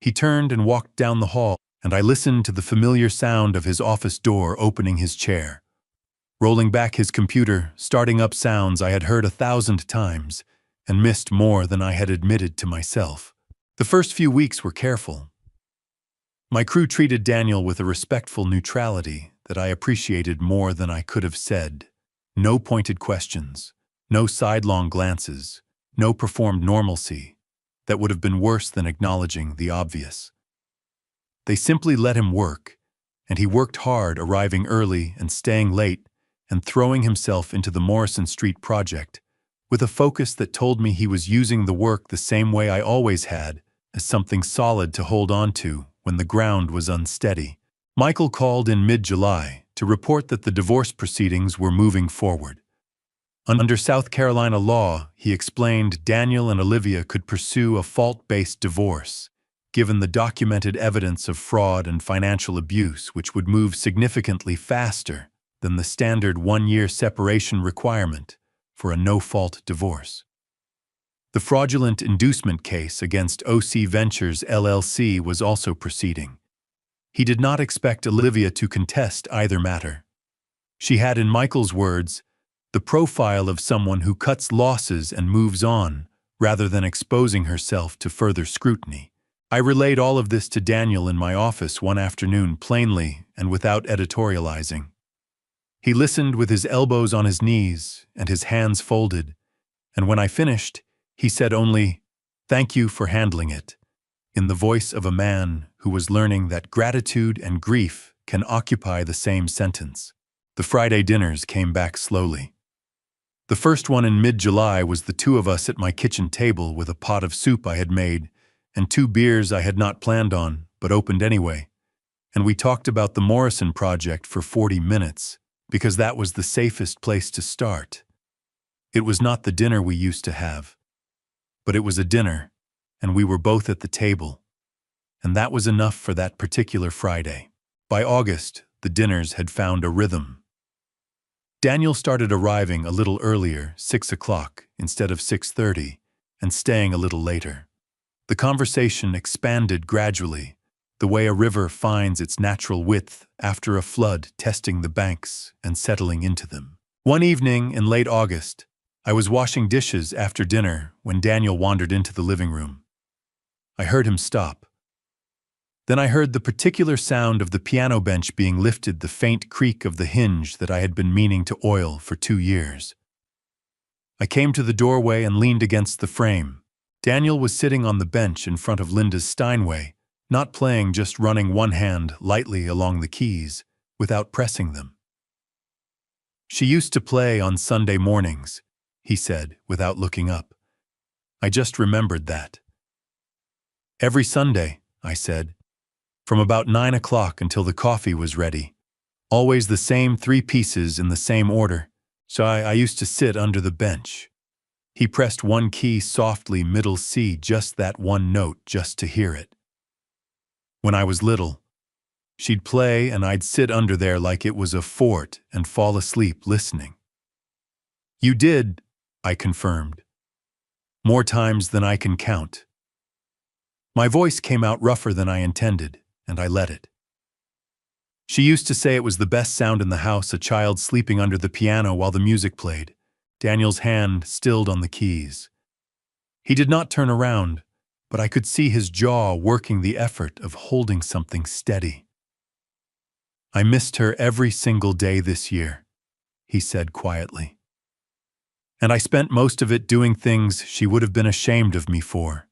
He turned and walked down the hall, and I listened to the familiar sound of his office door opening his chair, rolling back his computer, starting up sounds I had heard 1,000 times and missed more than I had admitted to myself. The first few weeks were careful. My crew treated Daniel with a respectful neutrality that I appreciated more than I could have said. No pointed questions, no sidelong glances, no performed normalcy that would have been worse than acknowledging the obvious. They simply let him work, and he worked hard, arriving early and staying late and throwing himself into the Morrison Street project with a focus that told me he was using the work the same way I always had, as something solid to hold on to when the ground was unsteady. Michael called in mid-July to report that the divorce proceedings were moving forward. Under South Carolina law, he explained, Daniel and Olivia could pursue a fault-based divorce, given the documented evidence of fraud and financial abuse, which would move significantly faster than the standard 1-year separation requirement for a no-fault divorce. The fraudulent inducement case against OC Ventures LLC was also proceeding. He did not expect Olivia to contest either matter. She had, in Michael's words, the profile of someone who cuts losses and moves on, rather than exposing herself to further scrutiny. I relayed all of this to Daniel in my office one afternoon plainly and without editorializing. He listened with his elbows on his knees and his hands folded, and when I finished, he said only, "Thank you for handling it," in the voice of a man who was learning that gratitude and grief can occupy the same sentence. The Friday dinners came back slowly. The first one in mid-July was the two of us at my kitchen table with a pot of soup I had made and 2 beers I had not planned on, but opened anyway, and we talked about the Morrison project for 40 minutes, because that was the safest place to start. It was not the dinner we used to have, but it was a dinner, and we were both at the table, and that was enough for that particular Friday. By August, the dinners had found a rhythm. Daniel started arriving a little earlier, 6 o'clock, instead of 6:30, and staying a little later. The conversation expanded gradually, the way a river finds its natural width after a flood testing the banks and settling into them. One evening in late August, I was washing dishes after dinner when Daniel wandered into the living room. I heard him stop. Then I heard the particular sound of the piano bench being lifted, the faint creak of the hinge that I had been meaning to oil for 2 years. I came to the doorway and leaned against the frame. Daniel was sitting on the bench in front of Linda's Steinway, not playing, just running one hand lightly along the keys without pressing them. "She used to play on Sunday mornings," he said without looking up. I just remembered that. "Every Sunday," I said, "from about 9 o'clock until the coffee was ready. Always the same 3 pieces in the same order, so I used to sit under the bench." He pressed one key softly, middle C, just that one note, just to hear it. "When I was little, she'd play and I'd sit under there like it was a fort and fall asleep listening." "You did," I confirmed. "More times than I can count." My voice came out rougher than I intended, and I let it. "She used to say it was the best sound in the house, a child sleeping under the piano while the music played." Daniel's hand stilled on the keys. He did not turn around, but I could see his jaw working the effort of holding something steady. "I missed her every single day this year," he said quietly. "And I spent most of it doing things she would have been ashamed of me for."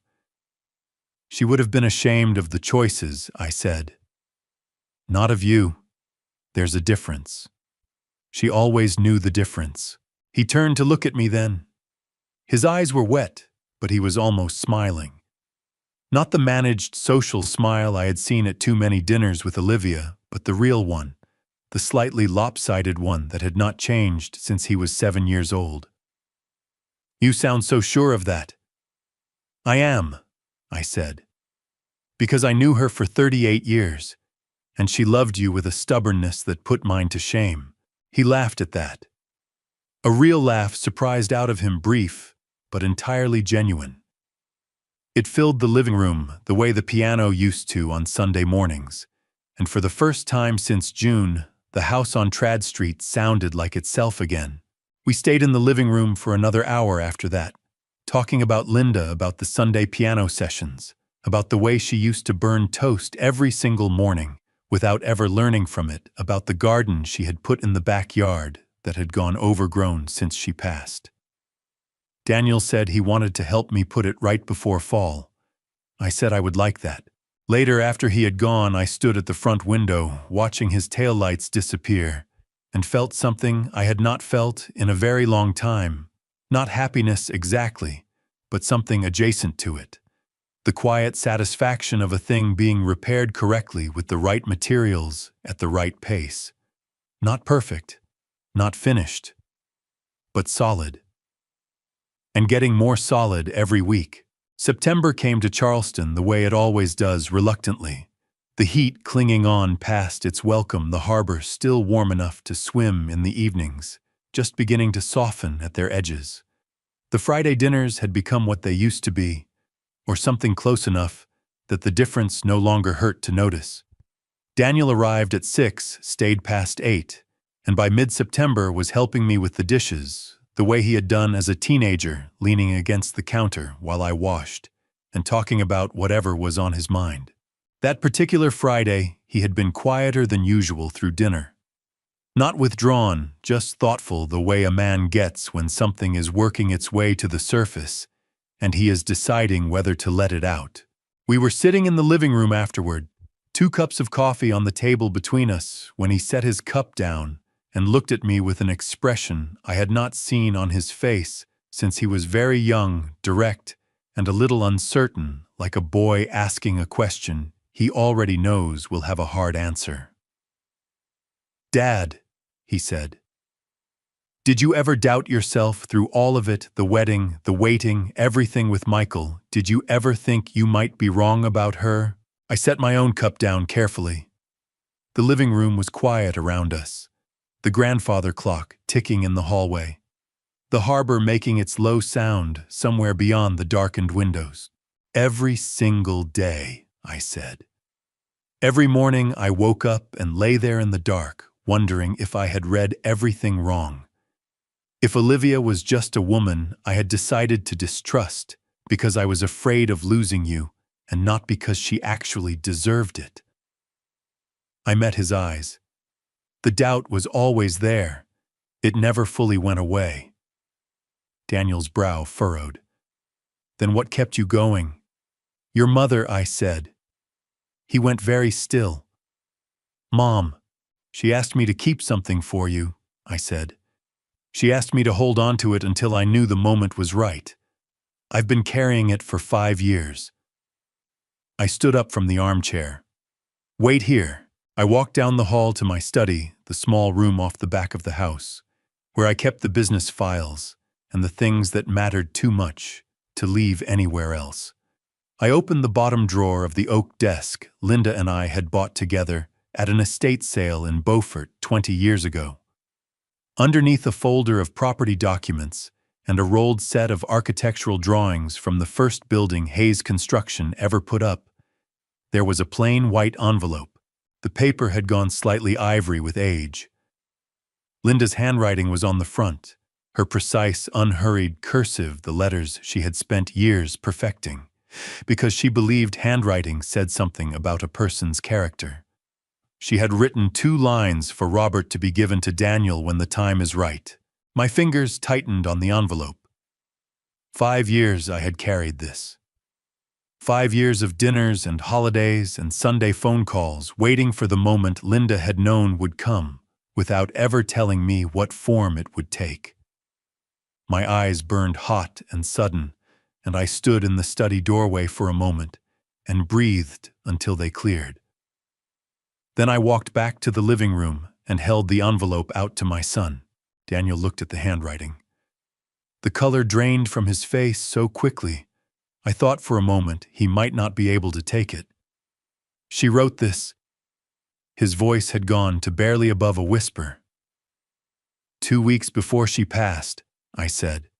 "She would have been ashamed of the choices," I said. "Not of you. There's a difference." She always knew the difference. He turned to look at me then. His eyes were wet, but he was almost smiling. Not the managed social smile I had seen at too many dinners with Olivia, but the real one, the slightly lopsided one that had not changed since he was 7 years old. "You sound so sure of that." "I am," I said, "because I knew her for 38 years, and she loved you with a stubbornness that put mine to shame." He laughed at that. A real laugh surprised out of him, brief, but entirely genuine. It filled the living room the way the piano used to on Sunday mornings, and for the first time since June, the house on Trad Street sounded like itself again. We stayed in the living room for another hour after that, talking about Linda, about the Sunday piano sessions, about the way she used to burn toast every single morning without ever learning from it, about the garden she had put in the backyard that had gone overgrown since she passed. Daniel said he wanted to help me put it right before fall. I said I would like that. Later, after he had gone, I stood at the front window, watching his taillights disappear, and felt something I had not felt in a very long time. Not happiness exactly, but something adjacent to it. The quiet satisfaction of a thing being repaired correctly with the right materials at the right pace. Not perfect, not finished, but solid. And getting more solid every week. September came to Charleston the way it always does, reluctantly. The heat clinging on past its welcome, the harbor still warm enough to swim in the evenings, just beginning to soften at their edges. The Friday dinners had become what they used to be, or something close enough that the difference no longer hurt to notice. Daniel arrived at 6, stayed past 8, and by mid-September was helping me with the dishes, the way he had done as a teenager, leaning against the counter while I washed, and talking about whatever was on his mind. That particular Friday, he had been quieter than usual through dinner. Not withdrawn, just thoughtful, the way a man gets when something is working its way to the surface, and he is deciding whether to let it out. We were sitting in the living room afterward, 2 cups of coffee on the table between us, when he set his cup down and looked at me with an expression I had not seen on his face since he was very young, direct, and a little uncertain, like a boy asking a question he already knows will have a hard answer. "Dad," he said, "did you ever doubt yourself through all of it, the wedding, the waiting, everything with Michael? Did you ever think you might be wrong about her?" I set my own cup down carefully. The living room was quiet around us. The grandfather clock ticking in the hallway. The harbor making its low sound somewhere beyond the darkened windows. "Every single day," I said. Every morning I woke up and lay there in the dark, wondering if I had read everything wrong. If Olivia was just a woman I had decided to distrust because I was afraid of losing you and not because she actually deserved it. I met his eyes. The doubt was always there. It never fully went away. Daniel's brow furrowed. "Then what kept you going?" "Your mother," I said. He went very still. "Mom, she asked me to keep something for you," I said. "She asked me to hold on to it until I knew the moment was right. I've been carrying it for 5 years. I stood up from the armchair. "Wait here." I walked down the hall to my study, the small room off the back of the house, where I kept the business files and the things that mattered too much to leave anywhere else. I opened the bottom drawer of the oak desk Linda and I had bought together at an estate sale in Beaufort 20 years ago. Underneath a folder of property documents and a rolled set of architectural drawings from the first building Hayes Construction ever put up, there was a plain white envelope. The paper had gone slightly ivory with age. Linda's handwriting was on the front, her precise, unhurried cursive, the letters she had spent years perfecting, because she believed handwriting said something about a person's character. She had written 2 lines for Robert to be given to Daniel when the time is right. My fingers tightened on the envelope. 5 years I had carried this. 5 years of dinners and holidays and Sunday phone calls, waiting for the moment Linda had known would come, without ever telling me what form it would take. My eyes burned hot and sudden, and I stood in the study doorway for a moment and breathed until they cleared. Then I walked back to the living room and held the envelope out to my son. Daniel looked at the handwriting. The color drained from his face so quickly, I thought for a moment he might not be able to take it. "She wrote this." His voice had gone to barely above a whisper. 2 weeks before she passed, I said.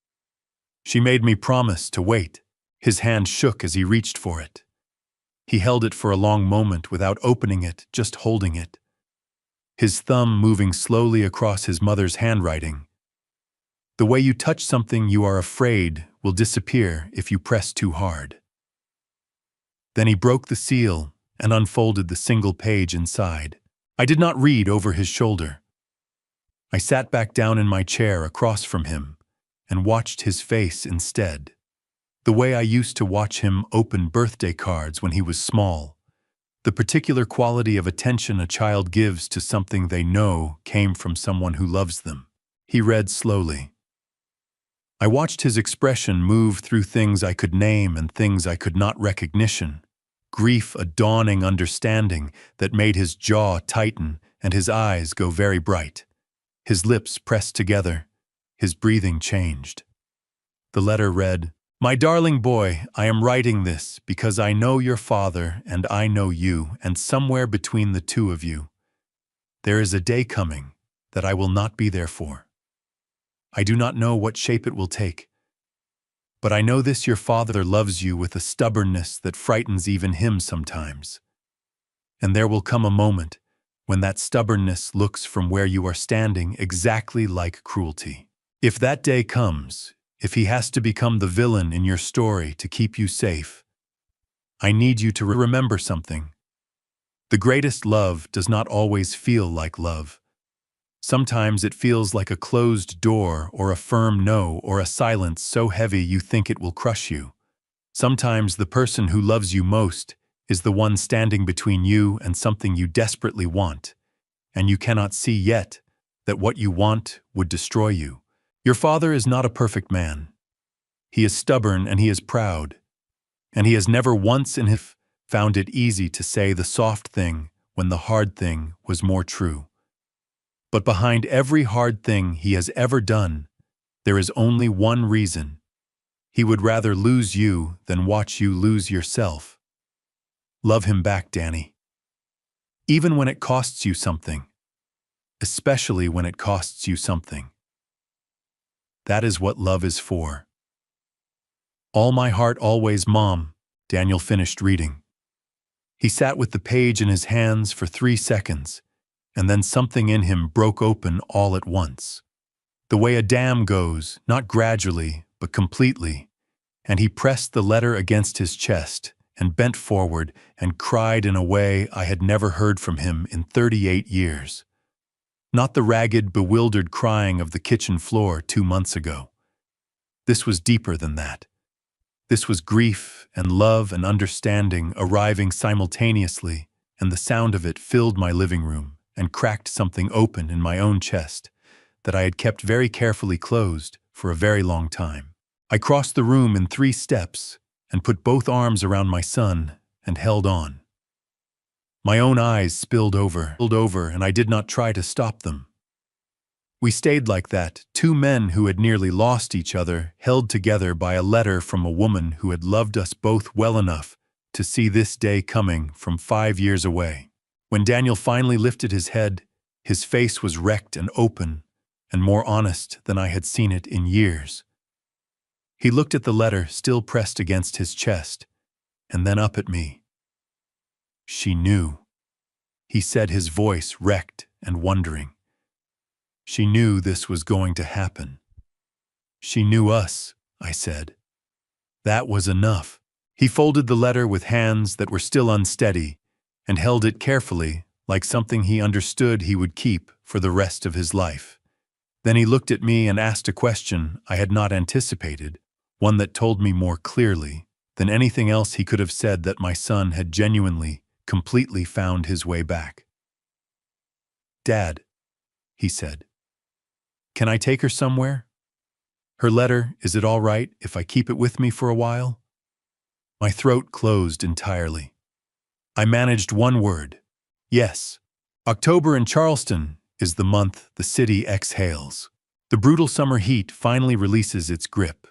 "She made me promise to wait." His hand shook as he reached for it. He held it for a long moment without opening it, just holding it. His thumb moving slowly across his mother's handwriting. The way you touch something you are afraid will disappear if you press too hard. Then he broke the seal and unfolded the single page inside. I did not read over his shoulder. I sat back down in my chair across from him and watched his face instead. The way I used to watch him open birthday cards when he was small. The particular quality of attention a child gives to something they know came from someone who loves them. He read slowly. I watched his expression move through things I could name and things I could not recognition. Grief, a dawning understanding that made his jaw tighten and his eyes go very bright. His lips pressed together. His breathing changed. The letter read, "My darling boy, I am writing this because I know your father and I know you, and somewhere between the two of you, there is a day coming that I will not be there for. I do not know what shape it will take, but I know this: your father loves you with a stubbornness that frightens even him sometimes. And there will come a moment when that stubbornness looks from where you are standing exactly like cruelty. If that day comes, if he has to become the villain in your story to keep you safe, I need you to remember something. The greatest love does not always feel like love. Sometimes it feels like a closed door or a firm no or a silence so heavy you think it will crush you. Sometimes the person who loves you most is the one standing between you and something you desperately want, and you cannot see yet that what you want would destroy you. Your father is not a perfect man. He is stubborn and he is proud, and he has never once in his life found it easy to say the soft thing when the hard thing was more true. But behind every hard thing he has ever done, there is only one reason. He would rather lose you than watch you lose yourself. Love him back, Danny. Even when it costs you something. Especially when it costs you something. That is what love is for. All my heart always, Mom. Daniel finished reading. He sat with the page in his hands for 3 seconds, and then something in him broke open all at once. The way a dam goes, not gradually, but completely, and he pressed the letter against his chest and bent forward and cried in a way I had never heard from him in 38 years. Not the ragged, bewildered crying of the kitchen floor 2 months ago. This was deeper than that. This was grief and love and understanding arriving simultaneously, and the sound of it filled my living room and cracked something open in my own chest that I had kept very carefully closed for a very long time. I crossed the room in 3 steps and put both arms around my son and held on. My own eyes spilled over, and I did not try to stop them. We stayed like that, 2 men who had nearly lost each other, held together by a letter from a woman who had loved us both well enough to see this day coming from 5 years away. When Daniel finally lifted his head, his face was wrecked and open, and more honest than I had seen it in years. He looked at the letter still pressed against his chest, and then up at me. She knew, he said, his voice wrecked and wondering. She knew this was going to happen. She knew us, I said. That was enough. He folded the letter with hands that were still unsteady and held it carefully, like something he understood he would keep for the rest of his life. Then he looked at me and asked a question I had not anticipated, one that told me more clearly than anything else he could have said that my son had genuinely, completely found his way back. Dad, he said, can I take her somewhere? Her letter, is it all right if I keep it with me for a while? My throat closed entirely. I managed one word. Yes. October in Charleston is the month the city exhales. The brutal summer heat finally releases its grip.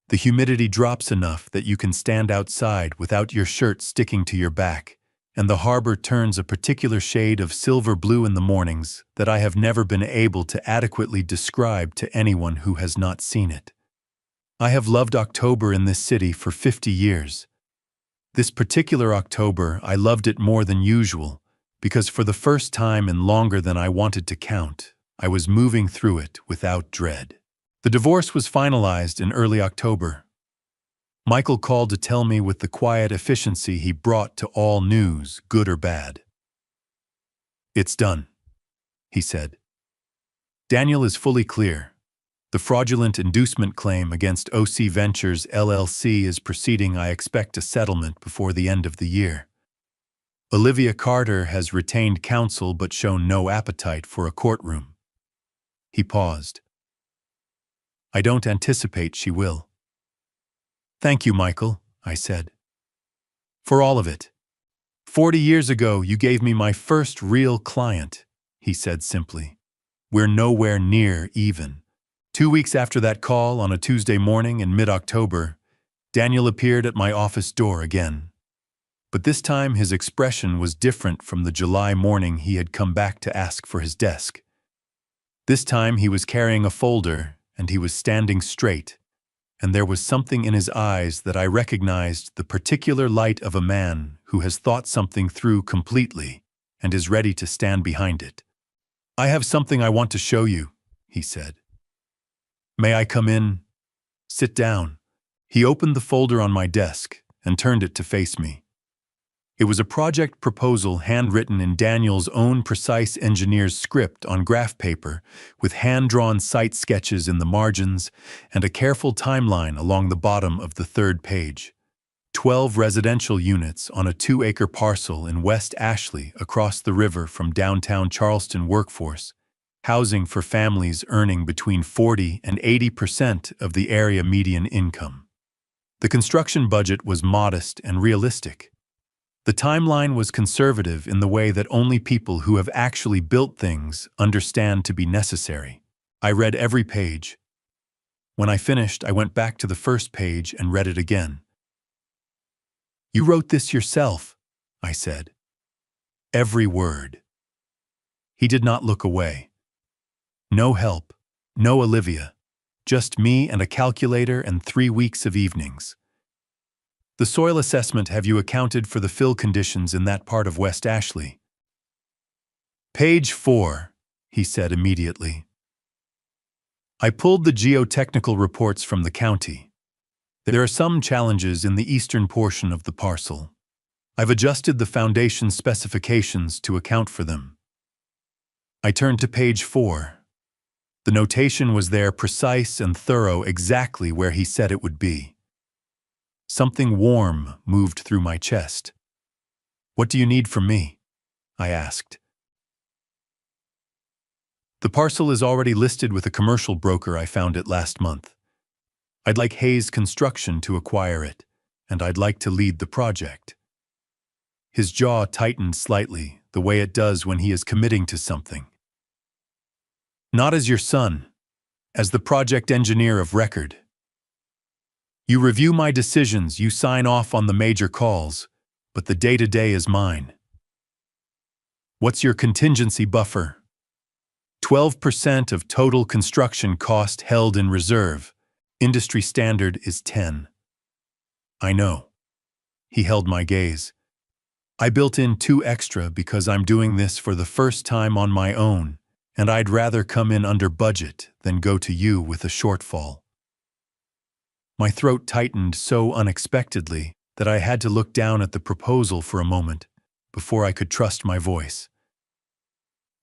The humidity drops enough that you can stand outside without your shirt sticking to your back, and the harbor turns a particular shade of silver blue in the mornings that I have never been able to adequately describe to anyone who has not seen it. I have loved October in this city for 50 years. This particular October, I loved it more than usual, because for the first time in longer than I wanted to count, I was moving through it without dread. The divorce was finalized in early October. Michael called to tell me with the quiet efficiency he brought to all news, good or bad. "It's done," he said. "Daniel is fully clear. The fraudulent inducement claim against OC Ventures LLC is proceeding. I expect a settlement before the end of the year. Olivia Carter has retained counsel but shown no appetite for a courtroom." He paused. "I don't anticipate she will." "Thank you, Michael," I said. "For all of it. 40 years ago, you gave me my first real client," he said simply. "We're nowhere near even." 2 weeks after that call, on a Tuesday morning in mid-October, Daniel appeared at my office door again. But this time his expression was different from the July morning he had come back to ask for his desk. This time he was carrying a folder, and he was standing straight, and there was something in his eyes that I recognized, the particular light of a man who has thought something through completely and is ready to stand behind it. "I have something I want to show you," he said. "May I come in?" "Sit down." He opened the folder on my desk and turned it to face me. It was a project proposal handwritten in Daniel's own precise engineer's script on graph paper, with hand-drawn site sketches in the margins and a careful timeline along the bottom of the third page. 12 residential units on a 2-acre parcel in West Ashley across the river from downtown Charleston workforce, housing for families earning between 40% and 80% of the area median income. The construction budget was modest and realistic. The timeline was conservative in the way that only people who have actually built things understand to be necessary. I read every page. When I finished, I went back to the first page and read it again. "You wrote this yourself," I said. "Every word." He did not look away. No help, no Olivia, just me and a calculator and 3 weeks of evenings. "The soil assessment, have you accounted for the fill conditions in that part of West Ashley?" "Page 4, he said immediately. I pulled the geotechnical reports from the county. There are some challenges in the eastern portion of the parcel. I've adjusted the foundation specifications to account for them." I turned to page 4. The notation was there, precise and thorough, exactly where he said it would be. Something warm moved through my chest. "What do you need from me?" I asked. "The parcel is already listed with a commercial broker. I found it last month. I'd like Hayes Construction to acquire it, and I'd like to lead the project." His jaw tightened slightly, the way it does when he is committing to something. "Not as your son, as the project engineer of record. You review my decisions, you sign off on the major calls, but the day-to-day is mine." "What's your contingency buffer?" 12% of total construction cost held in reserve. Industry standard is 10. "I know." He held my gaze. "I built in 2 extra because I'm doing this for the first time on my own, and I'd rather come in under budget than go to you with a shortfall." My throat tightened so unexpectedly that I had to look down at the proposal for a moment before I could trust my voice.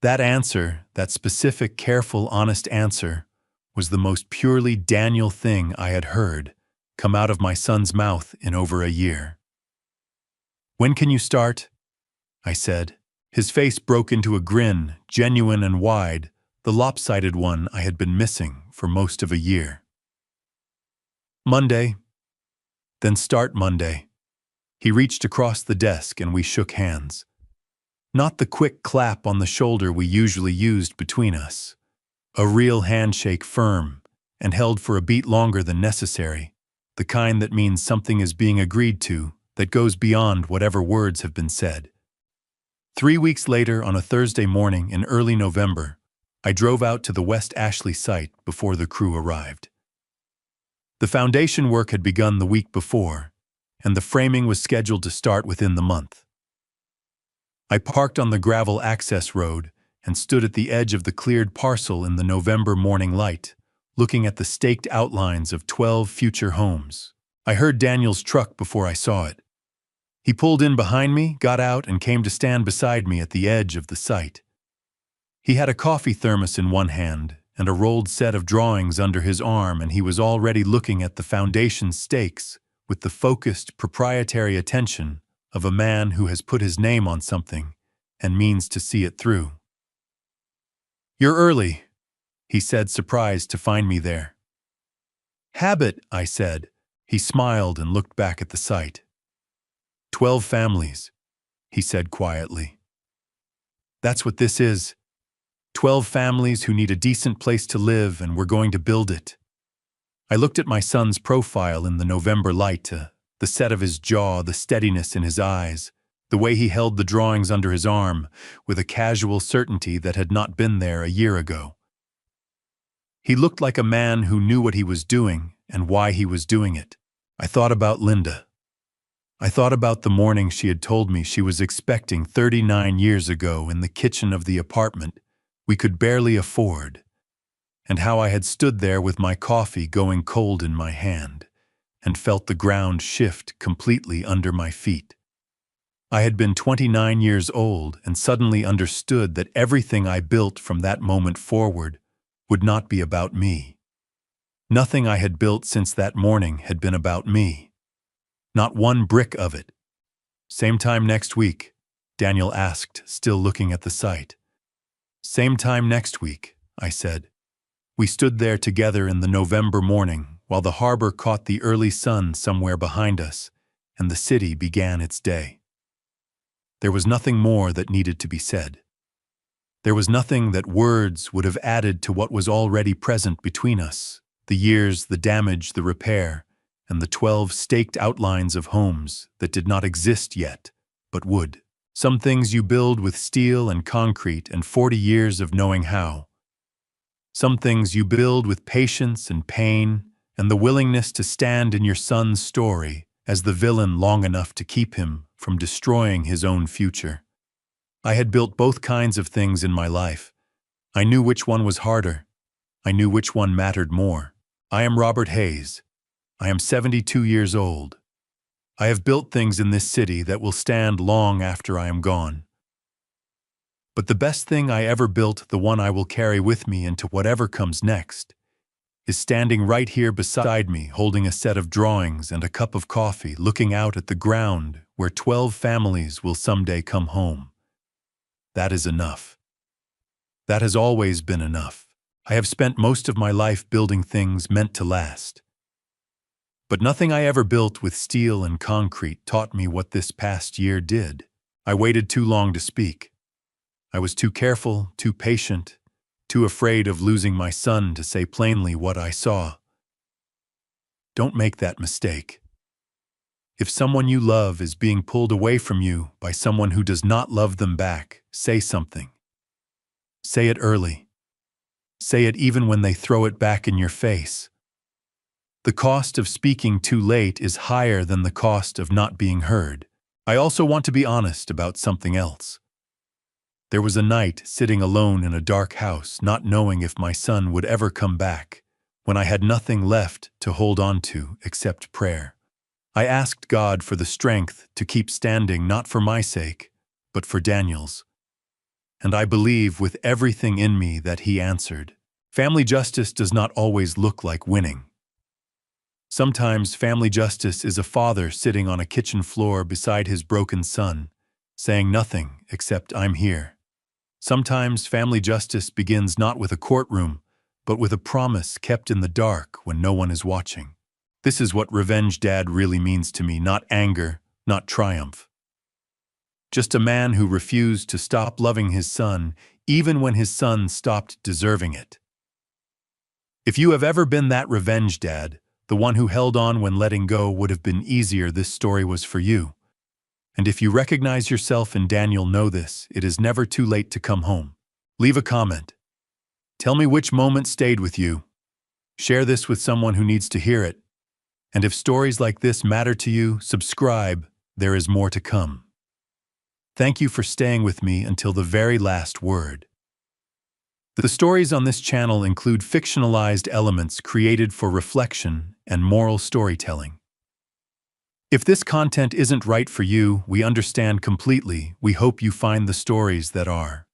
That answer, that specific, careful, honest answer, was the most purely Daniel thing I had heard come out of my son's mouth in over a year. "When can you start?" I said. His face broke into a grin, genuine and wide, the lopsided one I had been missing for most of a year. "Monday." "Then start Monday." He reached across the desk and we shook hands. Not the quick clap on the shoulder we usually used between us. A real handshake, firm, and held for a beat longer than necessary, the kind that means something is being agreed to, that goes beyond whatever words have been said. 3 weeks later, on a Thursday morning in early November, I drove out to the West Ashley site before the crew arrived. The foundation work had begun the week before, and the framing was scheduled to start within the month. I parked on the gravel access road and stood at the edge of the cleared parcel in the November morning light, looking at the staked outlines of 12 future homes. I heard Daniel's truck before I saw it. He pulled in behind me, got out, and came to stand beside me at the edge of the site. He had a coffee thermos in one hand and a rolled set of drawings under his arm, and he was already looking at the foundation stakes with the focused, proprietary attention of a man who has put his name on something and means to see it through. "You're early," he said, surprised to find me there. "Habit," I said. He smiled and looked back at the site. 12 families, he said quietly. "That's what this is. 12 families who need a decent place to live, and we're going to build it." I looked at my son's profile in the November light, the set of his jaw, the steadiness in his eyes, the way he held the drawings under his arm with a casual certainty that had not been there a year ago. He looked like a man who knew what he was doing and why he was doing it. I thought about Linda. I thought about the morning she had told me she was expecting 39 years ago in the kitchen of the apartment we could barely afford, and how I had stood there with my coffee going cold in my hand and felt the ground shift completely under my feet. I had been 29 years old and suddenly understood that everything I built from that moment forward would not be about me. Nothing I had built since that morning had been about me. Not one brick of it. "Same time next week?" Daniel asked, still looking at the site. "Same time next week," I said. We stood there together in the November morning while the harbor caught the early sun somewhere behind us and the city began its day. There was nothing more that needed to be said. There was nothing that words would have added to what was already present between us: the years, the damage, the repair, and the 12 staked outlines of homes that did not exist yet, but would. Some things you build with steel and concrete and 40 years of knowing how. Some things you build with patience and pain and the willingness to stand in your son's story as the villain long enough to keep him from destroying his own future. I had built both kinds of things in my life. I knew which one was harder. I knew which one mattered more. I am Robert Hayes. I am 72 years old. I have built things in this city that will stand long after I am gone. But the best thing I ever built, the one I will carry with me into whatever comes next, is standing right here beside me, holding a set of drawings and a cup of coffee, looking out at the ground where 12 families will someday come home. That is enough. That has always been enough. I have spent most of my life building things meant to last. But nothing I ever built with steel and concrete taught me what this past year did. I waited too long to speak. I was too careful, too patient, too afraid of losing my son to say plainly what I saw. Don't make that mistake. If someone you love is being pulled away from you by someone who does not love them back, say something. Say it early. Say it even when they throw it back in your face. The cost of speaking too late is higher than the cost of not being heard. I also want to be honest about something else. There was a night sitting alone in a dark house, not knowing if my son would ever come back, when I had nothing left to hold on to except prayer. I asked God for the strength to keep standing, not for my sake, but for Daniel's. And I believe with everything in me that He answered. Family justice does not always look like winning. Sometimes family justice is a father sitting on a kitchen floor beside his broken son, saying nothing except "I'm here." Sometimes family justice begins not with a courtroom, but with a promise kept in the dark when no one is watching. This is what revenge dad really means to me, not anger, not triumph. Just a man who refused to stop loving his son, even when his son stopped deserving it. If you have ever been that revenge dad, the one who held on when letting go would have been easier, this story was for you. And if you recognize yourself in Daniel, know this: it is never too late to come home. Leave a comment. Tell me which moment stayed with you. Share this with someone who needs to hear it. And if stories like this matter to you, subscribe. There is more to come. Thank you for staying with me until the very last word. The stories on this channel include fictionalized elements created for reflection and moral storytelling. If this content isn't right for you, we understand completely. We hope you find the stories that are.